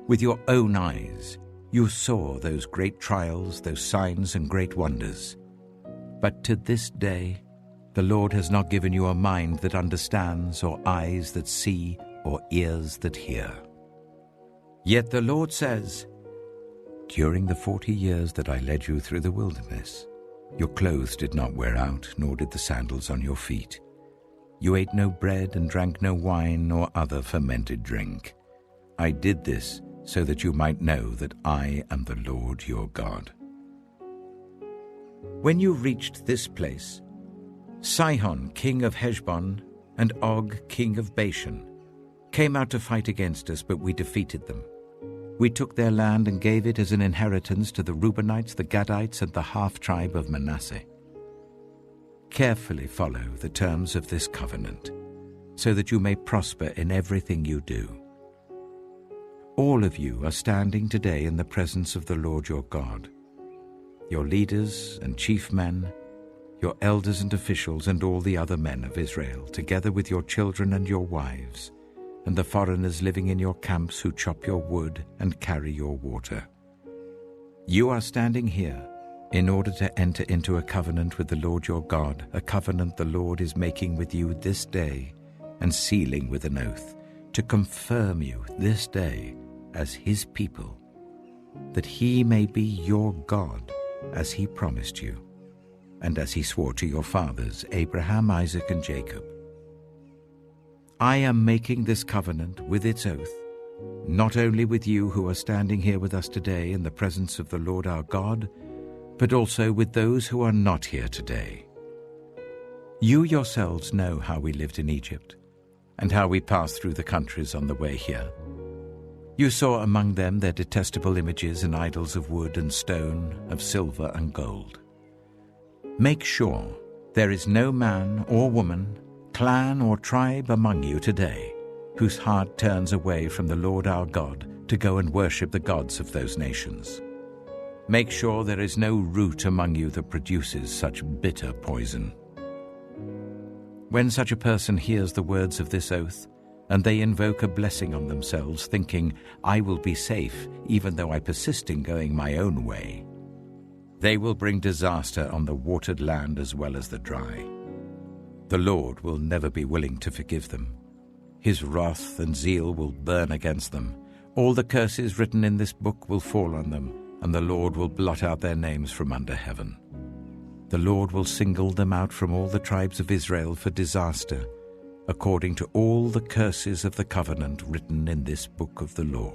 With your own eyes you saw those great trials, those signs and great wonders. But to this day the Lord has not given you a mind that understands, or eyes that see, or ears that hear. Yet the Lord says, during the 40 years that I led you through the wilderness, your clothes did not wear out, nor did the sandals on your feet. You ate no bread and drank no wine or other fermented drink. I did this so that you might know that I am the Lord your God." When you reached this place, Sihon, king of Heshbon, and Og, king of Bashan, came out to fight against us, but we defeated them. We took their land and gave it as an inheritance to the Reubenites, the Gadites, and the half-tribe of Manasseh. Carefully follow the terms of this covenant, so that you may prosper in everything you do. All of you are standing today in the presence of the Lord your God, your leaders and chief men, your elders and officials, and all the other men of Israel, together with your children and your wives, and the foreigners living in your camps who chop your wood and carry your water. You are standing here in order to enter into a covenant with the Lord your God, a covenant the Lord is making with you this day and sealing with an oath, to confirm you this day as his people, that he may be your God as he promised you, and as he swore to your fathers, Abraham, Isaac, and Jacob. I am making this covenant with its oath, not only with you who are standing here with us today in the presence of the Lord our God, but also with those who are not here today. You yourselves know how we lived in Egypt, and how we passed through the countries on the way here. You saw among them their detestable images and idols of wood and stone, of silver and gold. Make sure there is no man or woman, clan or tribe among you today whose heart turns away from the Lord our God to go and worship the gods of those nations. Make sure there is no root among you that produces such bitter poison. When such a person hears the words of this oath, and they invoke a blessing on themselves, thinking, I will be safe, even though I persist in going my own way, they will bring disaster on the watered land as well as the dry. The Lord will never be willing to forgive them. His wrath and zeal will burn against them. All the curses written in this book will fall on them, and the Lord will blot out their names from under heaven. The Lord will single them out from all the tribes of Israel for disaster, according to all the curses of the covenant written in this book of the law.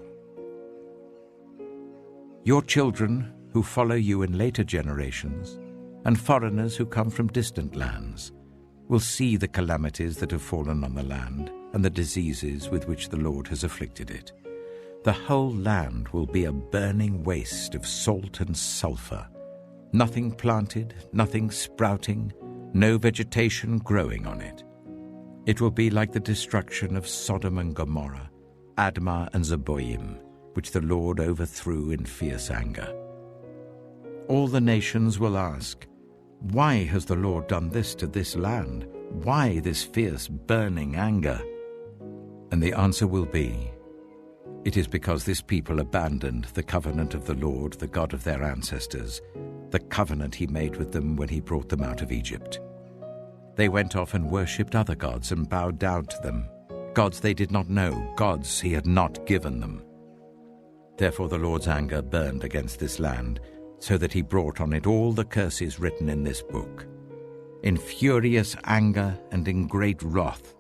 Your children who follow you in later generations, and foreigners who come from distant lands, will see the calamities that have fallen on the land and the diseases with which the Lord has afflicted it. The whole land will be a burning waste of salt and sulfur, nothing planted, nothing sprouting, no vegetation growing on it. It will be like the destruction of Sodom and Gomorrah, Admah and Zeboim, which the Lord overthrew in fierce anger. All the nations will ask, why has the Lord done this to this land? Why this fierce burning anger? And the answer will be, it is because this people abandoned the covenant of the Lord, the God of their ancestors, the covenant he made with them when he brought them out of Egypt. They went off and worshipped other gods and bowed down to them, gods they did not know, gods he had not given them. Therefore the Lord's anger burned against this land, so that he brought on it all the curses written in this book. In furious anger and in great wrath,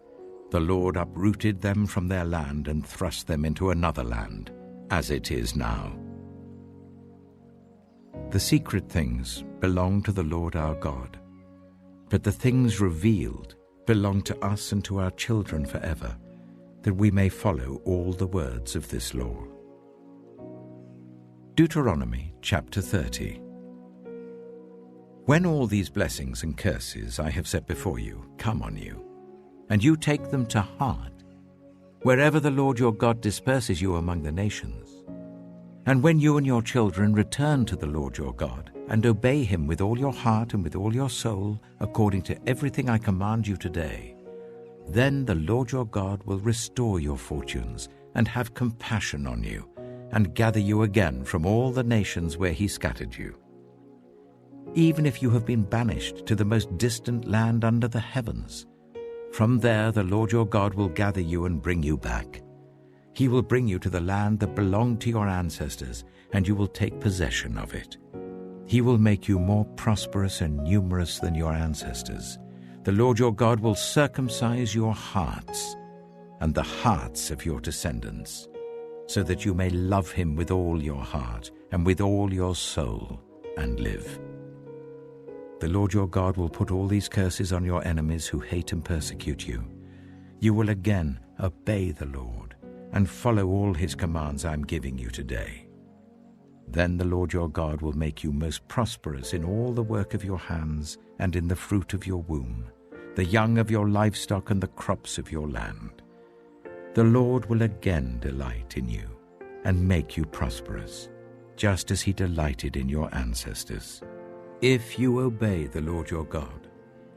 the Lord uprooted them from their land and thrust them into another land, as it is now. The secret things belong to the Lord our God, but the things revealed belong to us and to our children forever, that we may follow all the words of this law. Deuteronomy chapter 30. When all these blessings and curses I have set before you come on you, and you take them to heart, wherever the Lord your God disperses you among the nations, and when you and your children return to the Lord your God, and obey him with all your heart and with all your soul, according to everything I command you today, then the Lord your God will restore your fortunes and have compassion on you, and gather you again from all the nations where he scattered you. Even if you have been banished to the most distant land under the heavens, from there the Lord your God will gather you and bring you back. He will bring you to the land that belonged to your ancestors, and you will take possession of it. He will make you more prosperous and numerous than your ancestors. The Lord your God will circumcise your hearts and the hearts of your descendants, so that you may love him with all your heart and with all your soul and live. The Lord your God will put all these curses on your enemies who hate and persecute you. You will again obey the Lord and follow all his commands I am giving you today. Then the Lord your God will make you most prosperous in all the work of your hands and in the fruit of your womb, the young of your livestock and the crops of your land. The Lord will again delight in you and make you prosperous, just as he delighted in your ancestors. If you obey the Lord your God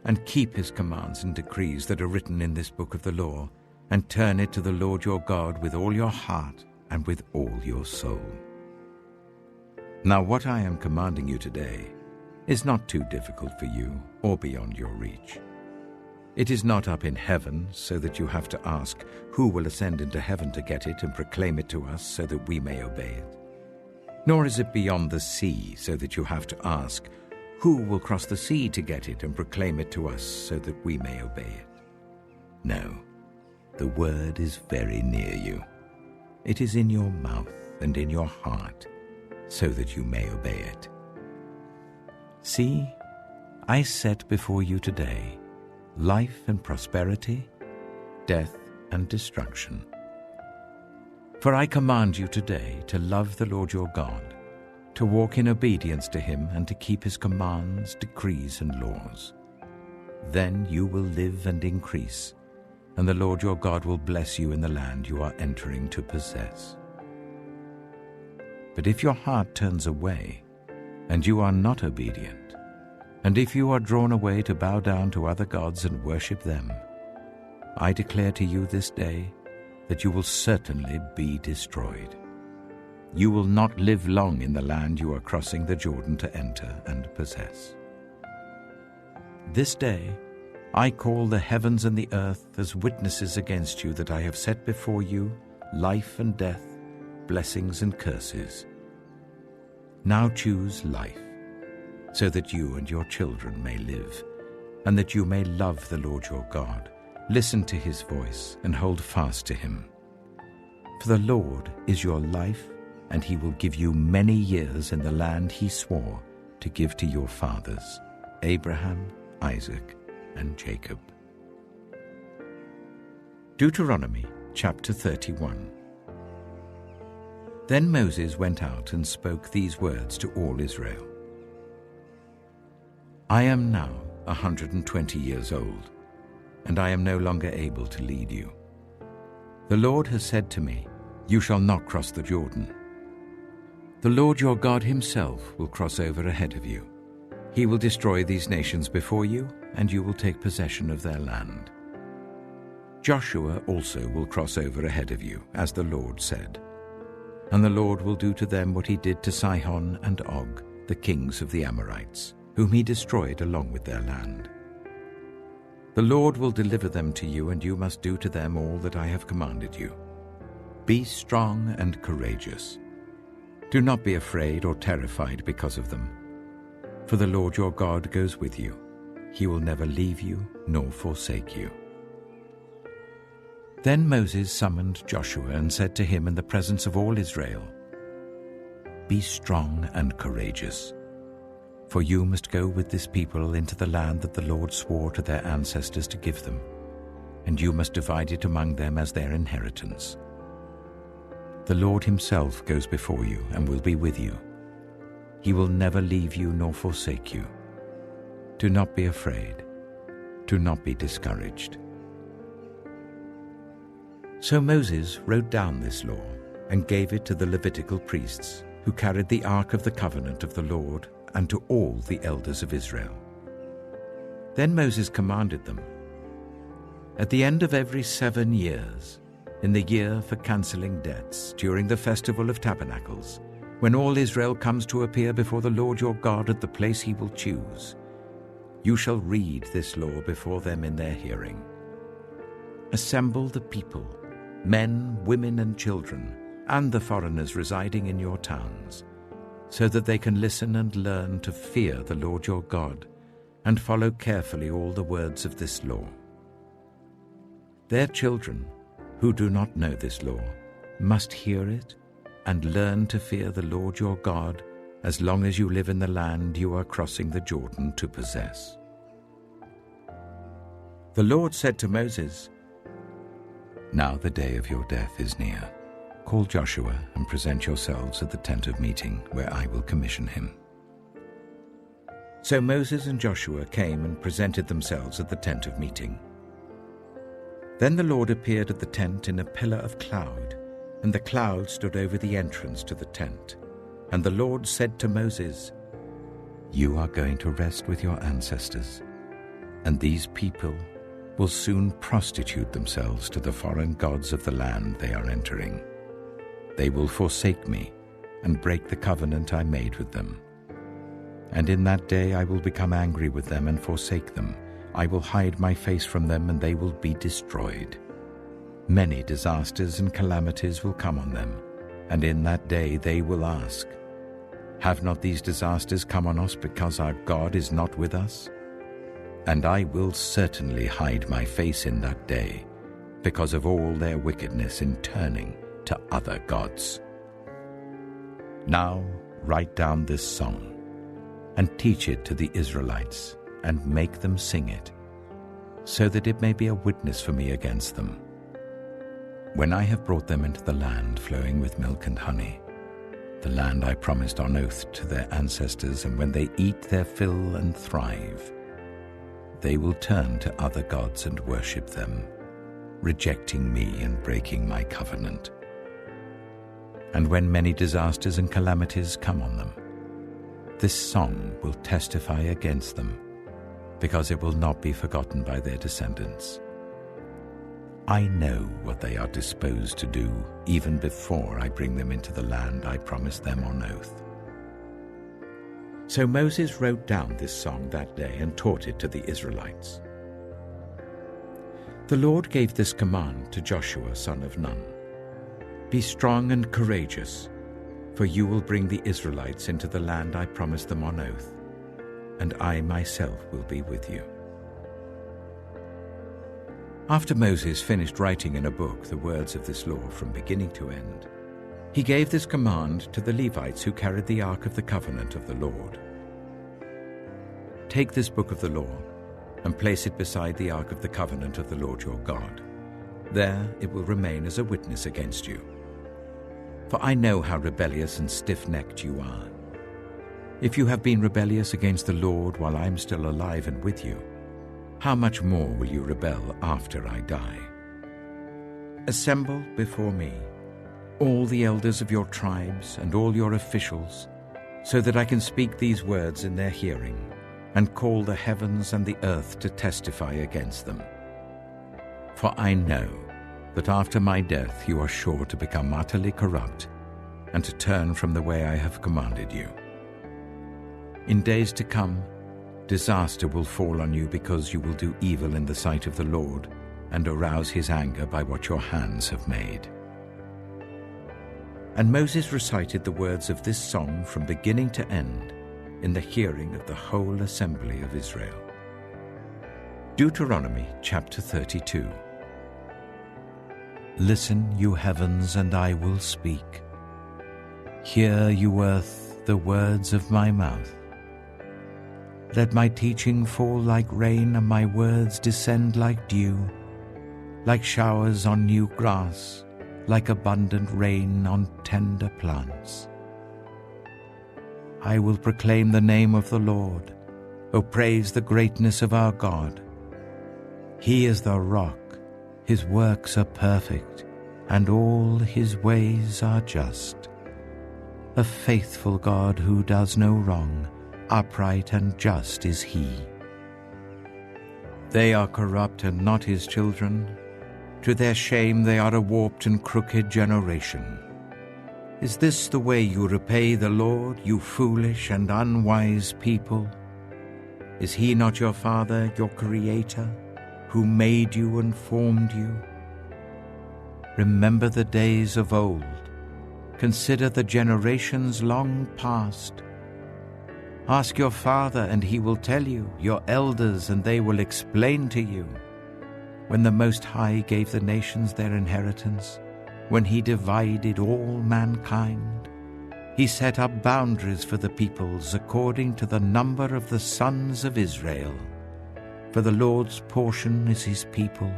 and keep his commands and decrees that are written in this book of the law, and turn it to the Lord your God with all your heart and with all your soul. Now what I am commanding you today is not too difficult for you or beyond your reach. It is not up in heaven, so that you have to ask, who will ascend into heaven to get it and proclaim it to us so that we may obey it? Nor is it beyond the sea, so that you have to ask, who will cross the sea to get it and proclaim it to us so that we may obey it? No, The word is very near you. It is in your mouth and in your heart, so that you may obey it. See, I set before you today life and prosperity, death and destruction. For I command you today to love the Lord your God, to walk in obedience to him and to keep his commands, decrees, and laws. Then you will live and increase, and the Lord your God will bless you in the land you are entering to possess. But if your heart turns away, and you are not obedient, and if you are drawn away to bow down to other gods and worship them, I declare to you this day that you will certainly be destroyed. You will not live long in the land you are crossing the Jordan to enter and possess. This day I call the heavens and the earth as witnesses against you that I have set before you life and death, blessings and curses. Now choose life, so that you and your children may live, and that you may love the Lord your God, listen to his voice, and hold fast to him. For the Lord is your life, and he will give you many years in the land he swore to give to your fathers, Abraham, Isaac, and Jacob. Deuteronomy chapter 31. Then Moses went out and spoke these words to all Israel. I am now 120 years old, and I am no longer able to lead you. The Lord has said to me, you shall not cross the Jordan. The Lord your God himself will cross over ahead of you. He will destroy these nations before you, and you will take possession of their land. Joshua also will cross over ahead of you, as the Lord said. And the Lord will do to them what he did to Sihon and Og, the kings of the Amorites, whom he destroyed along with their land. The Lord will deliver them to you, and you must do to them all that I have commanded you. Be strong and courageous. Do not be afraid or terrified because of them. For the Lord your God goes with you. He will never leave you nor forsake you. Then Moses summoned Joshua and said to him in the presence of all Israel, Be strong and courageous, for you must go with this people into the land that the Lord swore to their ancestors to give them, and you must divide it among them as their inheritance. The Lord himself goes before you and will be with you. He will never leave you nor forsake you. Do not be afraid. Do not be discouraged. So Moses wrote down this law and gave it to the Levitical priests, who carried the ark of the covenant of the Lord, and to all the elders of Israel. Then Moses commanded them, At the end of every 7 years, in the year for cancelling debts, during the festival of tabernacles, when all Israel comes to appear before the Lord your God at the place he will choose, you shall read this law before them in their hearing. Assemble the people, men, women, and children, and the foreigners residing in your towns, so that they can listen and learn to fear the Lord your God, and follow carefully all the words of this law. Their children, who do not know this law, must hear it and learn to fear the Lord your God as long as you live in the land you are crossing the Jordan to possess. The Lord said to Moses, Now the day of your death is near. Call Joshua and present yourselves at the tent of meeting, where I will commission him. So Moses and Joshua came and presented themselves at the tent of meeting. Then the Lord appeared at the tent in a pillar of cloud, and the cloud stood over the entrance to the tent. And the Lord said to Moses, You are going to rest with your ancestors, and these people will soon prostitute themselves to the foreign gods of the land they are entering. They will forsake me and break the covenant I made with them. And in that day I will become angry with them and forsake them. I will hide my face from them, and they will be destroyed. Many disasters and calamities will come on them, and in that day they will ask, Have not these disasters come on us because our God is not with us? And I will certainly hide my face in that day, because of all their wickedness in turning to other gods. Now write down this song, and teach it to the Israelites, and make them sing it, so that it may be a witness for me against them. When I have brought them into the land flowing with milk and honey, the land I promised on oath to their ancestors, and when they eat their fill and thrive, they will turn to other gods and worship them, rejecting me and breaking my covenant. And when many disasters and calamities come on them, this song will testify against them, because it will not be forgotten by their descendants. I know what they are disposed to do, even before I bring them into the land I promised them on oath. So Moses wrote down this song that day and taught it to the Israelites. The Lord gave this command to Joshua, son of Nun: "Be strong and courageous, for you will bring the Israelites into the land I promised them on oath, and I myself will be with you." After Moses finished writing in a book the words of this law from beginning to end, he gave this command to the Levites who carried the Ark of the Covenant of the Lord. "Take this book of the law and place it beside the Ark of the Covenant of the Lord your God. There it will remain as a witness against you. For I know how rebellious and stiff-necked you are. If you have been rebellious against the Lord while I am still alive and with you, how much more will you rebel after I die? Assemble before me all the elders of your tribes and all your officials, so that I can speak these words in their hearing, and call the heavens and the earth to testify against them. For I know that after my death you are sure to become utterly corrupt, and to turn from the way I have commanded you. In days to come, disaster will fall on you, because you will do evil in the sight of the Lord, and arouse his anger by what your hands have made." And Moses recited the words of this song from beginning to end in the hearing of the whole assembly of Israel. Deuteronomy chapter 32. Listen, you heavens, and I will speak. Hear, you earth, the words of my mouth. Let my teaching fall like rain, and my words descend like dew, like showers on new grass, like abundant rain on tender plants. I will proclaim the name of the Lord. O praise the greatness of our God. He is the rock, his works are perfect, and all his ways are just. A faithful God who does no wrong, upright and just is he. They are corrupt and not his children. To their shame they are a warped and crooked generation. Is this the way you repay the Lord, you foolish and unwise people? Is he not your Father, your Creator, who made you and formed you? Remember the days of old. Consider the generations long past. Ask your father, and he will tell you, your elders, and they will explain to you. When the Most High gave the nations their inheritance, when he divided all mankind, he set up boundaries for the peoples according to the number of the sons of Israel. For the Lord's portion is his people,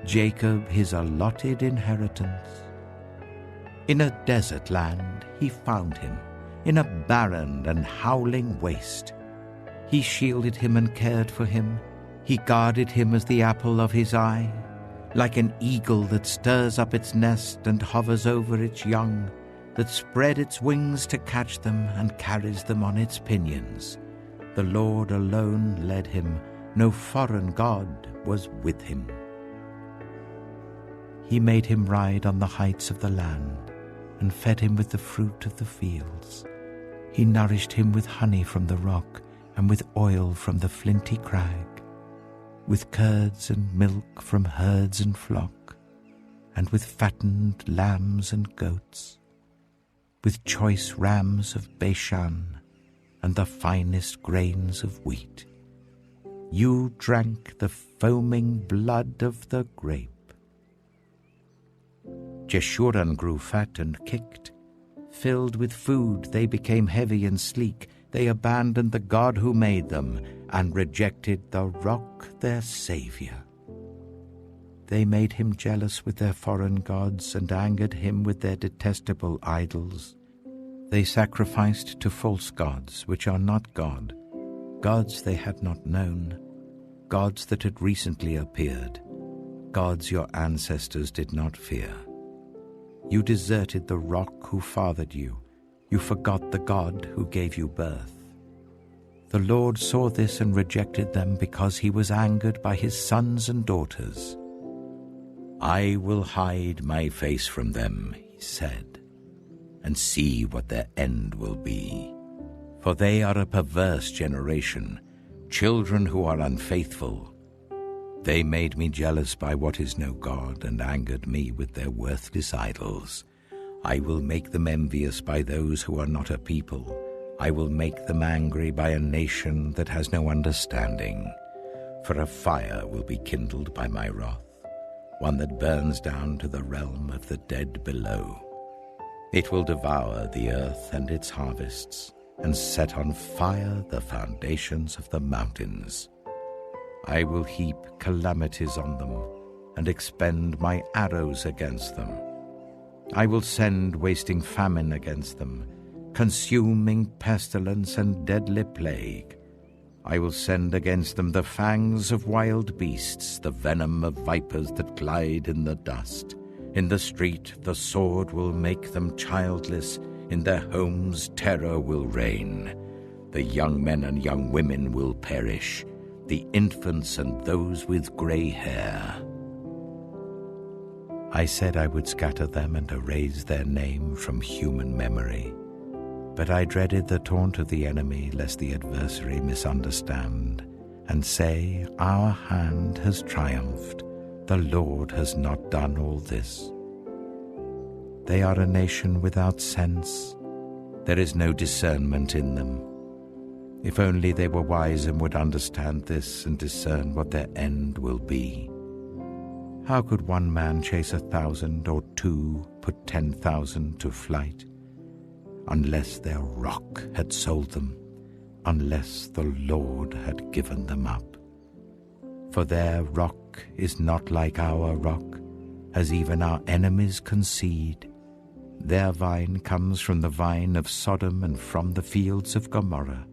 Jacob his allotted inheritance. In a desert land he found him, in a barren and howling waste. He shielded him and cared for him. He guarded him as the apple of his eye. Like an eagle that stirs up its nest and hovers over its young, that spread its wings to catch them and carries them on its pinions. The Lord alone led him, no foreign god was with him. He made him ride on the heights of the land, and fed him with the fruit of the fields. He nourished him with honey from the rock, and with oil from the flinty crag, with curds and milk from herds and flock, and with fattened lambs and goats, with choice rams of Bashan, and the finest grains of wheat. You drank the foaming blood of the grape. Jeshurun grew fat and kicked. Filled with food, they became heavy and sleek. They abandoned the God who made them and rejected the rock, their Savior. They made him jealous with their foreign gods and angered him with their detestable idols. They sacrificed to false gods, which are not God, gods they had not known, gods that had recently appeared, gods your ancestors did not fear. You deserted the rock who fathered you. You forgot the God who gave you birth. The Lord saw this and rejected them because he was angered by his sons and daughters. I will hide my face from them, he said, and see what their end will be. For they are a perverse generation, children who are unfaithful. They made me jealous by what is no God and angered me with their worthless idols. I will make them envious by those who are not a people. I will make them angry by a nation that has no understanding. For a fire will be kindled by my wrath, one that burns down to the realm of the dead below. It will devour the earth and its harvests, and set on fire the foundations of the mountains. I will heap calamities on them, and expend my arrows against them. I will send wasting famine against them, consuming pestilence and deadly plague. I will send against them the fangs of wild beasts, the venom of vipers that glide in the dust. In the street the sword will make them childless, in their homes terror will reign. The young men and young women will perish, the infants and those with gray hair. I said I would scatter them and erase their name from human memory. But I dreaded the taunt of the enemy, lest the adversary misunderstand and say, our hand has triumphed, the Lord has not done all this. They are a nation without sense. There is no discernment in them. If only they were wise and would understand this and discern what their end will be. How could one man chase 1,000 or two put 10,000 to flight? Unless their rock had sold them, unless the Lord had given them up. For their rock is not like our rock, as even our enemies concede. Their vine comes from the vine of Sodom and from the fields of Gomorrah.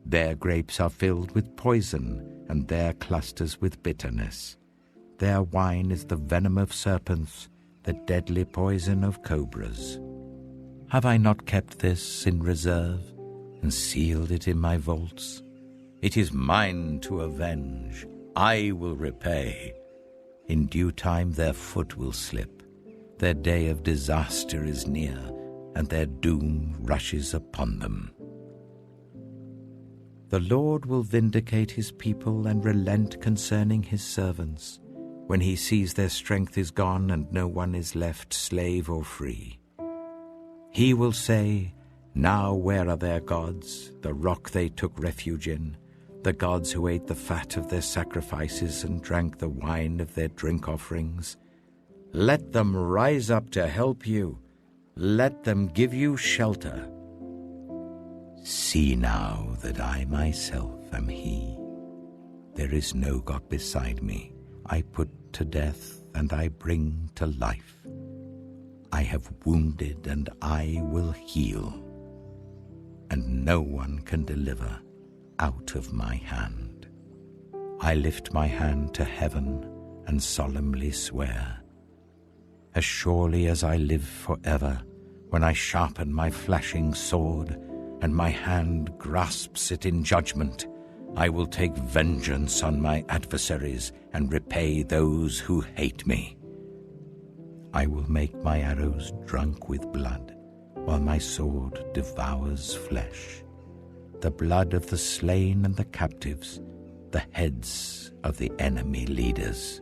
Their grapes are filled with poison, and their clusters with bitterness. Their wine is the venom of serpents, the deadly poison of cobras. Have I not kept this in reserve, and sealed it in my vaults? It is mine to avenge. I will repay. In due time their foot will slip. Their day of disaster is near, and their doom rushes upon them. The Lord will vindicate his people and relent concerning his servants, when he sees their strength is gone and no one is left slave or free. He will say, now where are their gods, the rock they took refuge in, the gods who ate the fat of their sacrifices and drank the wine of their drink offerings? Let them rise up to help you. Let them give you shelter. See now that I myself am he. There is no God beside me. I put to death and I bring to life. I have wounded and I will heal, and no one can deliver out of my hand. I lift my hand to heaven and solemnly swear, as surely as I live forever, when I sharpen my flashing sword and my hand grasps it in judgment, I will take vengeance on my adversaries and repay those who hate me. I will make my arrows drunk with blood, while my sword devours flesh, the blood of the slain and the captives, the heads of the enemy leaders.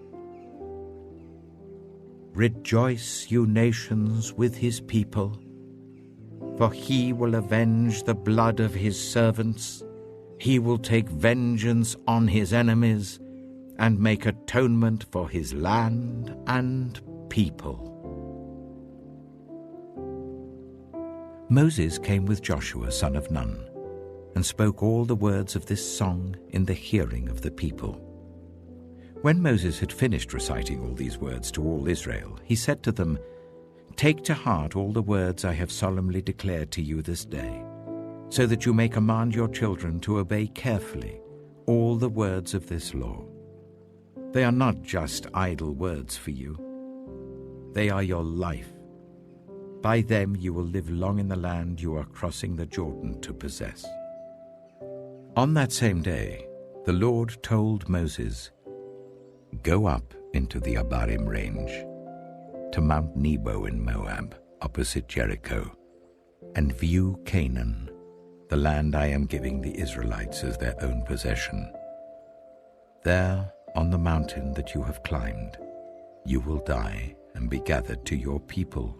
Rejoice, you nations, with his people, for he will avenge the blood of his servants. He will take vengeance on his enemies and make atonement for his land and people. Moses came with Joshua son of Nun, and spoke all the words of this song in the hearing of the people. When Moses had finished reciting all these words to all Israel, he said to them, "Take to heart all the words I have solemnly declared to you this day, so that you may command your children to obey carefully all the words of this law. They are not just idle words for you. They are your life. By them you will live long in the land you are crossing the Jordan to possess." On that same day, the Lord told Moses, "Go up into the Abarim range, to Mount Nebo in Moab, opposite Jericho, and view Canaan, the land I am giving the Israelites as their own possession. There, on the mountain that you have climbed, you will die and be gathered to your people,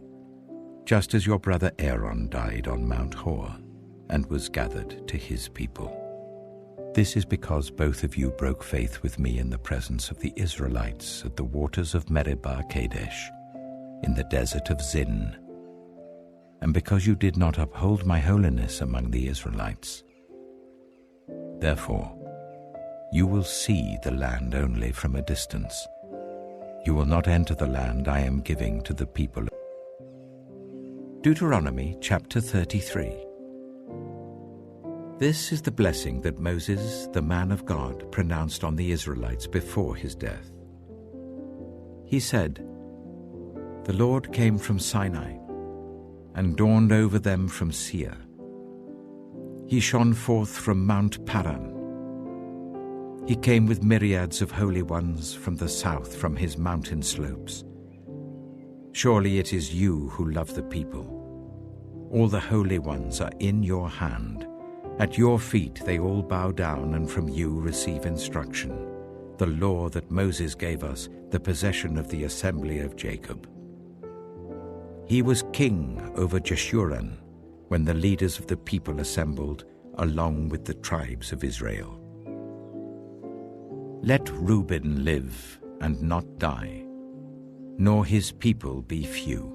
just as your brother Aaron died on Mount Hor and was gathered to his people. This is because both of you broke faith with me in the presence of the Israelites at the waters of Meribah Kadesh, in the desert of Zin, and because you did not uphold my holiness among the Israelites. Therefore, you will see the land only from a distance. You will not enter the land I am giving to the people." Deuteronomy chapter 33. This is the blessing that Moses, the man of God, pronounced on the Israelites before his death. He said, "The Lord came from Sinai and dawned over them from Seir. He shone forth from Mount Paran. He came with myriads of holy ones from the south, from his mountain slopes. Surely it is you who love the people. All the holy ones are in your hand. At your feet they all bow down, and from you receive instruction, the law that Moses gave us, the possession of the assembly of Jacob. He was king over Jeshurun when the leaders of the people assembled, along with the tribes of Israel. Let Reuben live and not die, nor his people be few."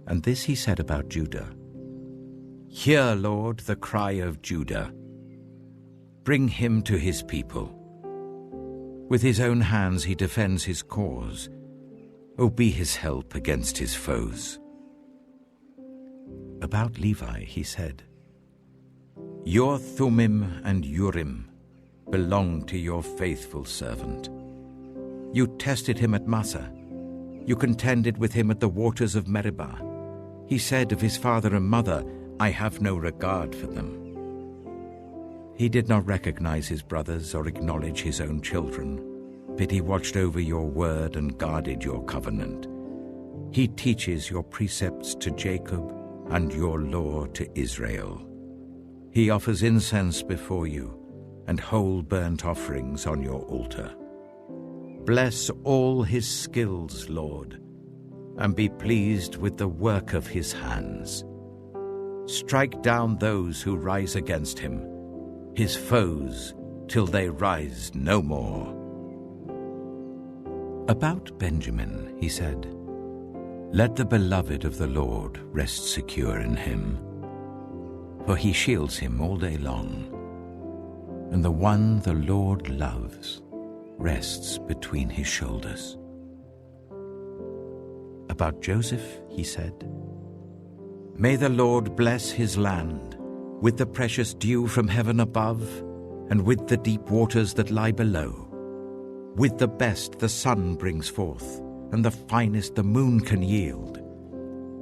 And this he said about Judah, "Hear, Lord, the cry of Judah. Bring him to his people. With his own hands he defends his cause. O be his help against his foes." About Levi he said, "Your Thummim and Urim belong to your faithful servant. You tested him at Massah. You contended with him at the waters of Meribah. He said of his father and mother, 'I have no regard for them.' He did not recognize his brothers or acknowledge his own children, but he watched over your word and guarded your covenant. He teaches your precepts to Jacob and your law to Israel. He offers incense before you and whole burnt offerings on your altar. Bless all his skills, Lord, and be pleased with the work of his hands. Strike down those who rise against him, his foes, till they rise no more." About Benjamin he said, "Let the beloved of the Lord rest secure in him, for he shields him all day long, and the one the Lord loves rests between his shoulders." About Joseph he said, "May the Lord bless his land with the precious dew from heaven above and with the deep waters that lie below. With the best the sun brings forth, and the finest the moon can yield.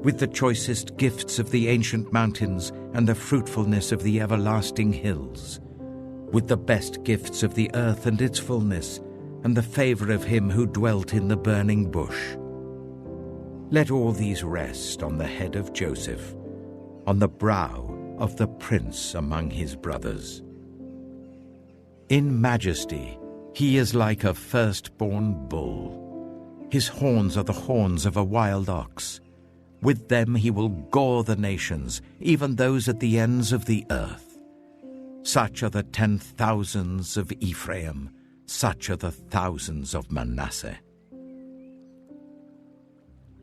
With the choicest gifts of the ancient mountains and the fruitfulness of the everlasting hills. With the best gifts of the earth and its fullness, and the favor of him who dwelt in the burning bush. Let all these rest on the head of Joseph, on the brow of the prince among his brothers. In majesty he is like a firstborn bull. His horns are the horns of a wild ox. With them he will gore the nations, even those at the ends of the earth. Such are the 10,000s of Ephraim, such are the thousands of Manasseh."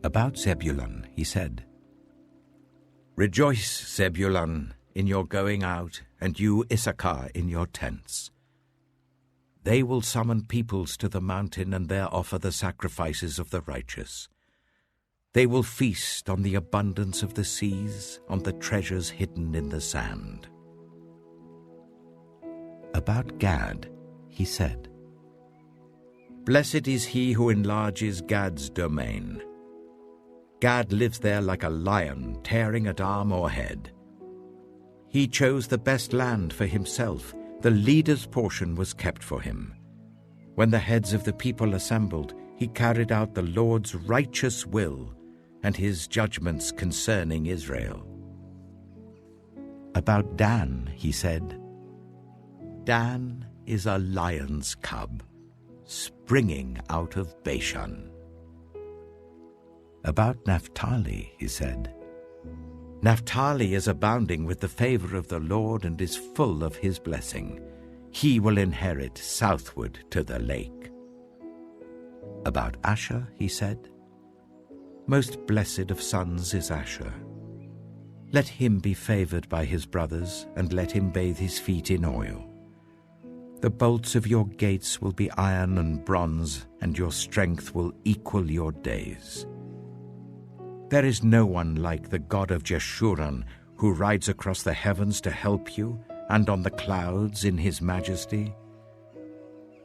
About Zebulun he said, Rejoice, Zebulun, in your going out, and you, Issachar, in your tents. They will summon peoples to the mountain and there offer the sacrifices of the righteous. They will feast on the abundance of the seas, on the treasures hidden in the sand. About Gad, he said, Blessed is he who enlarges Gad's domain. Gad lives there like a lion, tearing at arm or head. He chose the best land for himself. The leader's portion was kept for him. When the heads of the people assembled, he carried out the Lord's righteous will and his judgments concerning Israel. About Dan, he said, Dan is a lion's cub, springing out of Bashan. About Naphtali, he said, Naphtali is abounding with the favor of the Lord and is full of his blessing. He will inherit southward to the lake. About Asher, he said, Most blessed of sons is Asher. Let him be favored by his brothers, and let him bathe his feet in oil. The bolts of your gates will be iron and bronze, and your strength will equal your days. There is no one like the God of Jeshurun, who rides across the heavens to help you, and on the clouds in his majesty.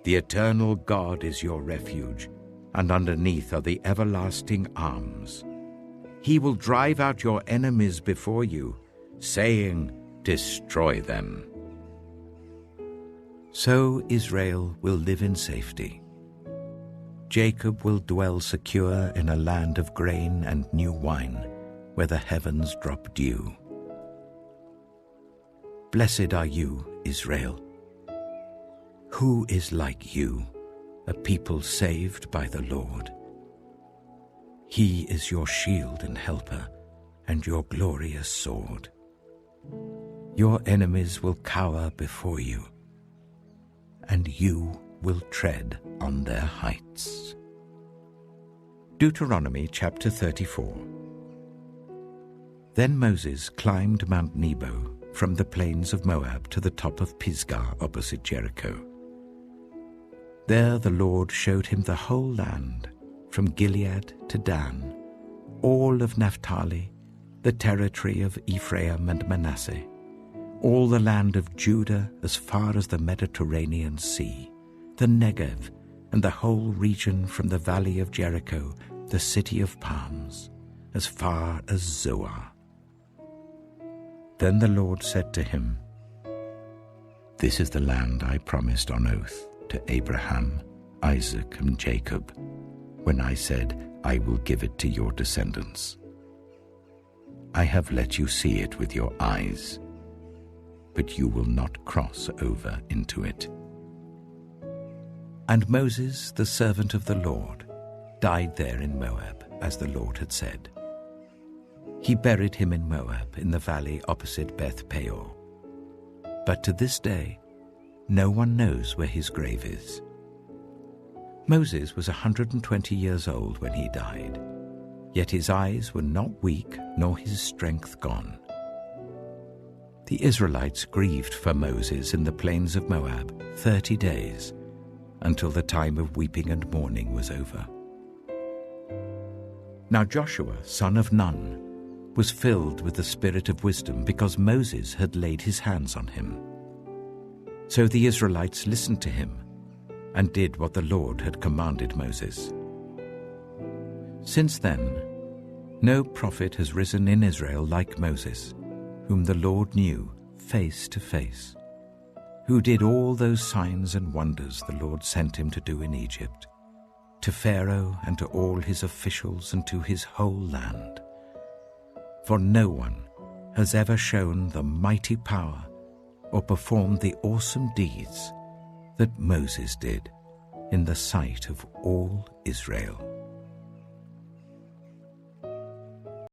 The eternal God is your refuge, and underneath are the everlasting arms. He will drive out your enemies before you, saying, Destroy them. So Israel will live in safety. Jacob will dwell secure in a land of grain and new wine, where the heavens drop dew. Blessed are you, Israel. Who is like you, a people saved by the Lord? He is your shield and helper, and your glorious sword. Your enemies will cower before you, and you will tread on their heights. Deuteronomy chapter 34. Then Moses climbed Mount Nebo from the plains of Moab to the top of Pisgah opposite Jericho. There the Lord showed him the whole land, from Gilead to Dan, all of Naphtali, the territory of Ephraim and Manasseh, all the land of Judah as far as the Mediterranean Sea, the Negev, and the whole region from the valley of Jericho, the city of palms, as far as Zoar. Then the Lord said to him, This is the land I promised on oath to Abraham, Isaac, and Jacob, when I said, I will give it to your descendants. I have let you see it with your eyes, but you will not cross over into it. And Moses, the servant of the Lord, died there in Moab, as the Lord had said. He buried him in Moab, in the valley opposite Beth Peor. But to this day, no one knows where his grave is. Moses was 120 years old when he died, yet his eyes were not weak, nor his strength gone. The Israelites grieved for Moses in the plains of Moab 30 days, until the time of weeping and mourning was over. Now Joshua, son of Nun, was filled with the spirit of wisdom because Moses had laid his hands on him. So the Israelites listened to him and did what the Lord had commanded Moses. Since then, no prophet has risen in Israel like Moses, whom the Lord knew face to face, who did all those signs and wonders the Lord sent him to do in Egypt, to Pharaoh and to all his officials and to his whole land. For no one has ever shown the mighty power or performed the awesome deeds that Moses did in the sight of all Israel.